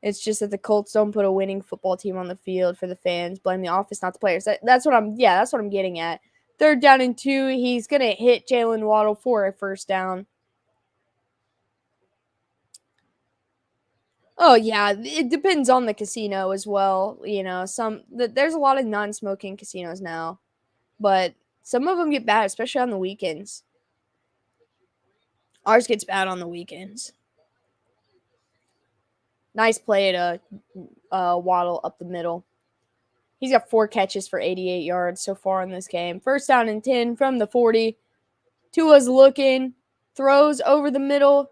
It's just that the Colts don't put a winning football team on the field for the fans. Blame the office, not the players. That's what I'm getting at. 3rd down and 2. He's going to hit Jalen Waddle for a first down. Oh, yeah. It depends on the casino as well. You know, there's a lot of non-smoking casinos now. But some of them get bad, especially on the weekends. Ours gets bad on the weekends. Nice play to Waddle up the middle. He's got 4 catches for 88 yards so far in this game. 1st down and 10 from the 40. Tua's looking, throws over the middle,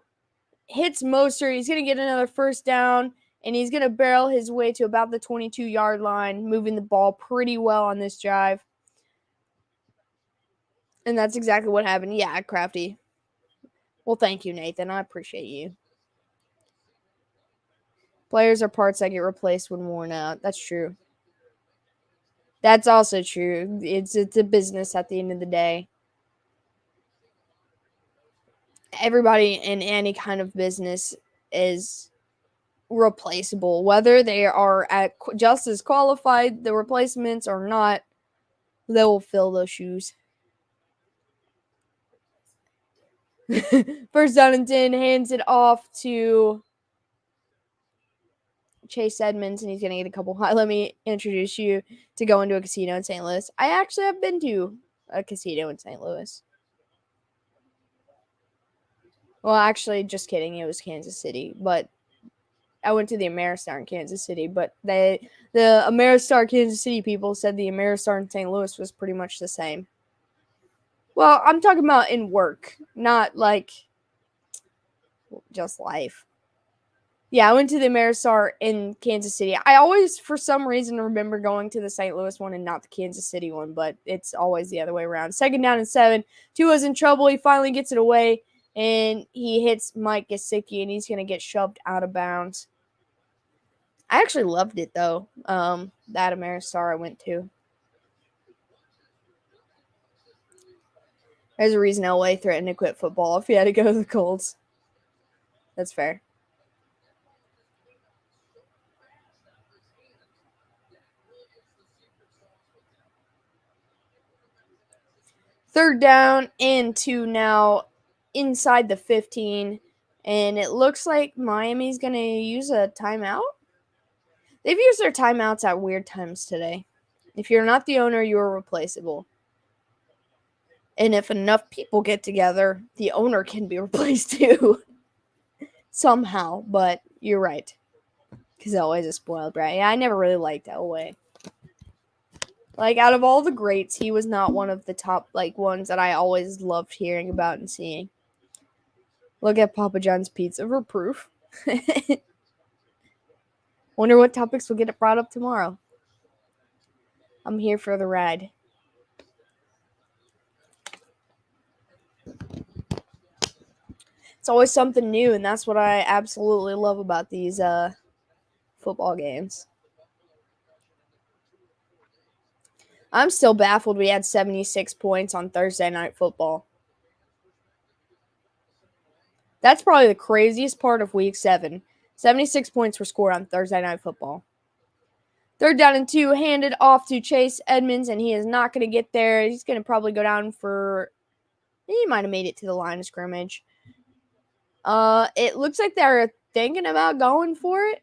hits Mostert. He's going to get another 1st down, and he's going to barrel his way to about the 22-yard line, moving the ball pretty well on this drive. And that's exactly what happened. Yeah, Crafty. Well, thank you, Nathan. I appreciate you. Players are parts that get replaced when worn out. That's true. That's also true. It's a business at the end of the day. Everybody in any kind of business is replaceable, whether they are at just as qualified, the replacements, or not. They will fill those shoes. 1st down and 10, hands it off to Chase Edmonds, and he's going to get a couple. Let me introduce you to going to a casino in St. Louis. I actually have been to a casino in St. Louis. Well, actually, just kidding. It was Kansas City, but I went to the Ameristar in Kansas City, but the Ameristar Kansas City people said the Ameristar in St. Louis was pretty much the same. Well, I'm talking about in work, not like just life. Yeah, I went to the Ameristar in Kansas City. I always, for some reason, remember going to the St. Louis one and not the Kansas City one, but it's always the other way around. 2nd down and 7. Tua's in trouble. He finally gets it away, and he hits Mike Gesicki, and he's going to get shoved out of bounds. I actually loved it, though, that Ameristar I went to. There's a reason LA threatened to quit football if he had to go to the Colts. That's fair. Third down and 2 now inside the 15. And it looks like Miami's going to use a timeout. They've used their timeouts at weird times today. If you're not the owner, you are replaceable. And if enough people get together, the owner can be replaced too. Somehow, but you're right. Because Elway's a spoiled brat. Yeah, I never really liked Elway. Like, out of all the greats, he was not one of the top, like, ones that I always loved hearing about and seeing. Look at Papa John's Pizza for proof. Wonder what topics will get brought up tomorrow. I'm here for the ride. It's always something new, and that's what I absolutely love about these football games. I'm still baffled we had 76 points on Thursday Night Football. That's probably the craziest part of Week 7. 76 points were scored on Thursday Night Football. 3rd down and 2, handed off to Chase Edmonds, and he is not going to get there. He's going to probably go down for... He might have made it to the line of scrimmage. It looks like they're thinking about going for it.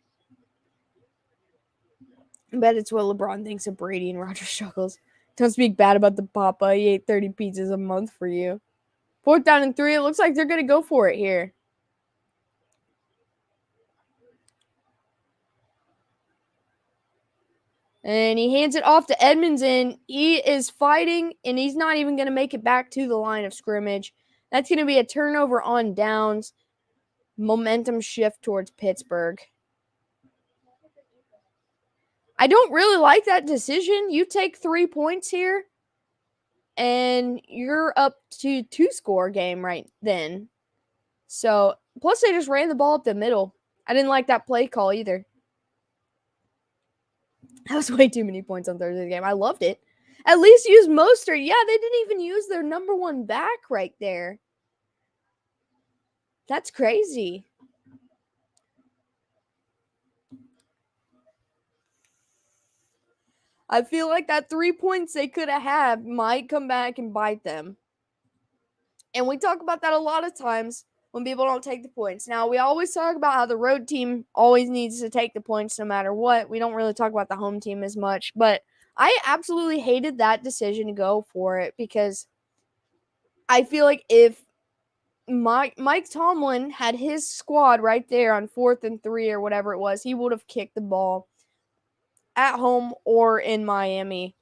I bet it's what LeBron thinks of Brady and Roger struggles. Don't speak bad about the Papa. He ate 30 pizzas a month for you. 4th down and 3. It looks like they're going to go for it here. And he hands it off to Edmonds, and he is fighting, and he's not even going to make it back to the line of scrimmage. That's going to be a turnover on downs. Momentum shift towards Pittsburgh. I don't really like that decision. You take 3 points here. and you're up to 2-score game right then. So, plus they just ran the ball up the middle. I didn't like that play call either. That was way too many points on Thursday's game. I loved it. At least use Mostert. Yeah, they didn't even use their number one back right there. That's crazy. I feel like that 3 points they could have had might come back and bite them. And we talk about that a lot of times when people don't take the points. Now, we always talk about how the road team always needs to take the points no matter what. We don't really talk about the home team as much, but I absolutely hated that decision to go for it because I feel like if Mike Tomlin had his squad right there on 4th and 3 or whatever it was, he would have kicked the ball at home or in Miami.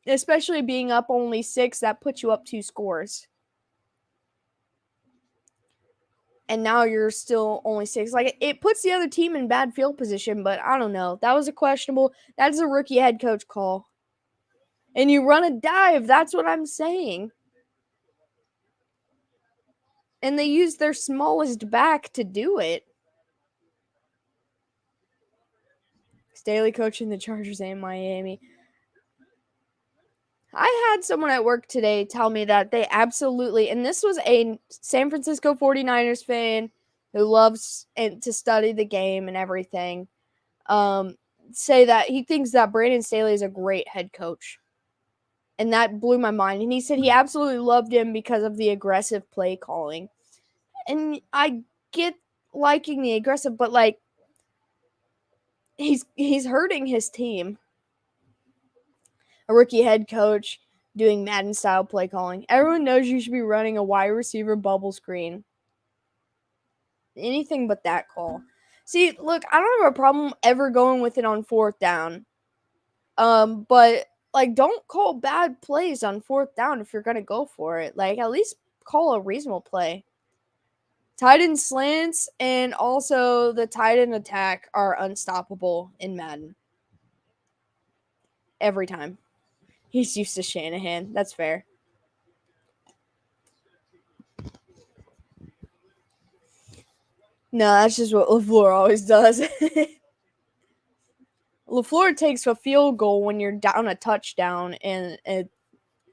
Especially being up only 6, that puts you up 2 scores. And now you're still only 6. Like, it puts the other team in bad field position, but I don't know. That was a questionable. That's a rookie head coach call. And you run a dive. That's what I'm saying. And they used their smallest back to do it. Staley coaching the Chargers and Miami. I had someone at work today tell me that they absolutely, and this was a San Francisco 49ers fan who loves to study the game and everything, say that he thinks that Brandon Staley is a great head coach. And that blew my mind. And he said he absolutely loved him because of the aggressive play calling. And I get liking the aggressive, but like he's hurting his team. A rookie head coach doing Madden style play calling. Everyone knows you should be running a wide receiver bubble screen. Anything but that call. See, look, I don't have a problem ever going with it on 4th down. But like, don't call bad plays on 4th down if you're gonna go for it. Like, at least call a reasonable play. Tight end slants and also the tight end attack are unstoppable in Madden. Every time. He's used to Shanahan. That's fair. No, that's just what LaFleur always does. LaFleur takes a field goal when you're down a touchdown in an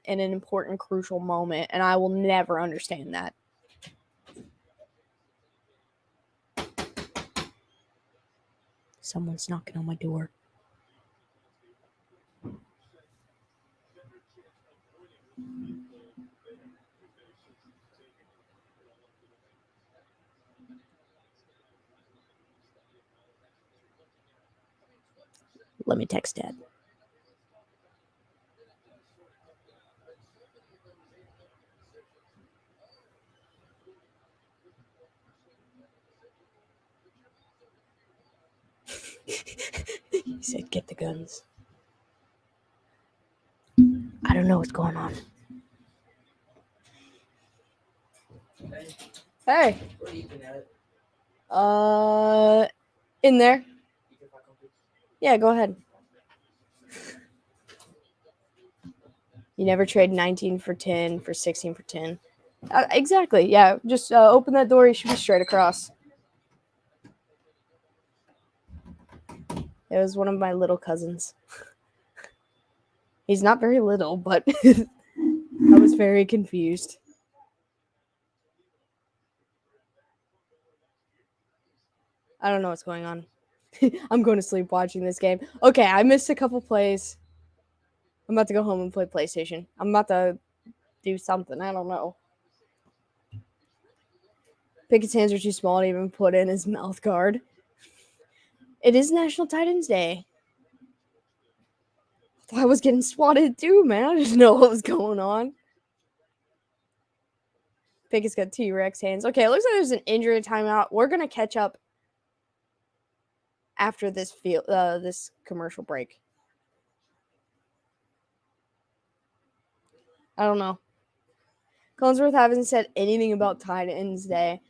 important, crucial moment, and I will never understand that. Someone's knocking on my door. Let me text Dad. He said, get the guns. I don't know what's going on. Hey. What are you eating at? In there. Yeah, go ahead. You never trade 19 for 10 for 16 for 10. Exactly. Yeah, just open that door. You should be straight across. It was one of my little cousins. He's not very little, but I was very confused. I don't know what's going on. I'm going to sleep watching this game. Okay, I missed a couple plays. I'm about to go home and play PlayStation. I'm about to do something. I don't know. Pickett's hands are too small to even put in his mouth guard. It is National Tight Ends Day. I was getting swatted too, man. I didn't know what was going on. Pickett's got T-Rex hands. Okay, it looks like there's an injury timeout. We're going to catch up after this this commercial break. I don't know. Collinsworth hasn't said anything about Tight Ends Day.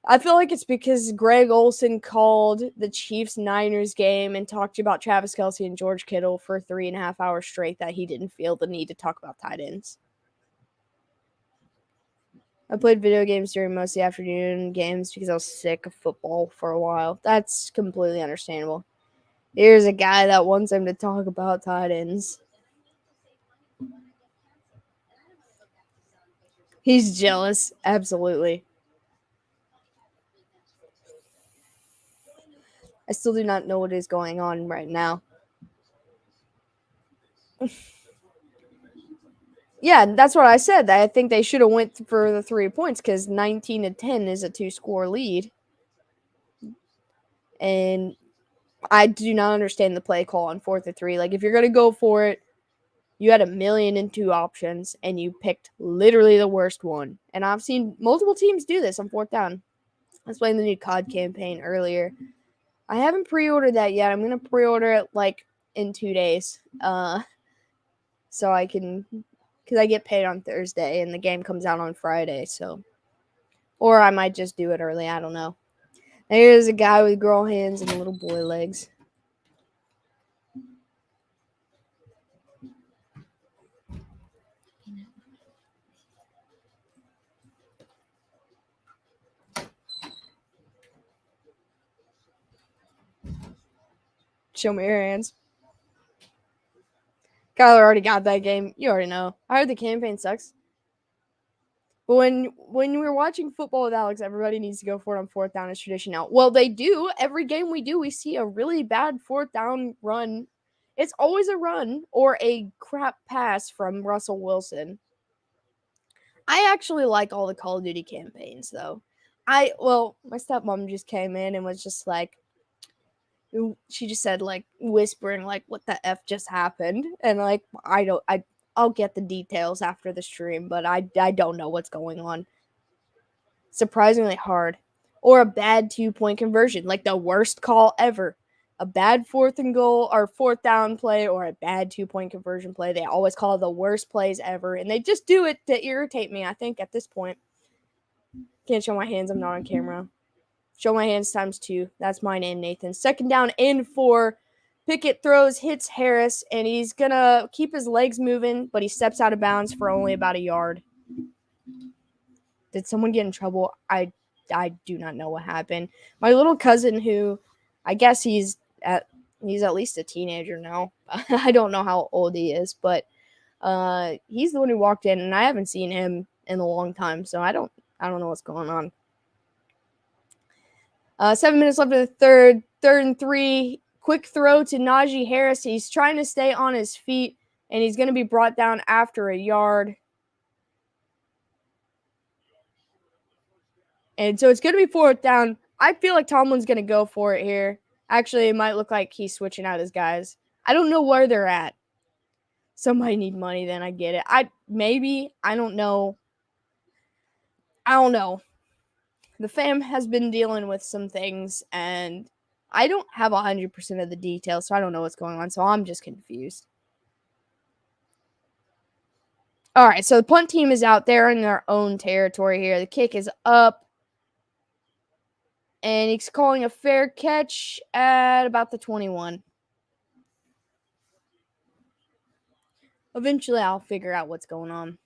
I feel like it's because Greg Olsen called the Chiefs-Niners game and talked about Travis Kelce and George Kittle for 3.5 hours straight that he didn't feel the need to talk about tight ends. I played video games during most of the afternoon games because I was sick of football for a while. That's completely understandable. Here's a guy that wants him to talk about tight ends. He's jealous, absolutely. I still do not know what is going on right now. Yeah, that's what I said. I think they should have went for the 3 points because 19-10 is a 2-score lead. And I do not understand the play call on 4th and 3. Like, if you're going to go for it, you had 1,000,002 options, and you picked literally the worst one. And I've seen multiple teams do this on 4th down. I was playing the new COD campaign earlier. I haven't pre-ordered that yet. I'm going to pre-order it, like, in 2 days. So I can, because I get paid on Thursday, and the game comes out on Friday, so. Or I might just do it early. I don't know. Here's a guy with girl hands and little boy legs. Show me your hands. Kyler already got that game. You already know. I heard the campaign sucks. But when we're watching football with Alex, everybody needs to go for it on 4th down as tradition now. Well, they do. Every game we do, we see a really bad 4th down run. It's always a run or a crap pass from Russell Wilson. I actually like all the Call of Duty campaigns, though. My stepmom just came in and was just like, she just said, like, whispering, like, what the F just happened? And, like, I'll get the details after the stream, but I don't know what's going on. Surprisingly hard. Or a bad 2-point conversion, like the worst call ever. A bad 4th and goal or 4th down play or a bad 2-point conversion play. They always call it the worst plays ever, and they just do it to irritate me, I think, at this point. Can't show my hands. I'm not on camera. Show my hands times 2. That's mine and Nathan. 2nd down and 4. Pickett throws, hits Harris, and he's going to keep his legs moving, but he steps out of bounds for only about a yard. Did someone get in trouble? I do not know what happened. My little cousin, who I guess he's at least a teenager now. I don't know how old he is, but he's the one who walked in, and I haven't seen him in a long time, so I don't know what's going on. 7 minutes left in the third. 3rd and 3. Quick throw to Najee Harris. He's trying to stay on his feet, and he's going to be brought down after a yard. And so it's going to be 4th down. I feel like Tomlin's going to go for it here. Actually, it might look like he's switching out his guys. I don't know where they're at. Somebody need money, then I get it. I don't know. The fam has been dealing with some things, and I don't have 100% of the details, so I don't know what's going on, so I'm just confused. All right, so the punt team is out there in their own territory here. The kick is up, and he's calling a fair catch at about the 21. Eventually, I'll figure out what's going on.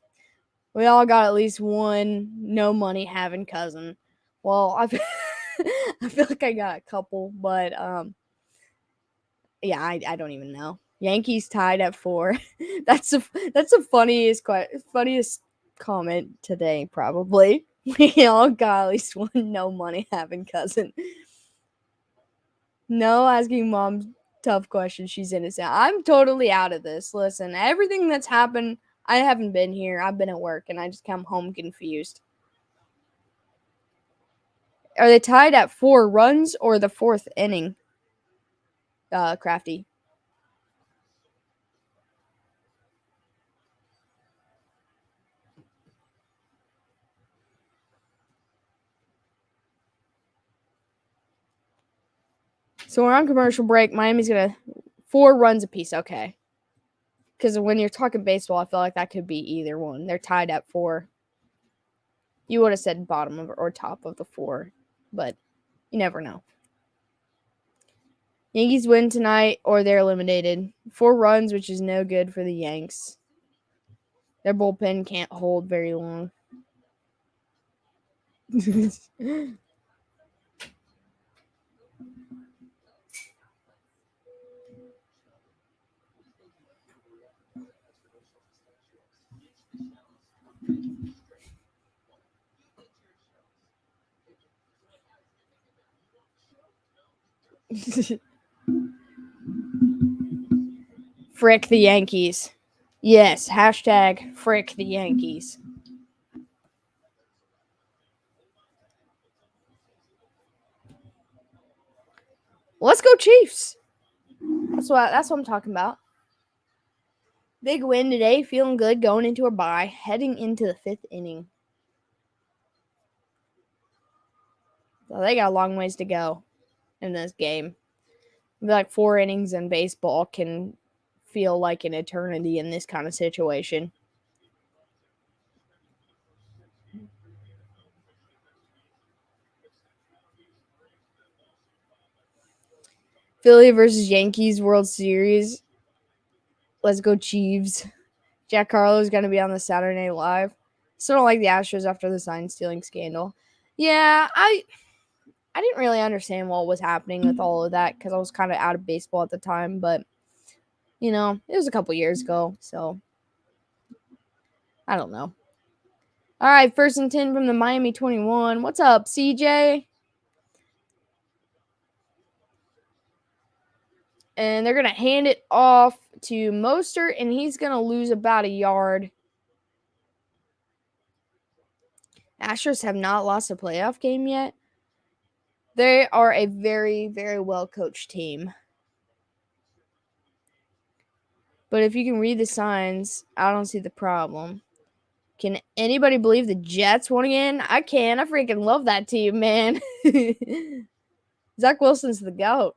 We all got at least one no money having cousin. Well, I feel like I got a couple, but yeah, I don't even know. Yankees tied at 4. That's the funniest comment today, probably. We all got at least one no money having cousin. No asking mom tough questions. She's innocent. I'm totally out of this. Listen, everything that's happened, I haven't been here. I've been at work, and I just come home confused. Are they tied at 4 runs or the 4th inning? Crafty. So we're on commercial break. Miami's going to 4 runs apiece. Okay. Because when you're talking baseball, I feel like that could be either one. They're tied at 4. You would have said bottom of or top of the 4. but you never know. Yankees win tonight or they're eliminated. 4 runs, which is no good for the Yanks. Their bullpen can't hold very long. Frick the Yankees. Yes, hashtag frick the Yankees. Let's go Chiefs. That's what I'm talking about. Big win today, feeling good going into a bye, heading into the 5th inning. So they got a long ways to go in this game. I feel like 4 innings in baseball can feel like an eternity in this kind of situation. Philly versus Yankees World Series. Let's go Chiefs. Jack Harlow's going to be on the Saturday Night Live. Still don't like the Astros after the sign stealing scandal. Yeah, I didn't really understand what was happening with all of that because I was kind of out of baseball at the time. But, it was a couple years ago. So, I don't know. All right, 1st and 10 from the Miami 21. What's up, CJ? And they're going to hand it off to Mostert, and he's going to lose about a yard. Astros have not lost a playoff game yet. They are a very, very well-coached team. But if you can read the signs, I don't see the problem. Can anybody believe the Jets won again? I can. I freaking love that team, man. Zach Wilson's the GOAT.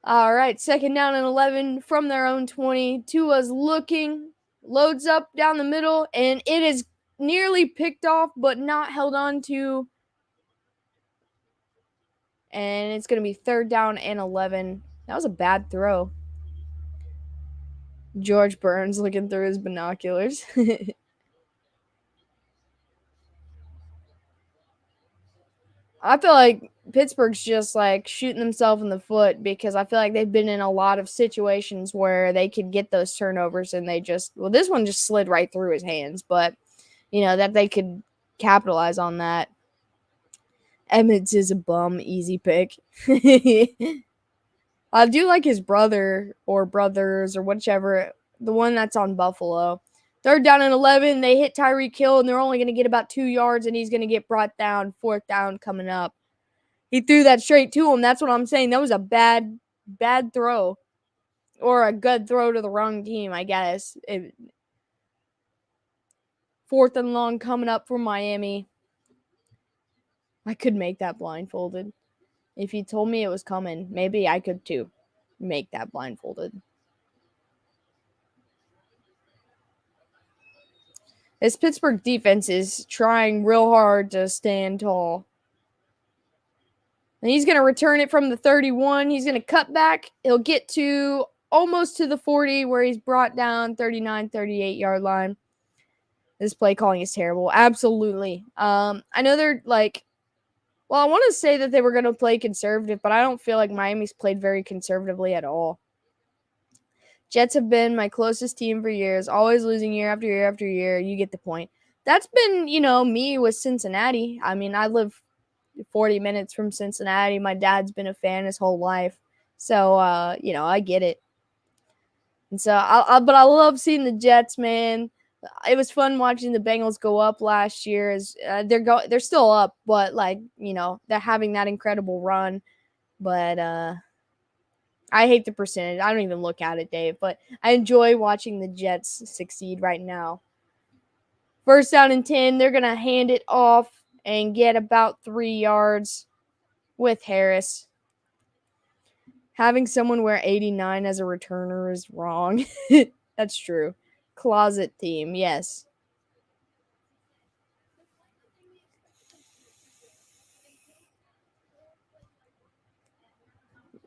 All right, 2nd down and 11 from their own 20. Tua's looking, loads up down the middle, and it is nearly picked off but not held on to. And it's going to be 3rd down and 11. That was a bad throw. George Burns looking through his binoculars. I feel like Pittsburgh's just like shooting themselves in the foot because I feel like they've been in a lot of situations where they could get those turnovers and this one just slid right through his hands, but that they could capitalize on that. Emmons is a bum, easy pick. I do like his brother or brothers or whichever, the one that's on Buffalo. 3rd down and 11, they hit Tyreek Hill, and they're only going to get about 2 yards, and he's going to get brought down. 4th down coming up. He threw that straight to him. That's what I'm saying. That was a bad throw. Or a good throw to the wrong team, I guess. 4th and long coming up for Miami. I could make that blindfolded. If you told me it was coming, maybe I could too make that blindfolded. This Pittsburgh defense is trying real hard to stand tall. And he's going to return it from the 31. He's going to cut back. He'll get to almost to the 40 where he's brought down 39, 38-yard line. This play calling is terrible. Absolutely. I know they're like, well, I want to say that they were going to play conservative, but I don't feel like Miami's played very conservatively at all. Jets have been my closest team for years, always losing year after year after year. You get the point. That's been, me with Cincinnati. I mean, I live 40 minutes from Cincinnati. My dad's been a fan his whole life. So, I get it. And so, but I love seeing the Jets, man. It was fun watching the Bengals go up last year. They're still up, but they're having that incredible run. But I hate the percentage. I don't even look at it, Dave. But I enjoy watching the Jets succeed right now. 1st down and 10. They're gonna hand it off and get about 3 yards with Harris. Having someone wear 89 as a returner is wrong. That's true. Closet team, yes.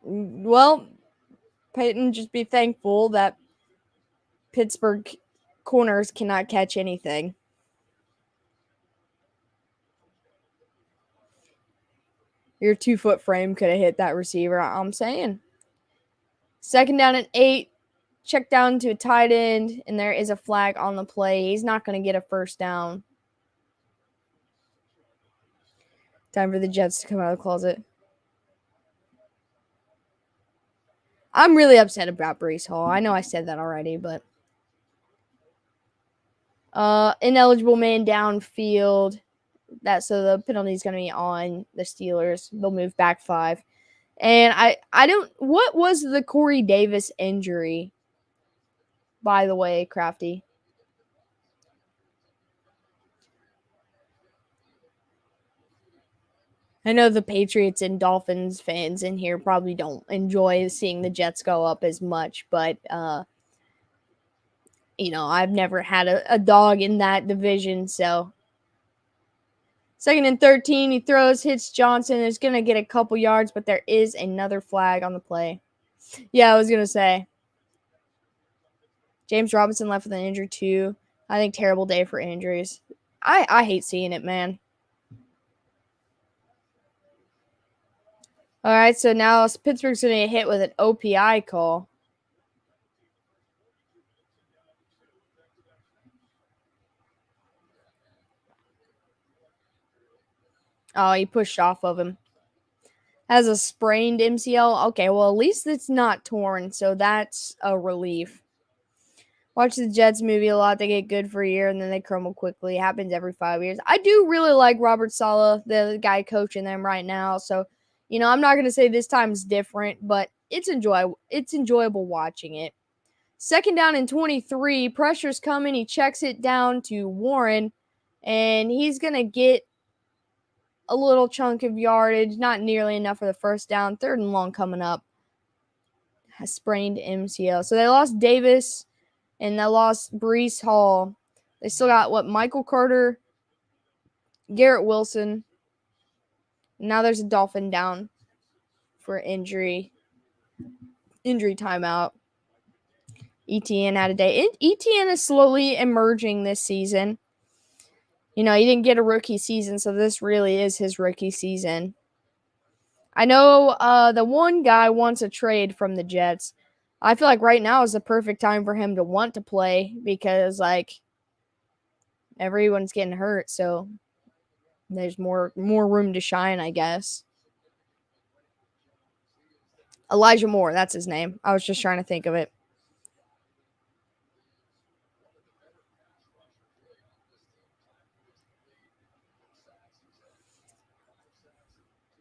Well, Peyton, just be thankful that Pittsburgh corners cannot catch anything. Your 2-foot frame could have hit that receiver, I'm saying. 2nd down and 8. Check down to a tight end, and there is a flag on the play. He's not going to get a first down. Time for the Jets to come out of the closet. I'm really upset about Breece Hall. I know I said that already, but ineligible man downfield. So the penalty is going to be on the Steelers. They'll move back 5. And I don't. What was the Corey Davis injury? By the way, Crafty. I know the Patriots and Dolphins fans in here probably don't enjoy seeing the Jets go up as much, but I've never had a dog in that division, so 2nd and 13, he throws, hits Johnson, is going to get a couple yards, but there is another flag on the play. Yeah, I was going to say. James Robinson left with an injury too. I think terrible day for injuries. I hate seeing it, man. All right, so now Pittsburgh's going to get hit with an OPI call. Oh, he pushed off of him. Has a sprained MCL. Okay, well, at least it's not torn, so that's a relief. Watch the Jets movie a lot. They get good for a year, and then they crumble quickly. It happens every 5 years. I do really like Robert Saleh, the guy coaching them right now. So, I'm not going to say this time's different, but it's enjoyable watching it. 2nd down and 23. Pressure's coming. He checks it down to Warren, and he's going to get a little chunk of yardage. Not nearly enough for the first down. 3rd and long coming up. Has sprained MCL. So they lost Davis. And they lost Breece Hall. They still got, Michael Carter, Garrett Wilson. Now there's a Dolphin down for injury timeout. ETN had a day. ETN is slowly emerging this season. He didn't get a rookie season, so this really is his rookie season. I know the one guy wants a trade from the Jets. I feel like right now is the perfect time for him to want to play because, everyone's getting hurt, so there's more room to shine, I guess. Elijah Moore, that's his name. I was just trying to think of it.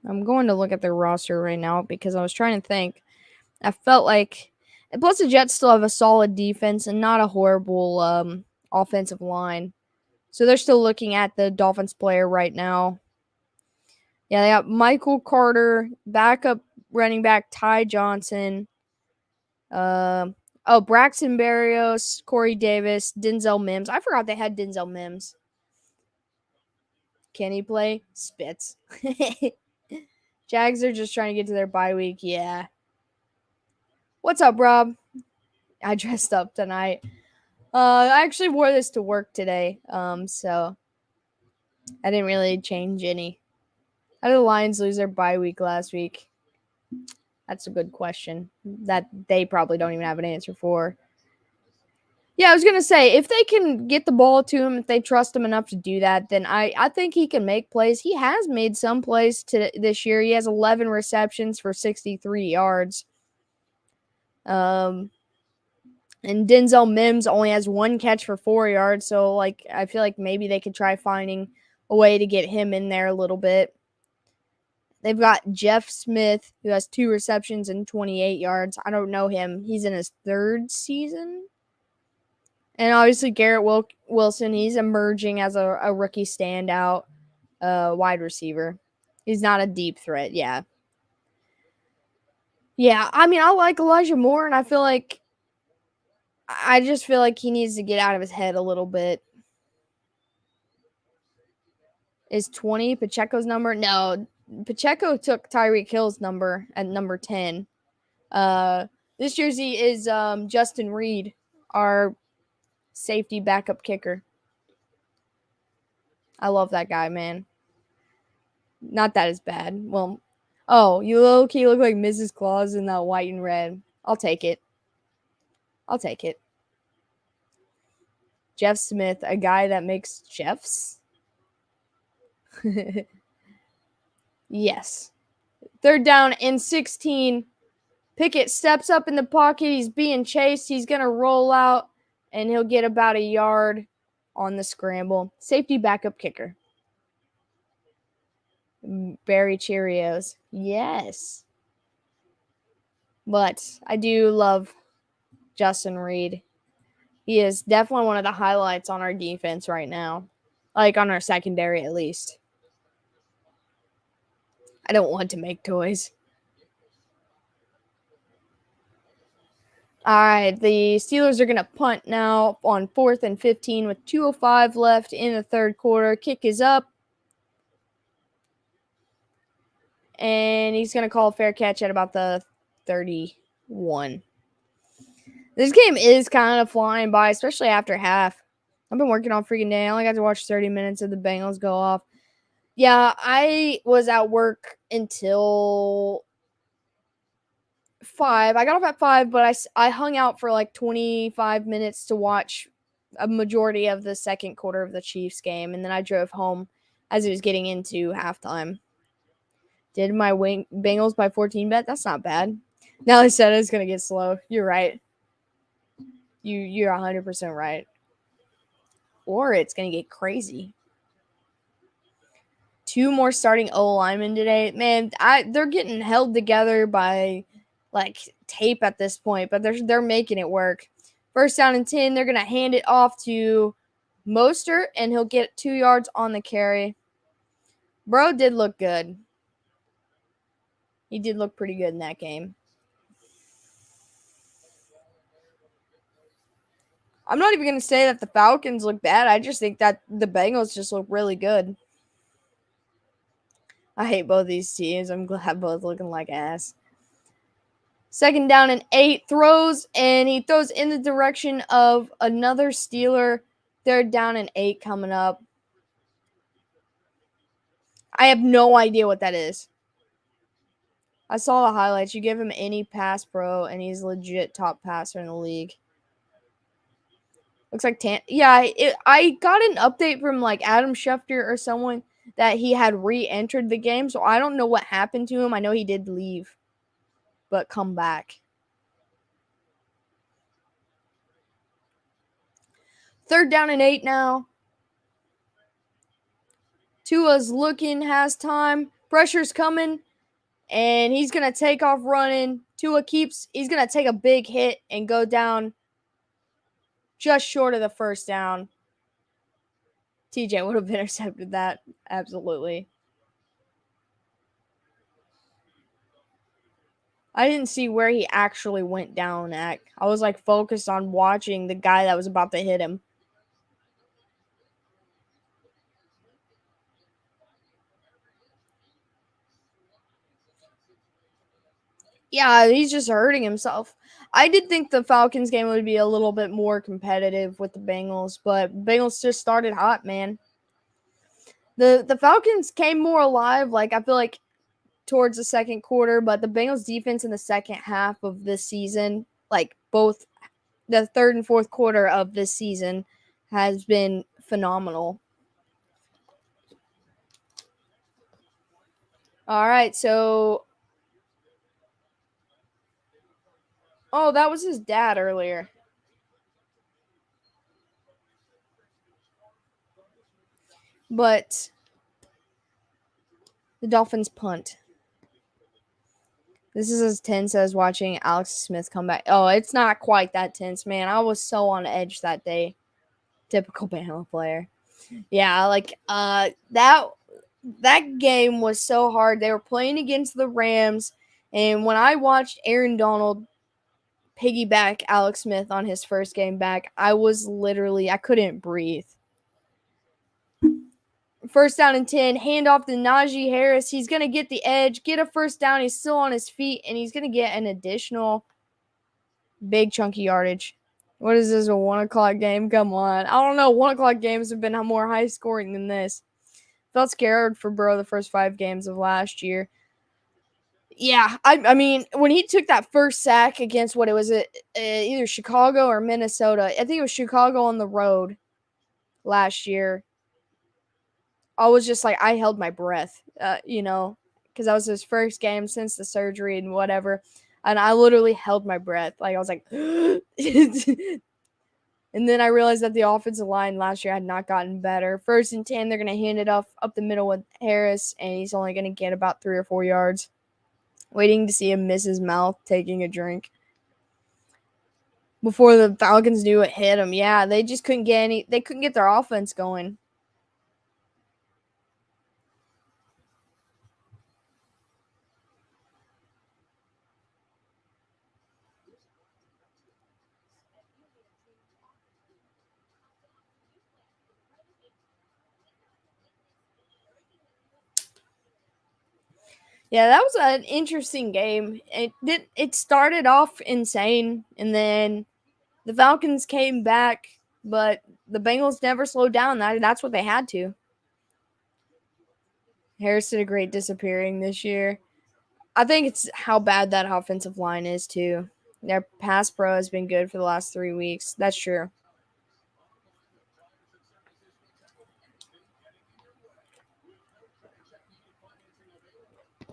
I'm going to look at their roster right now because I was trying to think. I felt like, plus the Jets still have a solid defense and not a horrible offensive line. So they're still looking at the Dolphins player right now. Yeah, they got Michael Carter, backup running back Ty Johnson. Braxton Berrios, Corey Davis, Denzel Mims. I forgot they had Denzel Mims. Can he play? Spits. Jags are just trying to get to their bye week. Yeah. What's up, Rob? I dressed up tonight. I actually wore this to work today. So I didn't really change any. How did the Lions lose their bye week last week? That's a good question that they probably don't even have an answer for. Yeah, I was going to say, if they can get the ball to him, if they trust him enough to do that, then I think he can make plays. He has made some plays this year. He has 11 receptions for 63 yards. And Denzel Mims only has 1 catch for 4 yards. So, I feel like maybe they could try finding a way to get him in there a little bit. They've got Jeff Smith, who has 2 receptions and 28 yards. I don't know him. He's in his 3rd season. And obviously Garrett Wilson, he's emerging as a rookie standout wide receiver. He's not a deep threat, yeah. Yeah, I mean, I like Elijah Moore, and I just feel like he needs to get out of his head a little bit. Is 20 Pacheco's number? No, Pacheco took Tyreek Hill's number at number 10. This jersey is Justin Reed, our safety backup kicker. I love that guy, man. Not that it's bad. Well, oh, you low-key look like Mrs. Claus in that white and red. I'll take it. I'll take it. Jeff Smith, a guy that makes Jeffs? Yes. 3rd down and 16. Pickett steps up in the pocket. He's being chased. He's going to roll out, and he'll get about a yard on the scramble. Safety backup kicker. Berry Cheerios. Yes. But I do love Justin Reed. He is definitely one of the highlights on our defense right now. Like on our secondary, at least. I don't want to make toys. All right, the Steelers are going to punt now on 4th and 15 with 2:05 left in the 3rd quarter. Kick is up. And he's going to call a fair catch at about the 31. This game is kind of flying by, especially after half. I've been working all freaking day. I only got to watch 30 minutes of the Bengals go off. Yeah, I was at work until 5. I got off at 5, but I hung out for like 25 minutes to watch a majority of the 2nd quarter of the Chiefs game, and then I drove home as it was getting into halftime. Did my Bengals by 14 bet? That's not bad. Now they said it's going to get slow. You're right. You're 100% right. Or it's going to get crazy. 2 more starting O linemen today. Man, they're getting held together by like tape at this point, but they're making it work. 1st down and 10, they're going to hand it off to Mostert, and he'll get 2 yards on the carry. Bro did look good. He did look pretty good in that game. I'm not even going to say that the Falcons look bad. I just think that the Bengals just look really good. I hate both these teams. I'm glad both looking like ass. 2nd down and 8, throws, and he throws in the direction of another Steeler. 3rd down and 8 coming up. I have no idea what that is. I saw the highlights. You give him any pass, bro, and he's legit top passer in the league. Looks like I got an update from like Adam Schefter or someone that he had re-entered the game, so I don't know what happened to him. I know he did leave, but come back. 3rd down and 8 now. Tua's looking, has time. Pressure's coming, and he's going to take off running. He's going to take a big hit and go down just short of the 1st down. TJ would have intercepted that. Absolutely. I didn't see where he actually went down at. I was like focused on watching the guy that was about to hit him. Yeah, he's just hurting himself. I did think the Falcons game would be a little bit more competitive with the Bengals, but Bengals just started hot, man. The Falcons came more alive, like I feel like towards the 2nd quarter, but the Bengals defense in the 2nd half of this season, like both the 3rd and 4th quarter of this season, has been phenomenal. All right, so that was his dad earlier. But the Dolphins punt. This is as tense as watching Alex Smith come back. Oh, it's not quite that tense, man. I was so on edge that day. Typical Bama player. Yeah, like that game was so hard. They were playing against the Rams, and when I watched Aaron Donald piggyback Alex Smith on his first game back, I couldn't breathe. First down and 10, hand off to Najee Harris. He's going to get the edge, get a first down. He's still on his feet, and he's going to get an additional big chunky yardage. What is this, a 1 o'clock game? Come on. I don't know. 1 o'clock games have been more high scoring than this. Felt scared for Burrow the first 5 games of last year. Yeah, I mean, when he took that first sack against either Chicago or Minnesota, I think it was Chicago on the road last year. I was just like, I held my breath, because that was his first game since the surgery and whatever. And I literally held my breath. Like, I was like, and then I realized that the offensive line last year had not gotten better. First and 10, they're going to hand it up the middle with Harris, and he's only going to get about 3 or 4 yards. Waiting to see him miss his mouth taking a drink. Before the Falcons knew it hit him. Yeah, they just couldn't get their offense going. Yeah, that was an interesting game. It started off insane, and then the Falcons came back, but the Bengals never slowed down. That's what they had to. Harris did a great disappearing this year. I think it's how bad that offensive line is, too. Their pass pro has been good for the last 3 weeks. That's true.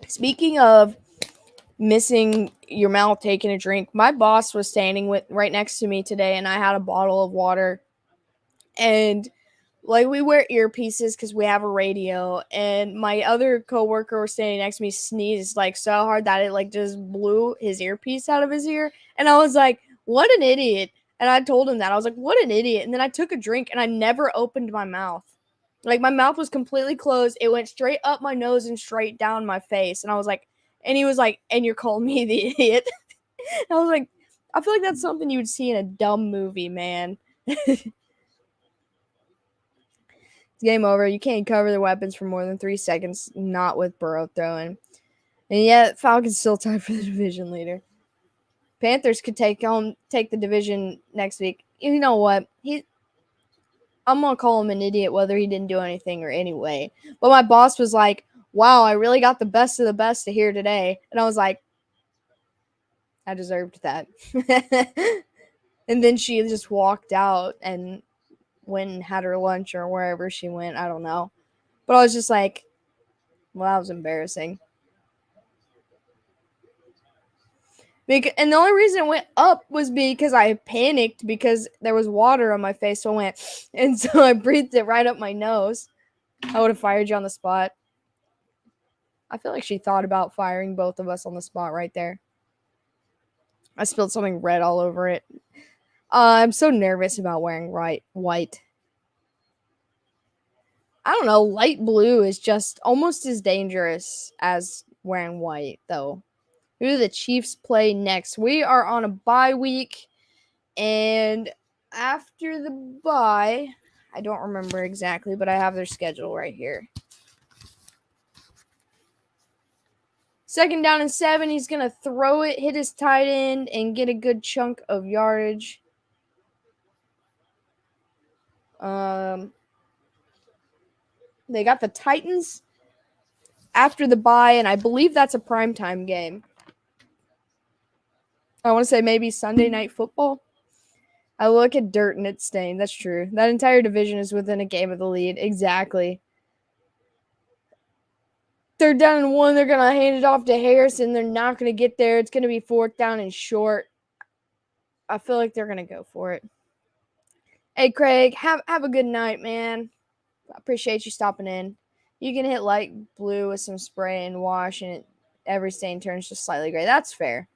Speaking of missing your mouth taking a drink, my boss was standing right next to me today, and I had a bottle of water. And we wear earpieces because we have a radio, and my other coworker was standing next to me, sneezed so hard that it just blew his earpiece out of his ear. And I was like, what an idiot. And I told him that. I was like, what an idiot. And then I took a drink, and I never opened my mouth. My mouth was completely closed. It went straight up my nose and straight down my face. And I was like, and he was like, and you're calling me the idiot. I was like, I feel like that's something you would see in a dumb movie, man. Game over. You can't cover the weapons for more than 3 seconds, not with Burrow throwing. And yet, Falcons still tied for the division leader. Panthers could take the division next week. You know what? I'm going to call him an idiot whether he didn't do anything or anyway. But my boss was like, wow, I really got the best of the best to hear today. And I was like, I deserved that. And then she just walked out and went and had her lunch or wherever she went. I don't know. But I was just like, well, that was embarrassing. And the only reason it went up was because I panicked because there was water on my face. So I went, and so I breathed it right up my nose. I would have fired you on the spot. I feel like she thought about firing both of us on the spot right there. I spilled something red all over it. I'm so nervous about wearing white. I don't know. Light blue is just almost as dangerous as wearing white, though. Who do the Chiefs play next? We are on a bye week, and after the bye, I don't remember exactly, but I have their schedule right here. 2nd down and 7. He's going to throw it, hit his tight end, and get a good chunk of yardage. They got the Titans after the bye, and I believe that's a primetime game. I want to say maybe Sunday Night Football. I look at dirt and it's stained. That's true. That entire division is within a game of the lead. Exactly. 3rd down and 1. They're going to hand it off to Harrison. They're not going to get there. It's going to be 4th down and short. I feel like they're going to go for it. Hey, Craig, have a good night, man. I appreciate you stopping in. You can hit light blue with some spray and wash, and every stain turns just slightly gray. That's fair.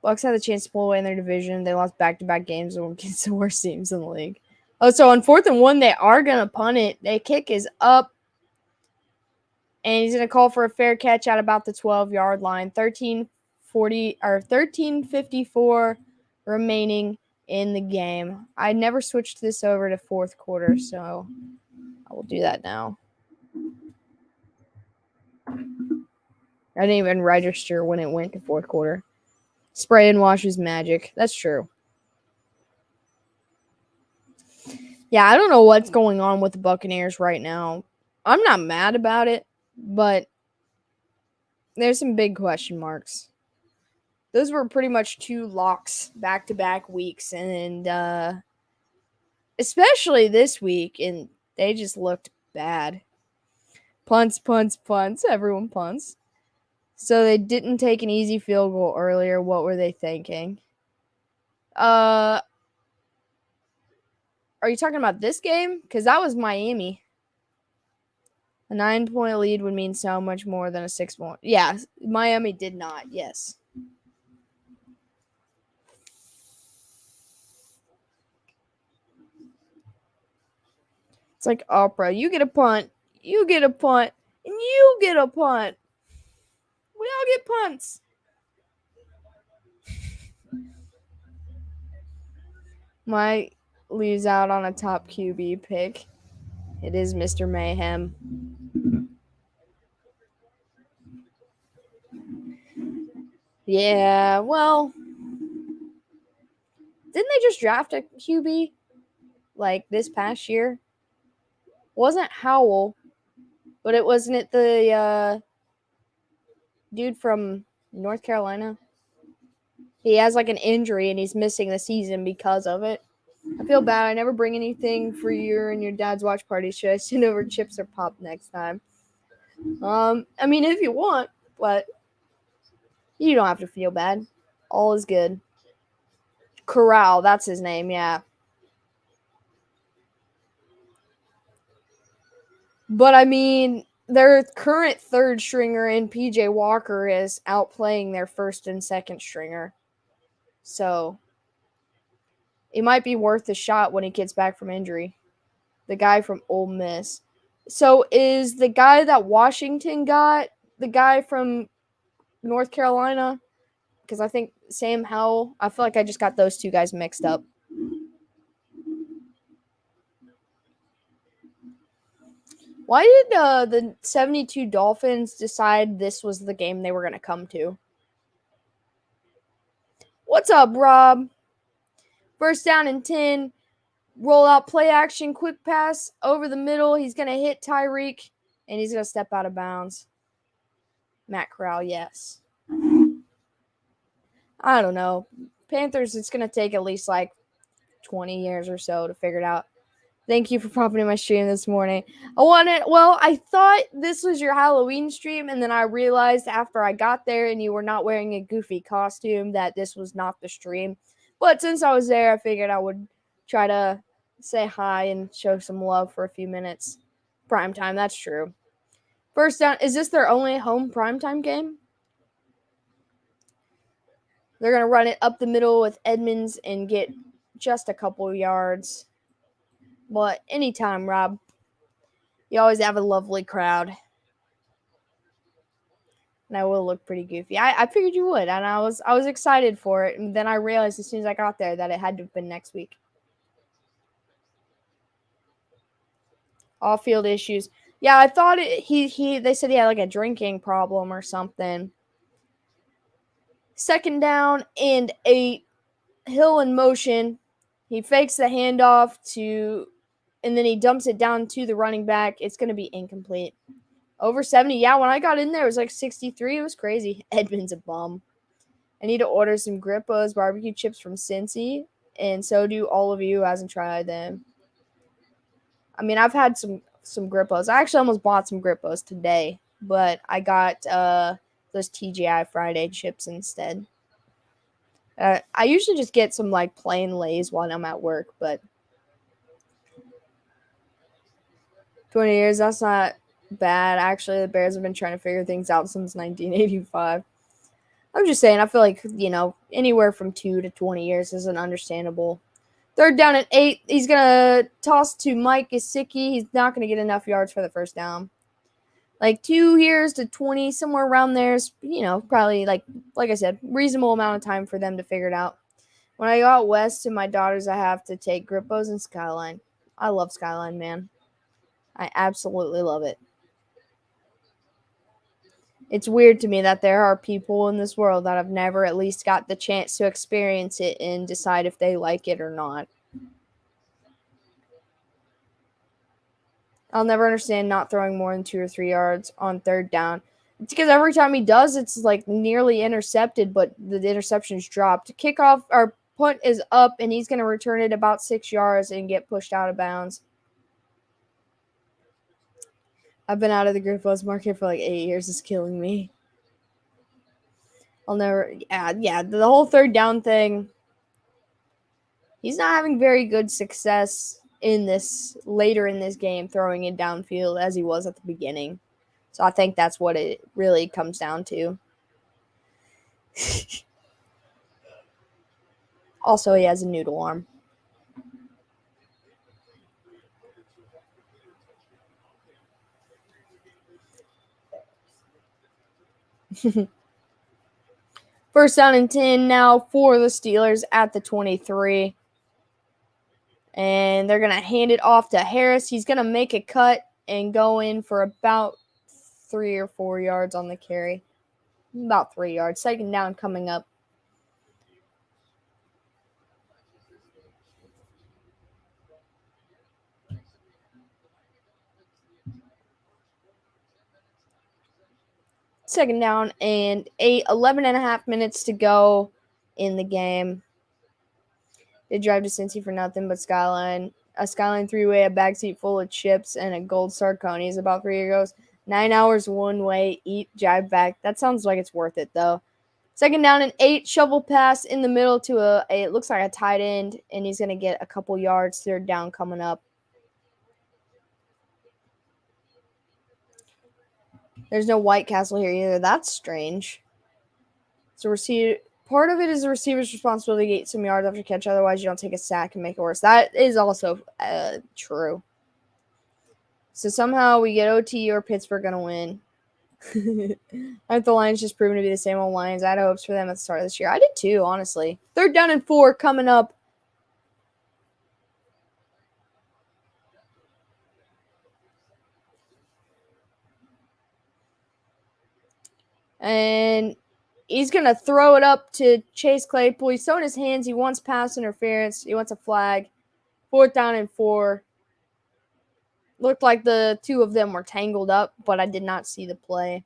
Bucks had the chance to pull away in their division. They lost back-to-back games against the worst teams in the league. Oh, so on 4th and 1, they are going to punt it. Their kick is up, and he's going to call for a fair catch at about the 12-yard line. 13:54 remaining in the game. I never switched this over to fourth quarter, so I will do that now. I didn't even register when it went to fourth quarter. Spray and wash is magic. That's true. Yeah, I don't know what's going on with the Buccaneers right now. I'm not mad about it, but there's some big question marks. Those were pretty much 2 locks back-to-back weeks, and especially this week, and they just looked bad. Punts, punts, punts. Everyone punts. So they didn't take an easy field goal earlier. What were they thinking? Are you talking about this game? Because that was Miami. A 9-point lead would mean so much more than a 6-point. Yeah, Miami did not. Yes. It's like opera. You get a punt. You get a punt. And you get a punt. We all get punts. Might lose out on a top QB pick. It is Mr. Mayhem. Yeah, well, didn't they just draft a QB like this past year? Wasn't Howell, but it wasn't it the dude from North Carolina? He has like an injury and he's missing the season because of it. I feel bad. I never bring anything for you and your dad's watch party. Should I send over chips or pop next time? I mean, if you want, but you don't have to feel bad. All is good. Corral, that's his name, yeah. But I mean, their current third stringer in PJ Walker is outplaying their first and second stringer. So it might be worth a shot when he gets back from injury. The guy from Ole Miss. So is the guy that Washington got the guy from North Carolina? Because I think Sam Howell. I feel like I just got those two guys mixed up. Why did the 72 Dolphins decide this was the game they were going to come to? What's up, Rob? First down and 10. Roll out play action, quick pass over the middle. He's going to hit Tyreek, and he's going to step out of bounds. Matt Corral, yes. I don't know. Panthers, it's going to take at least like 20 years or so to figure it out. Thank you for popping in my stream this morning. I thought this was your Halloween stream, and then I realized after I got there and you were not wearing a goofy costume that this was not the stream. But since I was there, I figured I would try to say hi and show some love for a few minutes. Primetime, that's true. First down, is this their only home primetime game? They're going to run it up the middle with Edmonds and get just a couple yards. But anytime, Rob. You always have a lovely crowd. And I will look pretty goofy. I figured you would, and I was excited for it. And then I realized as soon as I got there that it had to have been next week. Off-field issues. Yeah, I thought they said he had like a drinking problem or something. Second down and 8. Hill in motion. He fakes the handoff and then he dumps it down to the running back. It's going to be incomplete. Over 70. Yeah, when I got in there, it was like 63. It was crazy. Edmund's a bum. I need to order some Grippo's barbecue chips from Cincy, and so do all of you who hasn't tried them. I mean, I've had some Grippo's. I actually almost bought some Grippo's today, but I got those TGI Friday chips instead. I usually just get some like plain Lay's while I'm at work, but 20 years, that's not bad. Actually, the Bears have been trying to figure things out since 1985. I'm just saying, I feel like, anywhere from 2 to 20 years isn't understandable. Third down and 8. He's going to toss to Mike Gesicki. He's not going to get enough yards for the first down. Like 2 years to 20, somewhere around there is, probably like I said, reasonable amount of time for them to figure it out. When I go out west to my daughters, I have to take Grippos and Skyline. I love Skyline, man. I absolutely love it. It's weird to me that there are people in this world that have never at least got the chance to experience it and decide if they like it or not. I'll never understand not throwing more than 2 or 3 yards on third down. It's because every time he does, it's like nearly intercepted, but the interception is dropped. Kickoff or punt is up, and he's going to return it about 6 yards and get pushed out of bounds. I've been out of the Griffos market for like 8 years. It's killing me. I'll never. Yeah. The whole third down thing. He's not having very good success in this later in this game, throwing it downfield as he was at the beginning. So I think that's what it really comes down to. Also, he has a noodle arm. First down and 10 now for the Steelers at the 23. And they're going to hand it off to Harris. He's going to make a cut and go in for about 3 or 4 yards on the carry. About 3 yards. Second down coming up. Second down and 11 and a half minutes to go in the game. They drive to Cincy for nothing but Skyline. A Skyline three-way, a backseat full of chips, and a Gold Star Conies about 3 years ago. 9 hours one way, eat, drive back. That sounds like it's worth it, though. Second down and 8, shovel pass in the middle to it looks like a tight end, and he's going to get a couple yards. Third down coming up. There's no White Castle here either. That's strange. So part of it is the receiver's responsibility to get some yards after catch. Otherwise, you don't take a sack and make it worse. That is also true. So somehow we get OT or Pittsburgh going to win. I think the Lions just proven to be the same old Lions. I had hopes for them at the start of this year. I did too, honestly. Third down and 4 coming up. And he's going to throw it up to Chase Claypool. He's throwing his hands. He wants pass interference. He wants a flag. Fourth down and 4. Looked like the two of them were tangled up, but I did not see the play.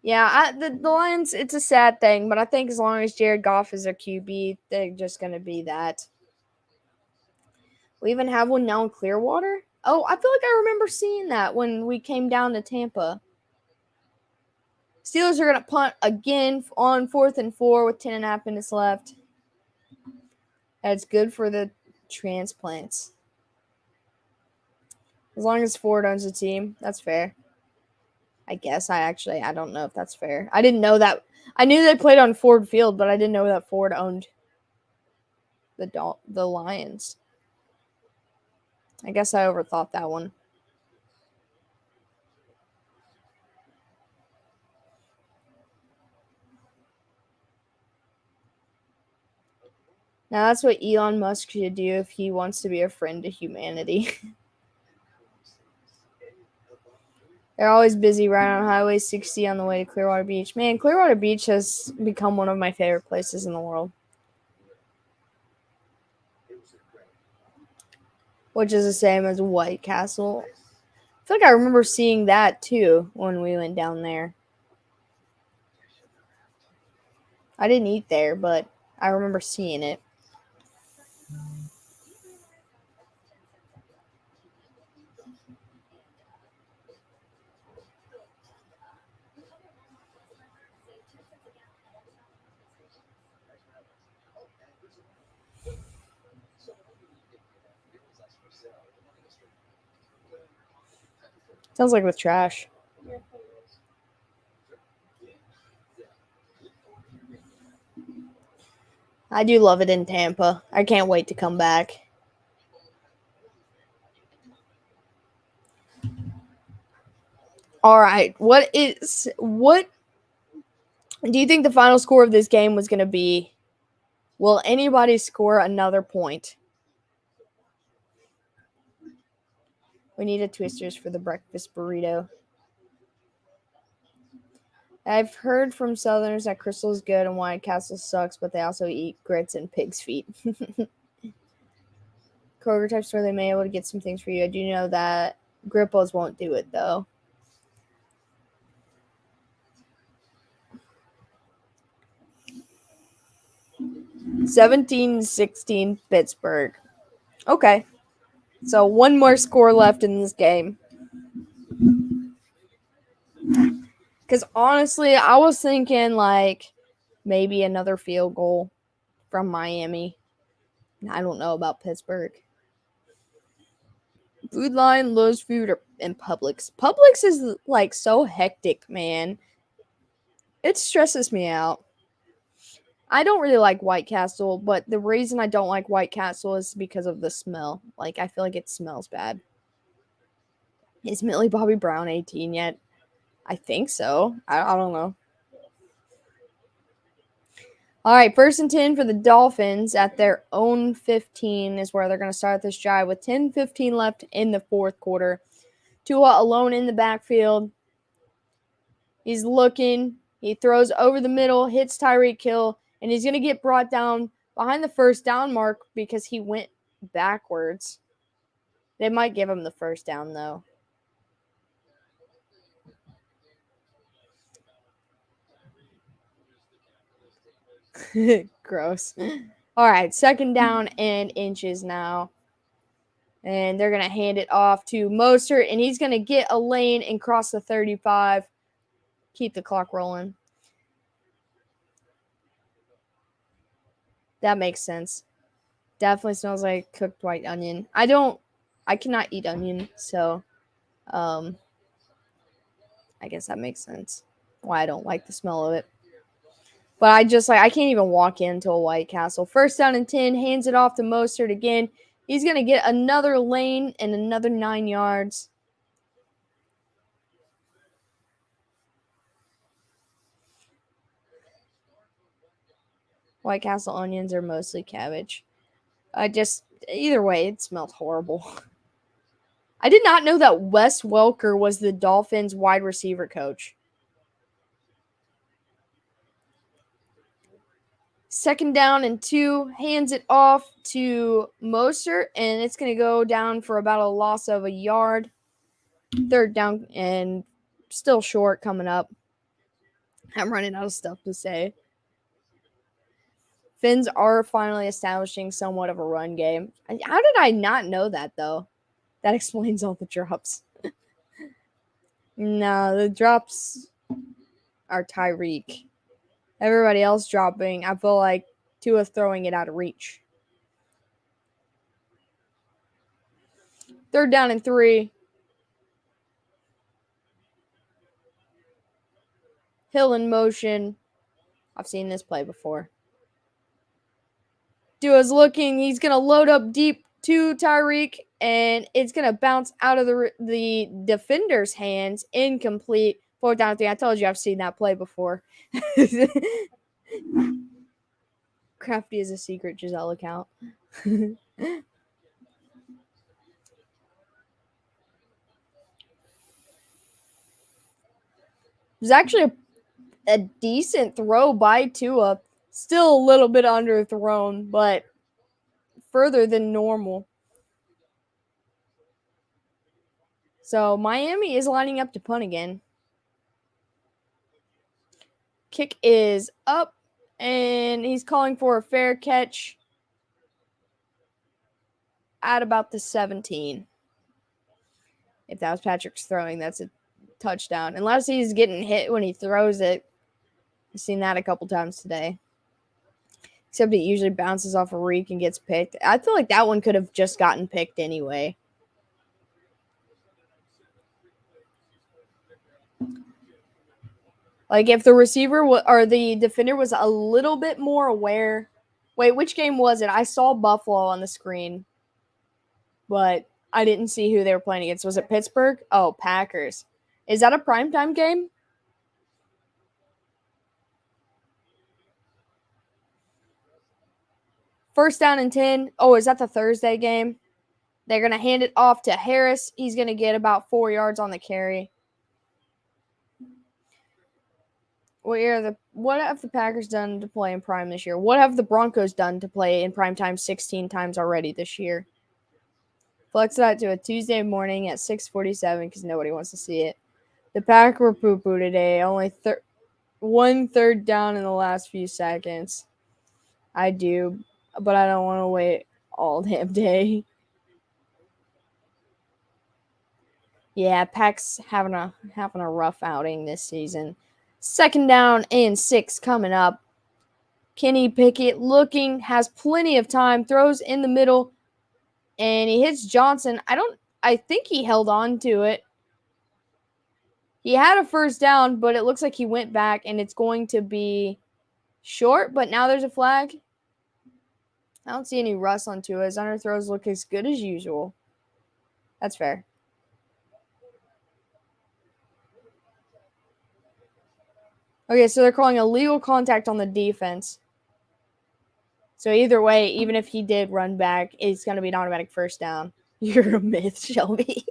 Yeah, the Lions, it's a sad thing, but I think as long as Jared Goff is their QB, they're just going to be that. We even have one now in Clearwater. Oh, I feel like I remember seeing that when we came down to Tampa. Steelers are going to punt again on 4th and 4 with 10 and a half minutes left. That's good for the transplants. As long as Ford owns the team, that's fair. I guess I don't know if that's fair. I didn't know that. I knew they played on Ford Field, but I didn't know that Ford owned the Lions. I guess I overthought that one. Now that's what Elon Musk should do if he wants to be a friend to humanity. They're always busy riding on Highway 60 on the way to Clearwater Beach. Man, Clearwater Beach has become one of my favorite places in the world. Which is the same as White Castle. I feel like I remember seeing that too when we went down there. I didn't eat there, but I remember seeing it. Sounds like with trash. I do love it in Tampa. I can't wait to come back. All right. What do you think the final score of this game was going to be? Will anybody score another point? We need a Twisters for the breakfast burrito. I've heard from Southerners that Crystal is good and White Castle sucks, but they also eat grits and pig's feet. Kroger type store, they may be able to get some things for you. I do know that Grippos won't do it, though. (17-16) Pittsburgh. Okay. So one more score left in this game. Because honestly, I was thinking like maybe another field goal from Miami. I don't know about Pittsburgh. Food Line, Lowe's Food, and Publix. Publix is like so hectic, man. It stresses me out. I don't really like White Castle, but the reason I don't like White Castle is because of the smell. Like, I feel like it smells bad. Is Millie Bobby Brown 18 yet? I think so. I don't know. All right, 1st and 10 for the Dolphins at their own 15 is where they're going to start this drive with 10:15 left in the fourth quarter. Tua alone in the backfield. He's looking. He throws over the middle, hits Tyreek Hill, and he's going to get brought down behind the first down mark because he went backwards. They might give him the first down, though. Gross. All right, 2nd down and inches now. And they're going to hand it off to Mostert, and he's going to get a lane and cross the 35. Keep the clock rolling. That makes sense. Definitely smells like cooked white onion. I cannot eat onion, so I guess that makes sense why I don't like the smell of it. But I can't even walk into a White Castle. 1st down and 10, hands it off to Mostert again. He's going to get another lane and another 9 yards. White Castle onions are mostly cabbage. Either way, it smelled horrible. I did not know that Wes Welker was the Dolphins wide receiver coach. 2nd down and 2, hands it off to Mostert, and it's going to go down for about a loss of a yard. 3rd down and still short coming up. I'm running out of stuff to say. Finns are finally establishing somewhat of a run game. How did I not know that, though? That explains all the drops. No, the drops are Tyreek. Everybody else dropping, I feel like Tua throwing it out of reach. 3rd down and 3. Hill in motion. I've seen this play before. Tua's looking. He's going to load up deep to Tyreek, and it's going to bounce out of the defender's hands. Incomplete. 4th down and 3. I told you I've seen that play before. Crafty is a secret Giselle account. It was actually a decent throw by Tua. Still a little bit underthrown, but further than normal. So Miami is lining up to punt again. Kick is up, and he's calling for a fair catch at about the 17. If that was Patrick's throwing, that's a touchdown. Unless he's getting hit when he throws it. I've seen that a couple times today. Except it usually bounces off a reek and gets picked. I feel like that one could have just gotten picked anyway. Like if the receiver or the defender was a little bit more aware. Wait, which game was it? I saw Buffalo on the screen, but I didn't see who they were playing against. Was it Pittsburgh? Oh, Packers. Is that a primetime game? First down and 10. Oh, is that the Thursday game? They're going to hand it off to Harris. He's going to get about 4 yards on the carry. What have the Packers done to play in prime this year? What have the Broncos done to play in prime time 16 times already this year? Flex that to a Tuesday morning at 6:47 because nobody wants to see it. The Packers were poo-poo today. Only 1 third down in the last few seconds. I do, but I don't want to wait all damn day. Yeah, Pack's having a rough outing this season. Second down and 6 coming up. Kenny Pickett has plenty of time, throws in the middle, and he hits Johnson. I think he held on to it. He had a first down, but it looks like he went back, and it's going to be short, but now there's a flag. I don't see any rust on Tua. His underthrows look as good as usual. That's fair. Okay, so they're calling illegal contact on the defense. So either way, even if he did run back, it's going to be an automatic first down. You're a myth, Shelby.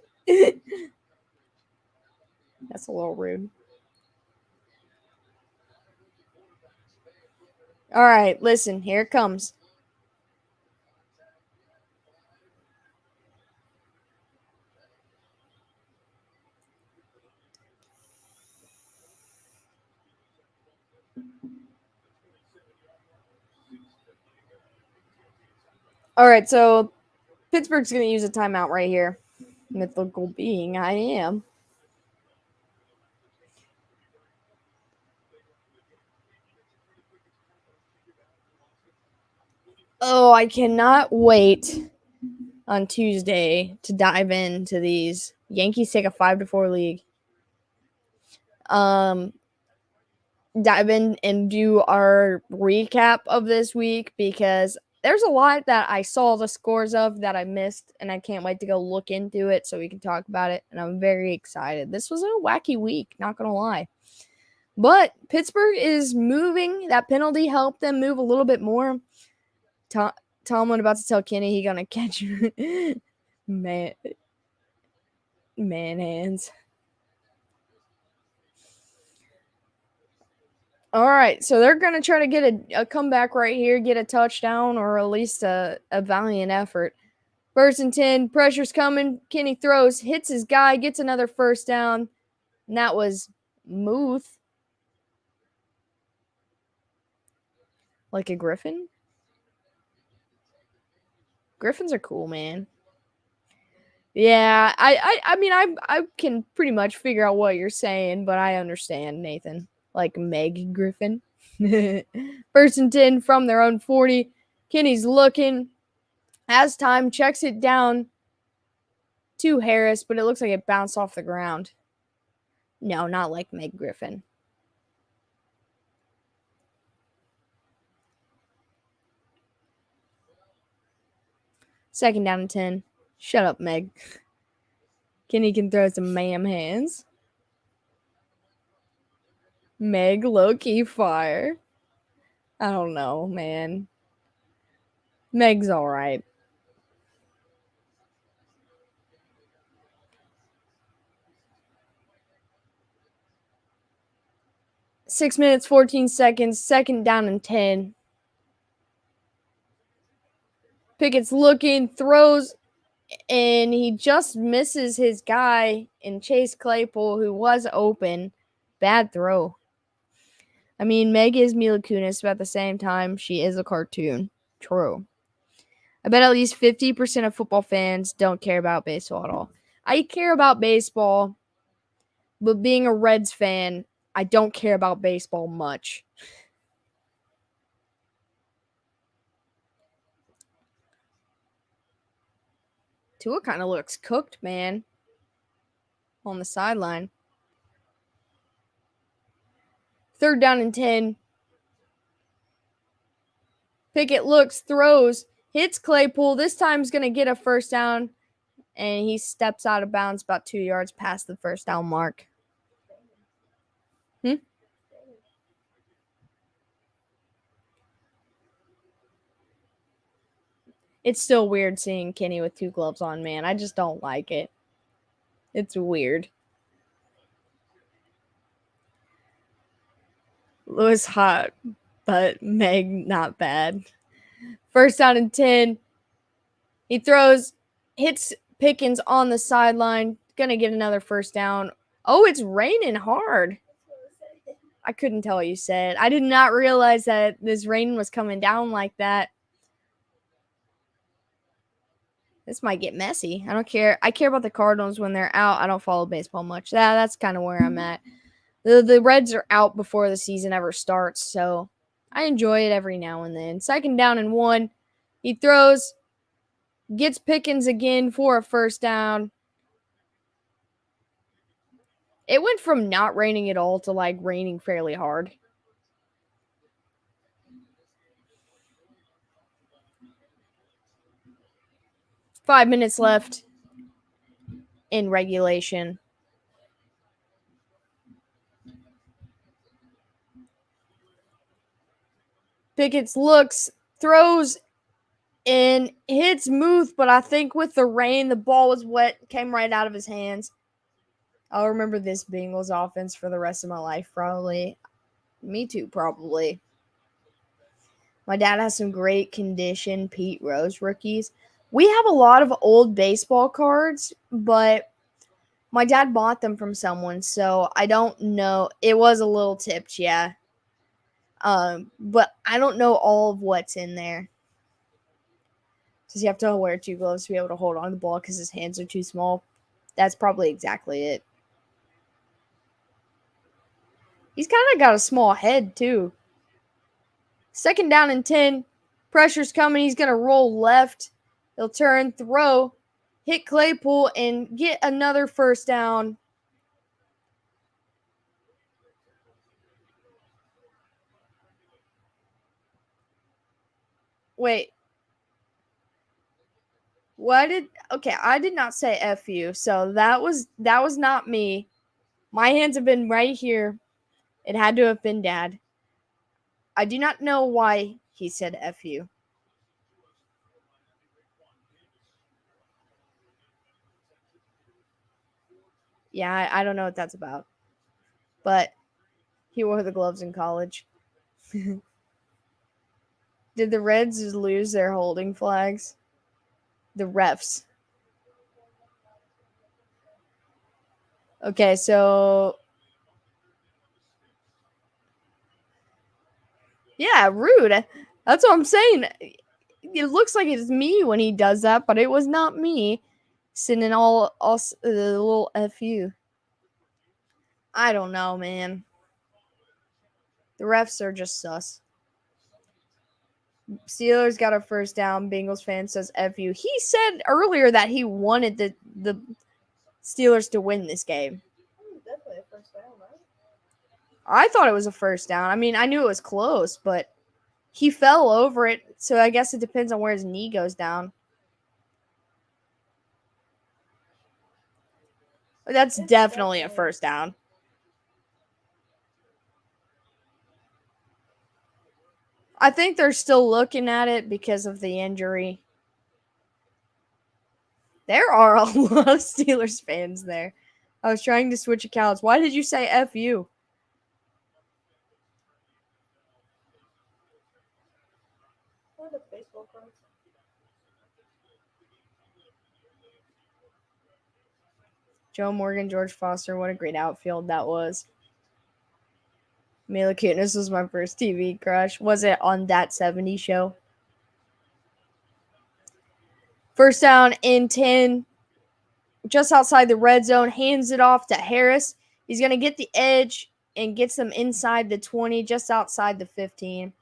That's a little rude. All right, listen, here it comes. All right, so Pittsburgh's going to use a timeout right here. Mythical being I am. Oh, I cannot wait on Tuesday to dive into these. Yankees take a 5-4 lead. Dive in and do our recap of this week because there's a lot that I saw the scores of that I missed, and I can't wait to go look into it so we can talk about it, and I'm very excited. This was a wacky week, not going to lie. But Pittsburgh is moving. That penalty helped them move a little bit more. Tomlin about to tell Kenny he gonna catch man hands. All right, so they're gonna try to get a comeback right here, get a touchdown, or at least a valiant effort. First and 10, pressure's coming. Kenny throws, hits his guy, gets another first down, and that was Muth. Like a griffin? Griffins are cool, man. Yeah, I mean, I can pretty much figure out what you're saying, but I understand, Nathan. Like Meg Griffin. First and 10 from their own 40. Kenny's looking. Has time, checks it down to Harris, but it looks like it bounced off the ground. No, not like Meg Griffin. Second down and 10. Shut up, Meg. Kenny can throw some ma'am hands. Meg low-key fire. I don't know, man. Meg's all right. Six minutes, 14 seconds. Second down and 10. Pickett's looking, throws, and he just misses his guy in Chase Claypool, who was open. Bad throw. I mean, Meg is Mila Kunis, but at the same time, she is a cartoon. True. I bet at least 50% of football fans don't care about baseball at all. I care about baseball, but being a Reds fan, I don't care about baseball much. Tua kind of looks cooked, man, on the sideline. Third down and 10. Pickett looks, throws, hits Claypool. This time he's going to get a first down, and he steps out of bounds about 2 yards past the first down mark. It's still weird seeing Kenny with 2 gloves on, man. I just don't like it. It's weird. Lewis hot, but Meg not bad. First down and 10. He throws, hits Pickens on the sideline. Gonna get another first down. Oh, it's raining hard. I couldn't tell what you said. I did not realize that this rain was coming down like that. This might get messy. I don't care. I care about the Cardinals when they're out. I don't follow baseball much. That's kind of where I'm at. The Reds are out before the season ever starts, so I enjoy it every now and then. Second down and 1. He throws, gets Pickens again for a first down. It went from not raining at all to like raining fairly hard. Five minutes left in regulation. Pickens looks, throws, and hits Muth, but I think with the rain, the ball was wet, came right out of his hands. I'll remember this Bengals offense for the rest of my life, probably. Me too, probably. My dad has some great condition Pete Rose rookies. We have a lot of old baseball cards, but my dad bought them from someone, so I don't know. It was a little tipped, yeah. But I don't know all of what's in there. Does he have to wear 2 gloves to be able to hold on to the ball because his hands are too small? That's probably exactly it. He's kind of got a small head, too. Second down and 10. Pressure's coming. He's going to roll left. He'll turn, throw, hit Claypool, and get another first down. Wait. I did not say F you. So that was not me. My hands have been right here. It had to have been Dad. I do not know why he said F you. Yeah, I don't know what that's about. But he wore the gloves in college. Did the Reds lose their holding flags? The refs. Okay, so yeah, rude. That's what I'm saying. It looks like it's me when he does that, but it was not me. Sending all the little FU. I don't know, man. The refs are just sus. Steelers got a first down. Bengals fan says FU. He said earlier that he wanted the Steelers to win this game. Definitely a first down, right? I thought it was a first down. I mean, I knew it was close, but he fell over it, so I guess it depends on where his knee goes down. That's definitely a first down. I think they're still looking at it because of the injury. There are a lot of Steelers fans there. I was trying to switch accounts. Why did you say FU? What are the baseball cards? Joe Morgan, George Foster, what a great outfield that was. Mila Kunis was my first TV crush. Was it on That 70s Show? First down in 10. Just outside the red zone. Hands it off to Harris. He's going to get the edge and gets them inside the 20, just outside the 15.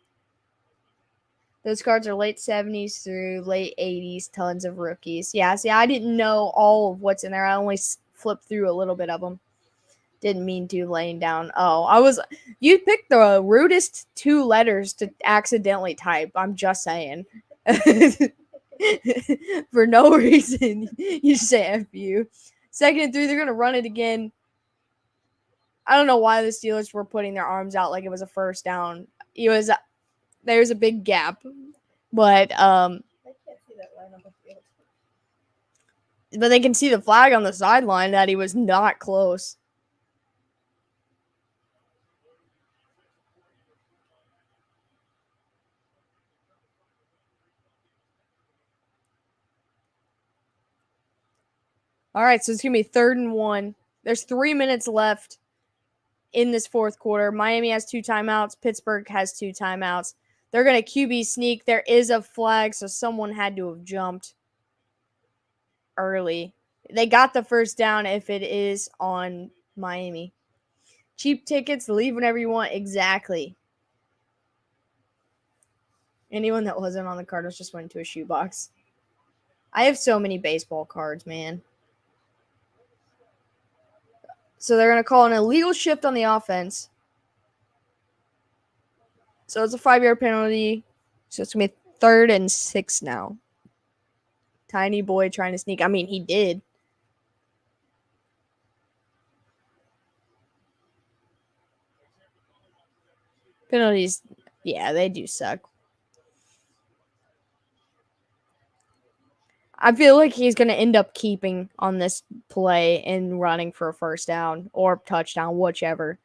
Those cards are late 70s through late 80s. Tons of rookies. Yeah, see, I didn't know all of what's in there. I only flipped through a little bit of them. Didn't mean to, laying down. You picked the rudest 2 letters to accidentally type. I'm just saying. For no reason. You say F you. Second and 3, they're going to run it again. I don't know why the Steelers were putting their arms out like it was a first down. There's a big gap. But I can't see that line ran up the field. But they can see the flag on the sideline that he was not close. All right, so it's going to be 3rd and 1. There's 3 minutes left in this fourth quarter. Miami has 2 timeouts. Pittsburgh has 2 timeouts. They're going to QB sneak. There is a flag, so someone had to have jumped early. They got the first down if it is on Miami. Cheap tickets, leave whenever you want. Exactly. Anyone that wasn't on the Cardinals just went into a shoebox. I have so many baseball cards, man. So they're going to call an illegal shift on the offense. So it's a 5-yard penalty. So it's going to be 3rd and 6 now. Tiny boy trying to sneak. I mean, he did. Penalties, yeah, they do suck. I feel like he's going to end up keeping on this play and running for a first down or touchdown, whichever.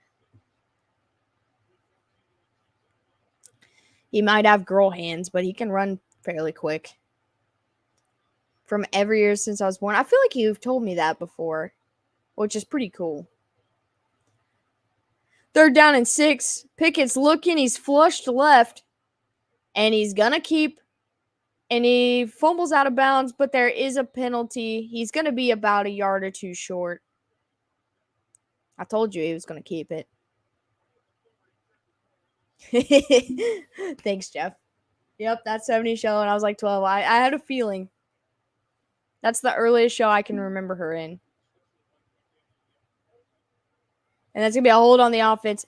He might have girl hands, but he can run fairly quick. From every year since I was born. I feel like you've told me that before, which is pretty cool. 3rd down and 6. Pickett's looking. He's flushed left. And he's going to keep. And he fumbles out of bounds, but there is a penalty. He's going to be about a yard or 2 short. I told you he was going to keep it. Thanks, Jeff. Yep, that's 70 show, and I was like 12. I had a feeling. That's the earliest show I can remember her in. And that's going to be a hold on the offense.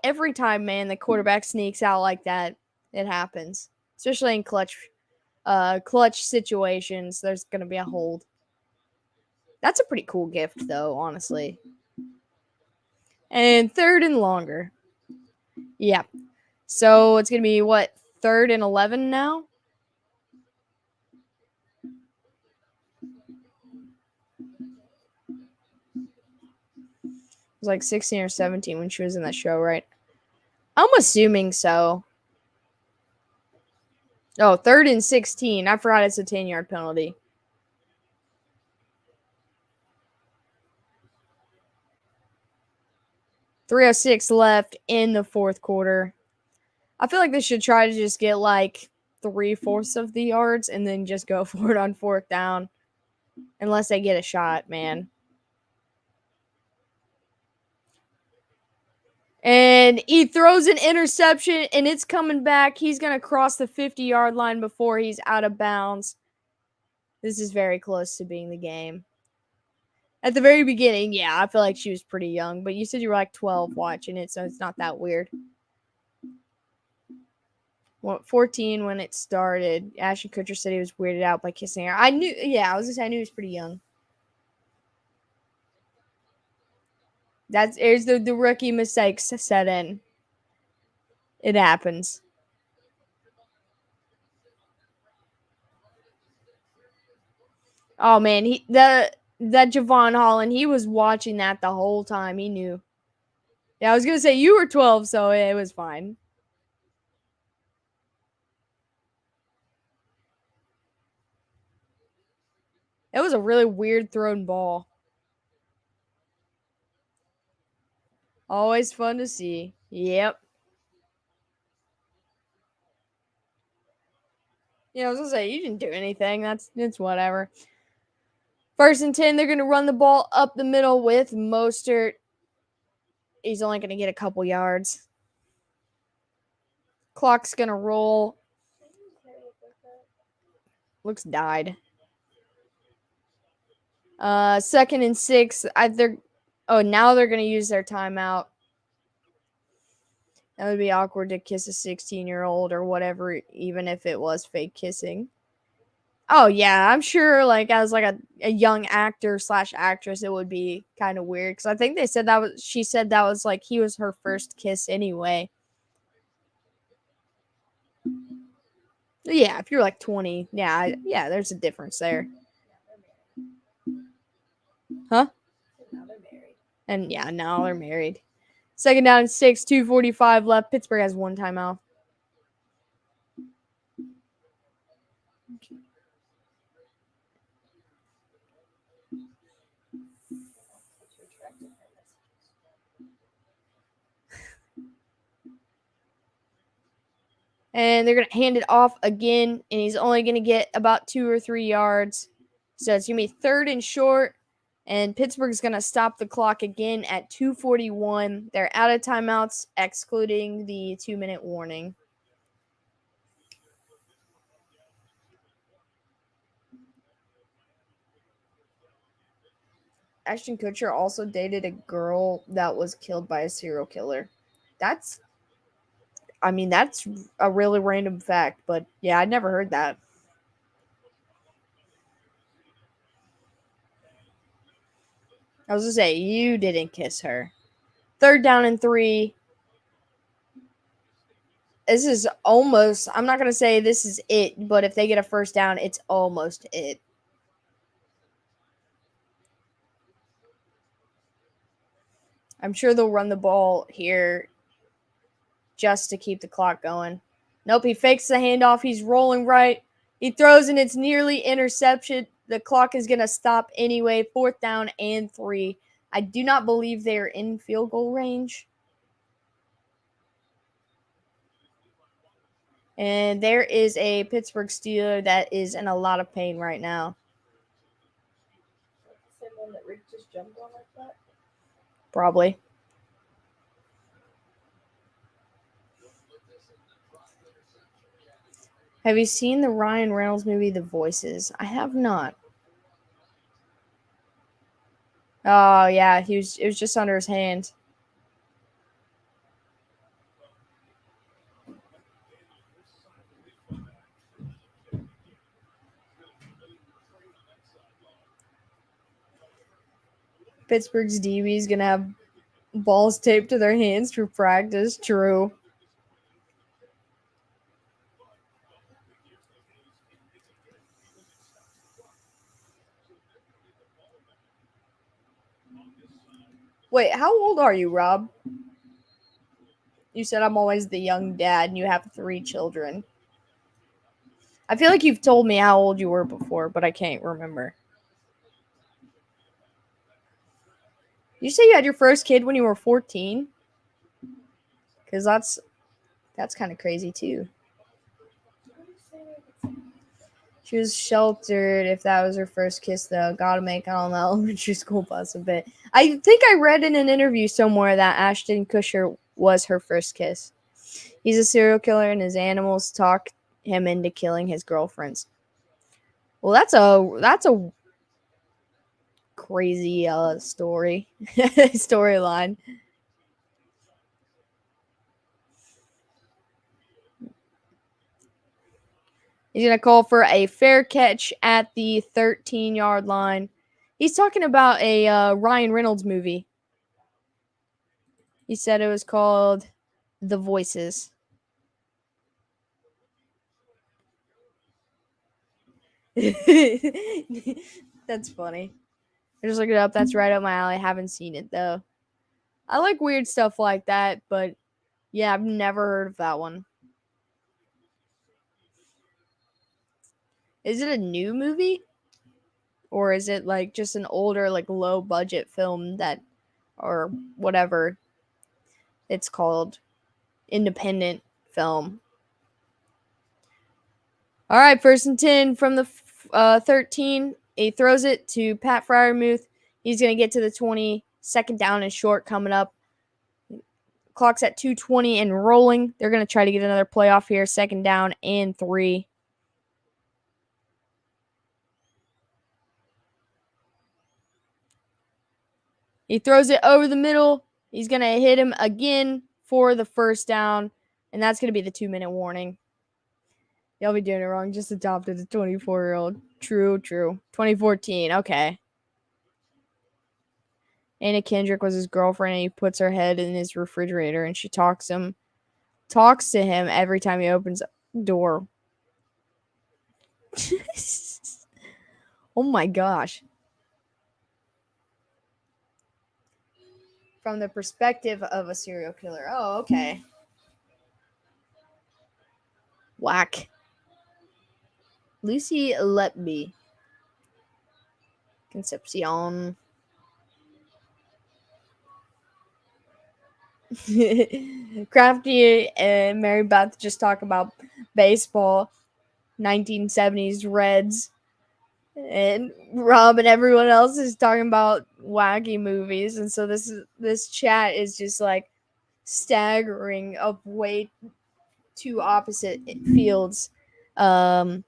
Every time, man, the quarterback sneaks out like that, it happens. Especially in clutch situations, there's going to be a hold. That's a pretty cool gift, though, honestly. And 3rd and longer. Yeah. So it's going to be, 3rd and 11 now? It was like 16 or 17 when she was in that show, right? I'm assuming so. Oh, 3rd and 16. I forgot it's a 10-yard penalty. .306 left in the fourth quarter. I feel like they should try to just get like 3/4 of the yards and then just go for it on 4th down. Unless they get a shot, man. And he throws an interception, and it's coming back. He's going to cross the 50-yard line before he's out of bounds. This is very close to being the game. At the very beginning, yeah, I feel like she was pretty young. But you said you were like 12 watching it, so it's not that weird. 14 when it started. Ashton Kutcher said he was weirded out by kissing her. I knew he was pretty young. Here's the rookie mistakes set in. It happens. Oh man, that Javon Holland, he was watching that the whole time. He knew. Yeah, I was gonna say you were 12, so it was fine. It was a really weird thrown ball. Always fun to see. Yep. Yeah, I was gonna say you didn't do anything. It's whatever. 1st and 10, they're gonna run the ball up the middle with Mostert. He's only gonna get a couple yards. Clock's gonna roll. Looks died. 2nd and 6. Now they're gonna use their timeout. That would be awkward to kiss a 16-year-old or whatever, even if it was fake kissing. Oh, yeah. I'm sure, like, as, like, a young actor / actress, it would be kind of weird. Because I think she said that was, like, he was her first kiss anyway. Yeah, if you're like 20, yeah, there's a difference there. Huh? Now they're married. And yeah, now they're married. Second down and 6, 2:45 left. Pittsburgh has one timeout. And they're going to hand it off again, and he's only going to get about 2 or 3 yards. So it's going to be third and short, and Pittsburgh's going to stop the clock again at 2:41. They're out of timeouts, excluding the 2-minute warning. Ashton Kutcher also dated a girl that was killed by a serial killer. That's a really random fact, but yeah, I'd never heard that. I was gonna say, you didn't kiss her. Third down and 3. This is almost, I'm not gonna say this is it, but if they get a first down, it's almost it. I'm sure they'll run the ball here just to keep the clock going. Nope, he fakes the handoff. He's rolling right. He throws, and it's nearly interception. The clock is going to stop anyway. Fourth down and 3. I do not believe they're in field goal range. And there is a Pittsburgh Steeler that is in a lot of pain right now. The same one that Rick just jumped on like that? Probably. Have you seen the Ryan Reynolds movie, The Voices? I have not. Oh, yeah, it was just under his hand. Pittsburgh's DB is going to have balls taped to their hands for practice. True. Wait, how old are you, Rob? You said I'm always the young dad and you have 3 children. I feel like you've told me how old you were before, but I can't remember. You say you had your first kid when you were 14? Because that's kind of crazy too. She was sheltered if that was her first kiss, though. Gotta make it on the elementary school bus a bit. I think I read in an interview somewhere that Ashton Kutcher was her first kiss. He's a serial killer, and his animals talk him into killing his girlfriends. Well, that's a crazy storyline. He's going to call for a fair catch at the 13-yard line. He's talking about a Ryan Reynolds movie. He said it was called The Voices. That's funny. I just looked it up. That's right up my alley. I haven't seen it, though. I like weird stuff like that, but yeah, I've never heard of that one. Is it a new movie? Or is it like just an older, like low budget film that, or whatever it's called, independent film? All right, first and 10 from the 13. He throws it to Pat Fryermuth. He's going to get to the 20. Second down and short coming up. Clock's at 2:20 and rolling. They're going to try to get another playoff here. Second down and 3. He throws it over the middle. He's going to hit him again for the first down, and that's going to be the 2-minute warning. Y'all be doing it wrong. Just adopted a 24-year-old. True. 2014. Okay. Anna Kendrick was his girlfriend, and he puts her head in his refrigerator, and she talks to him every time he opens the door. Oh my gosh. From the perspective of a serial killer. Oh, okay. Whack. Lucy Letby. Concepcion. Crafty and Mary Beth just talk about baseball, 1970s Reds, and Rob and everyone else is talking about wacky movies, and so this chat is just like staggering of way two opposite fields of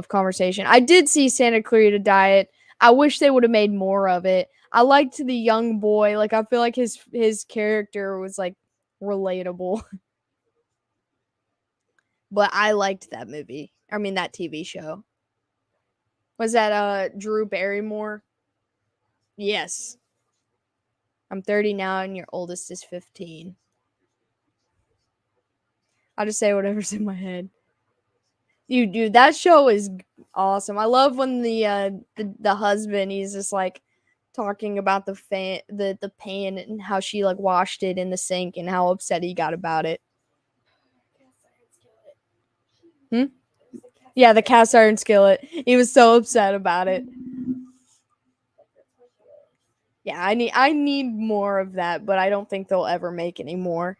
conversation. I did see Santa Clarita Diet. I wish they would have made more of it. I liked the young boy. Like I feel like his character was like relatable. But I liked that movie. I mean that TV show. Was that Drew Barrymore? Yes. I'm 30 now and your oldest is 15. I'll just say whatever's in my head. Dude, that show is awesome. I love when the husband, he's just like talking about the pan and how she like washed it in the sink and how upset he got about it. Yeah, the cast iron skillet. He was so upset about it. Yeah, I need more of that, but I don't think they'll ever make any more.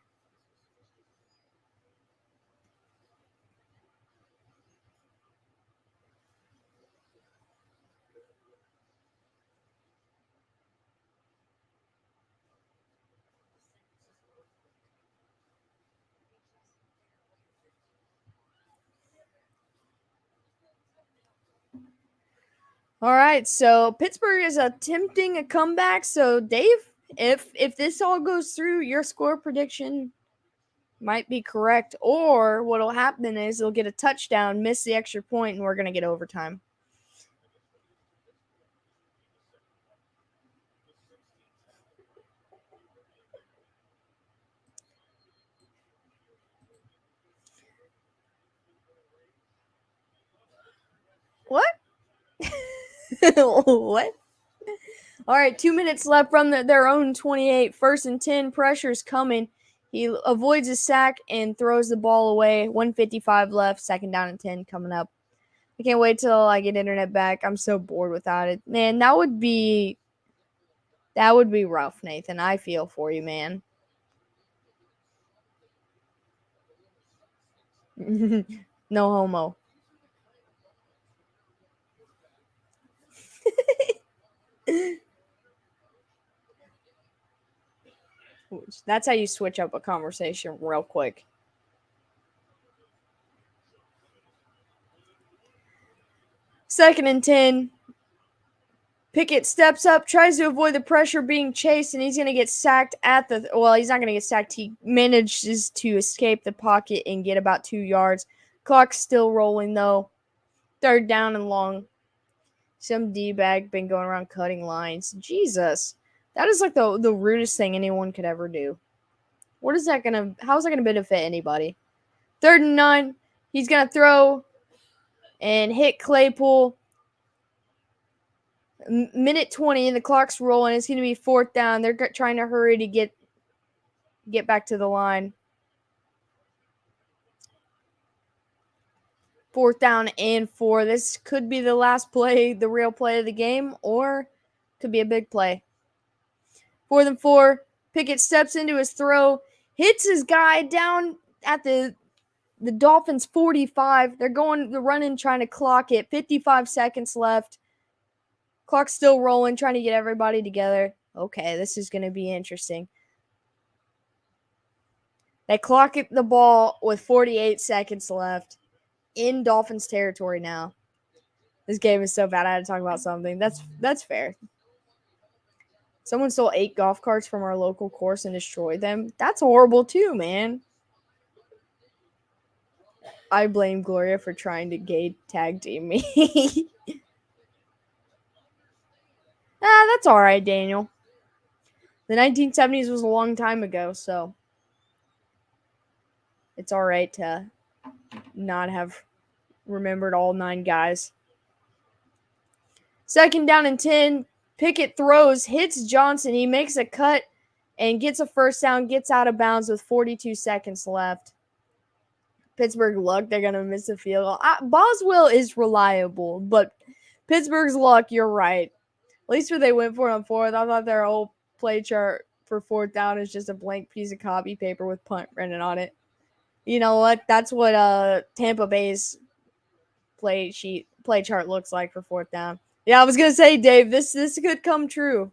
All right, so Pittsburgh is attempting a comeback. So Dave, if this all goes through, your score prediction might be correct, or what'll happen is they'll get a touchdown, miss the extra point, and we're gonna get overtime. What? What? All right, 2 minutes left from their own 28. 1st and 10. Pressure's coming. He avoids a sack and throws the ball away. 1:55 left. 2nd down and 10 coming up. I can't wait till I get internet back. I'm so bored without it. Man, that would be rough, Nathan. I feel for you, man. No homo. That's how you switch up a conversation real quick. Second and 10. Pickett steps up, tries to avoid the pressure being chased, and he's going to get sacked at the... Well, he's not going to get sacked. He manages to escape the pocket and get about 2 yards. Clock's still rolling, though. 3rd down and long. Some D-bag been going around cutting lines. Jesus. That is like the rudest thing anyone could ever do. What is that going to... How is that going to benefit anybody? 3rd and 9. He's going to throw and hit Claypool. Minute 20 and the clock's rolling. It's going to be 4th down. They're trying to hurry to get back to the line. 4th down and 4. This could be the last play, the real play of the game, or could be a big play. 4th and 4. Pickett steps into his throw, hits his guy down at the Dolphins 45. They're running, trying to clock it. 55 seconds left. Clock's still rolling, trying to get everybody together. Okay, this is going to be interesting. They clock the ball with 48 seconds left in Dolphins territory now. This game is so bad I had to talk about something. That's fair. Someone stole 8 golf carts from our local course and destroyed them. That's horrible too, man. I blame Gloria for trying to gay tag team me. That's all right, Daniel. The 1970s was a long time ago, so it's all right to not have remembered all 9 guys. 2nd down and 10. Pickett throws, hits Johnson. He makes a cut and gets a first down, gets out of bounds with 42 seconds left. Pittsburgh luck, they're going to miss a field goal. Boswell is reliable, but Pittsburgh's luck, you're right. At least when they went for it on 4th, I thought their whole play chart for 4th down is just a blank piece of copy paper with punt written on it. You know what? That's what Tampa Bay's play chart looks like for 4th down. Yeah, I was going to say, Dave, this could come true.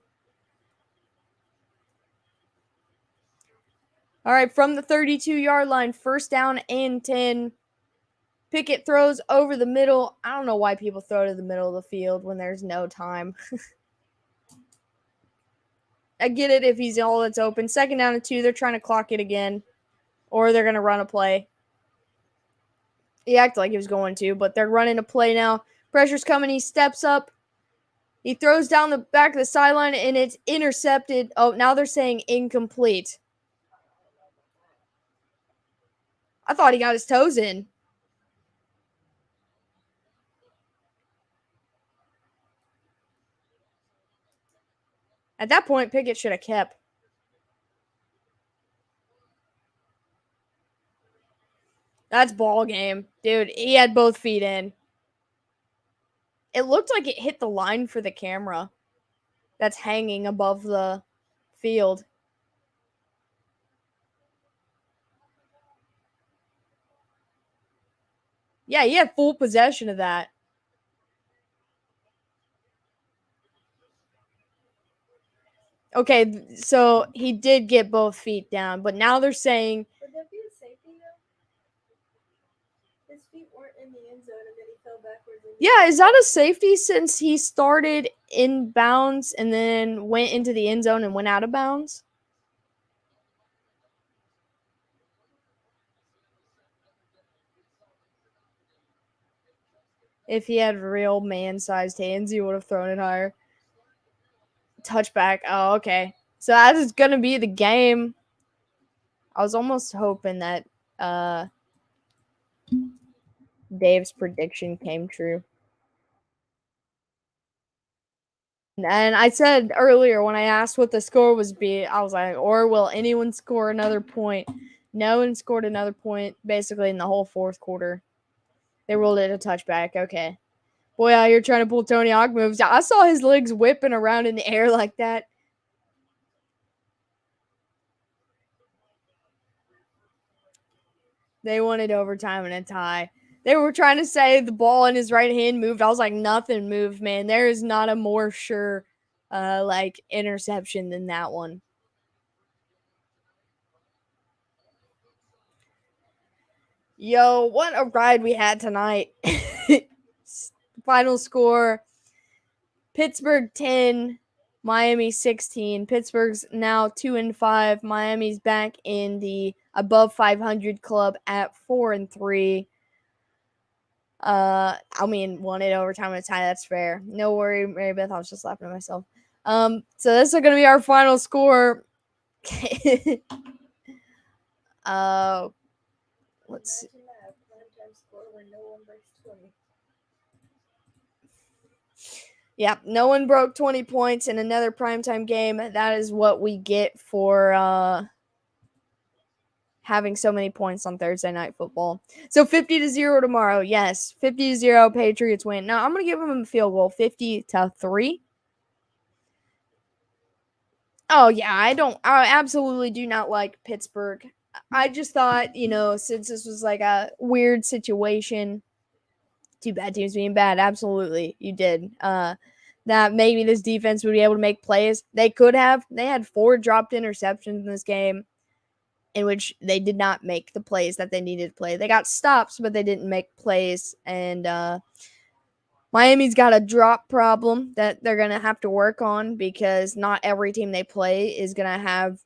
All right, from the 32-yard line, 1st down and 10. Pickett throws over the middle. I don't know why people throw to the middle of the field when there's no time. I get it if he's all that's open. 2nd down and 2, they're trying to clock it again. Or they're going to run a play. He acted like he was going to, but they're running a play now. Pressure's coming. He steps up. He throws down the back of the sideline, and it's intercepted. Oh, now they're saying incomplete. I thought he got his toes in. At that point, Pickett should have kept. That's ball game. Dude, he had both feet in. It looked like it hit the line for the camera that's hanging above the field. Yeah, he had full possession of that. Okay, so he did get both feet down, but now they're saying... Would that be a safety, though? His feet weren't in the end zone, and then he fell backwards. Yeah, is that a safety since he started in bounds and then went into the end zone and went out of bounds? If he had real man-sized hands, he would have thrown it higher. Touchback. Oh, okay. So that is going to be the game. I was almost hoping that Dave's prediction came true. And I said earlier when I asked what the score was be, I was like, or will anyone score another point? No one scored another point basically in the whole 4th quarter. They ruled it a touchback. Okay. Boy, out here trying to pull Tony Hawk moves. I saw his legs whipping around in the air like that. They wanted overtime and a tie. They were trying to say the ball in his right hand moved. I was like, nothing moved, man. There is not a more sure interception than that one. Yo, what a ride we had tonight. Final score, Pittsburgh 10, Miami 16. Pittsburgh's now 2-5. Miami's back in the above 500 club at 4-3. I mean, won it overtime and a tie. That's fair. No worry, Mary Beth. I was just laughing at myself. So this is going to be our final score. Let's see. Yeah, no one broke 20 points in another primetime game. That is what we get for having so many points on Thursday Night Football. So 50-0 tomorrow. Yes, 50-0 Patriots win. Now I'm going to give them a field goal, 50-3. Oh, yeah, I absolutely do not like Pittsburgh. I just thought, since this was like a weird situation, 2 bad teams being bad, absolutely, you did. That maybe this defense would be able to make plays. They could have. They had 4 dropped interceptions in this game in which they did not make the plays that they needed to play. They got stops, but they didn't make plays. And Miami's got a drop problem that they're going to have to work on because not every team they play is going to have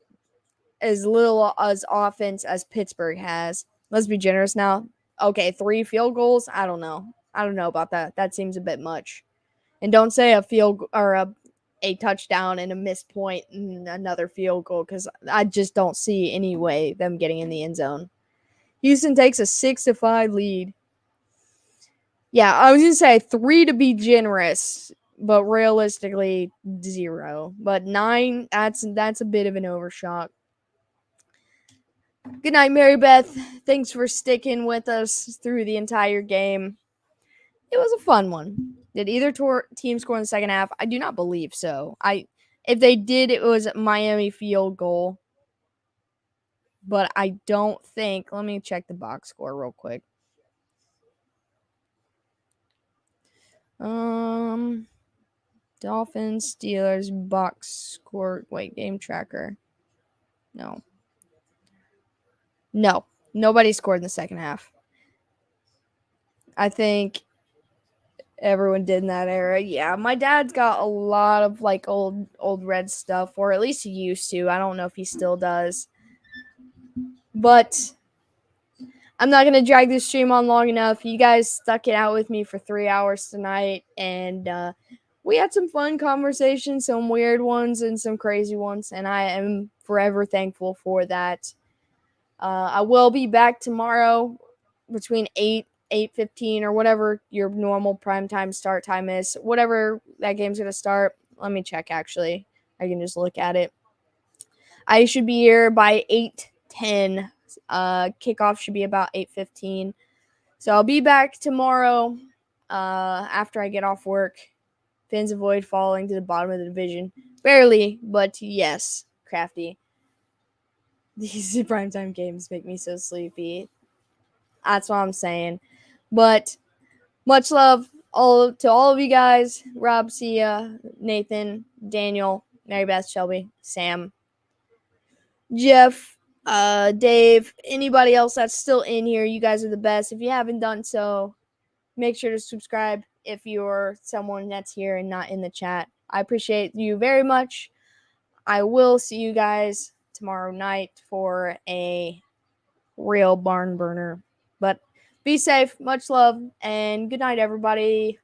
as little as offense as Pittsburgh has. Let's be generous now. Okay, 3 field goals? I don't know. I don't know about that. That seems a bit much. And don't say a field or a touchdown and a missed point and another field goal because I just don't see any way them getting in the end zone. Houston takes a 6-5 lead. Yeah, I was gonna say 3 to be generous, but realistically 0. But 9, that's a bit of an overshot. Good night, Mary Beth. Thanks for sticking with us through the entire game. It was a fun one. Did either team score in the second half? I do not believe so. If they did, it was Miami field goal. But I don't think. Let me check the box score real quick. Dolphins, Steelers, box score. Wait, game tracker. No. Nobody scored in the second half. I think everyone did in that era. Yeah, my dad's got a lot of like old red stuff, or at least he used to. I don't know if he still does. But I'm not gonna drag this stream on long enough. You guys stuck it out with me for 3 hours tonight, and we had some fun conversations, some weird ones and some crazy ones, and I am forever thankful for that. I will be back tomorrow between 8:15 or whatever your normal prime time start time is. Whatever that game's gonna start. Let me check. Actually, I can just look at it. I should be here by 8:10. Kickoff should be about 8:15. So I'll be back tomorrow after I get off work. Fins avoid falling to the bottom of the division. Barely, but yes, Crafty. These primetime games make me so sleepy. That's what I'm saying. But much love to all of you guys. Rob, Sia, Nathan, Daniel, Mary Beth, Shelby, Sam, Jeff, Dave, anybody else that's still in here. You guys are the best. If you haven't done so, make sure to subscribe if you're someone that's here and not in the chat. I appreciate you very much. I will see you guys tomorrow night for a real barn burner. But be safe, much love, and good night, everybody.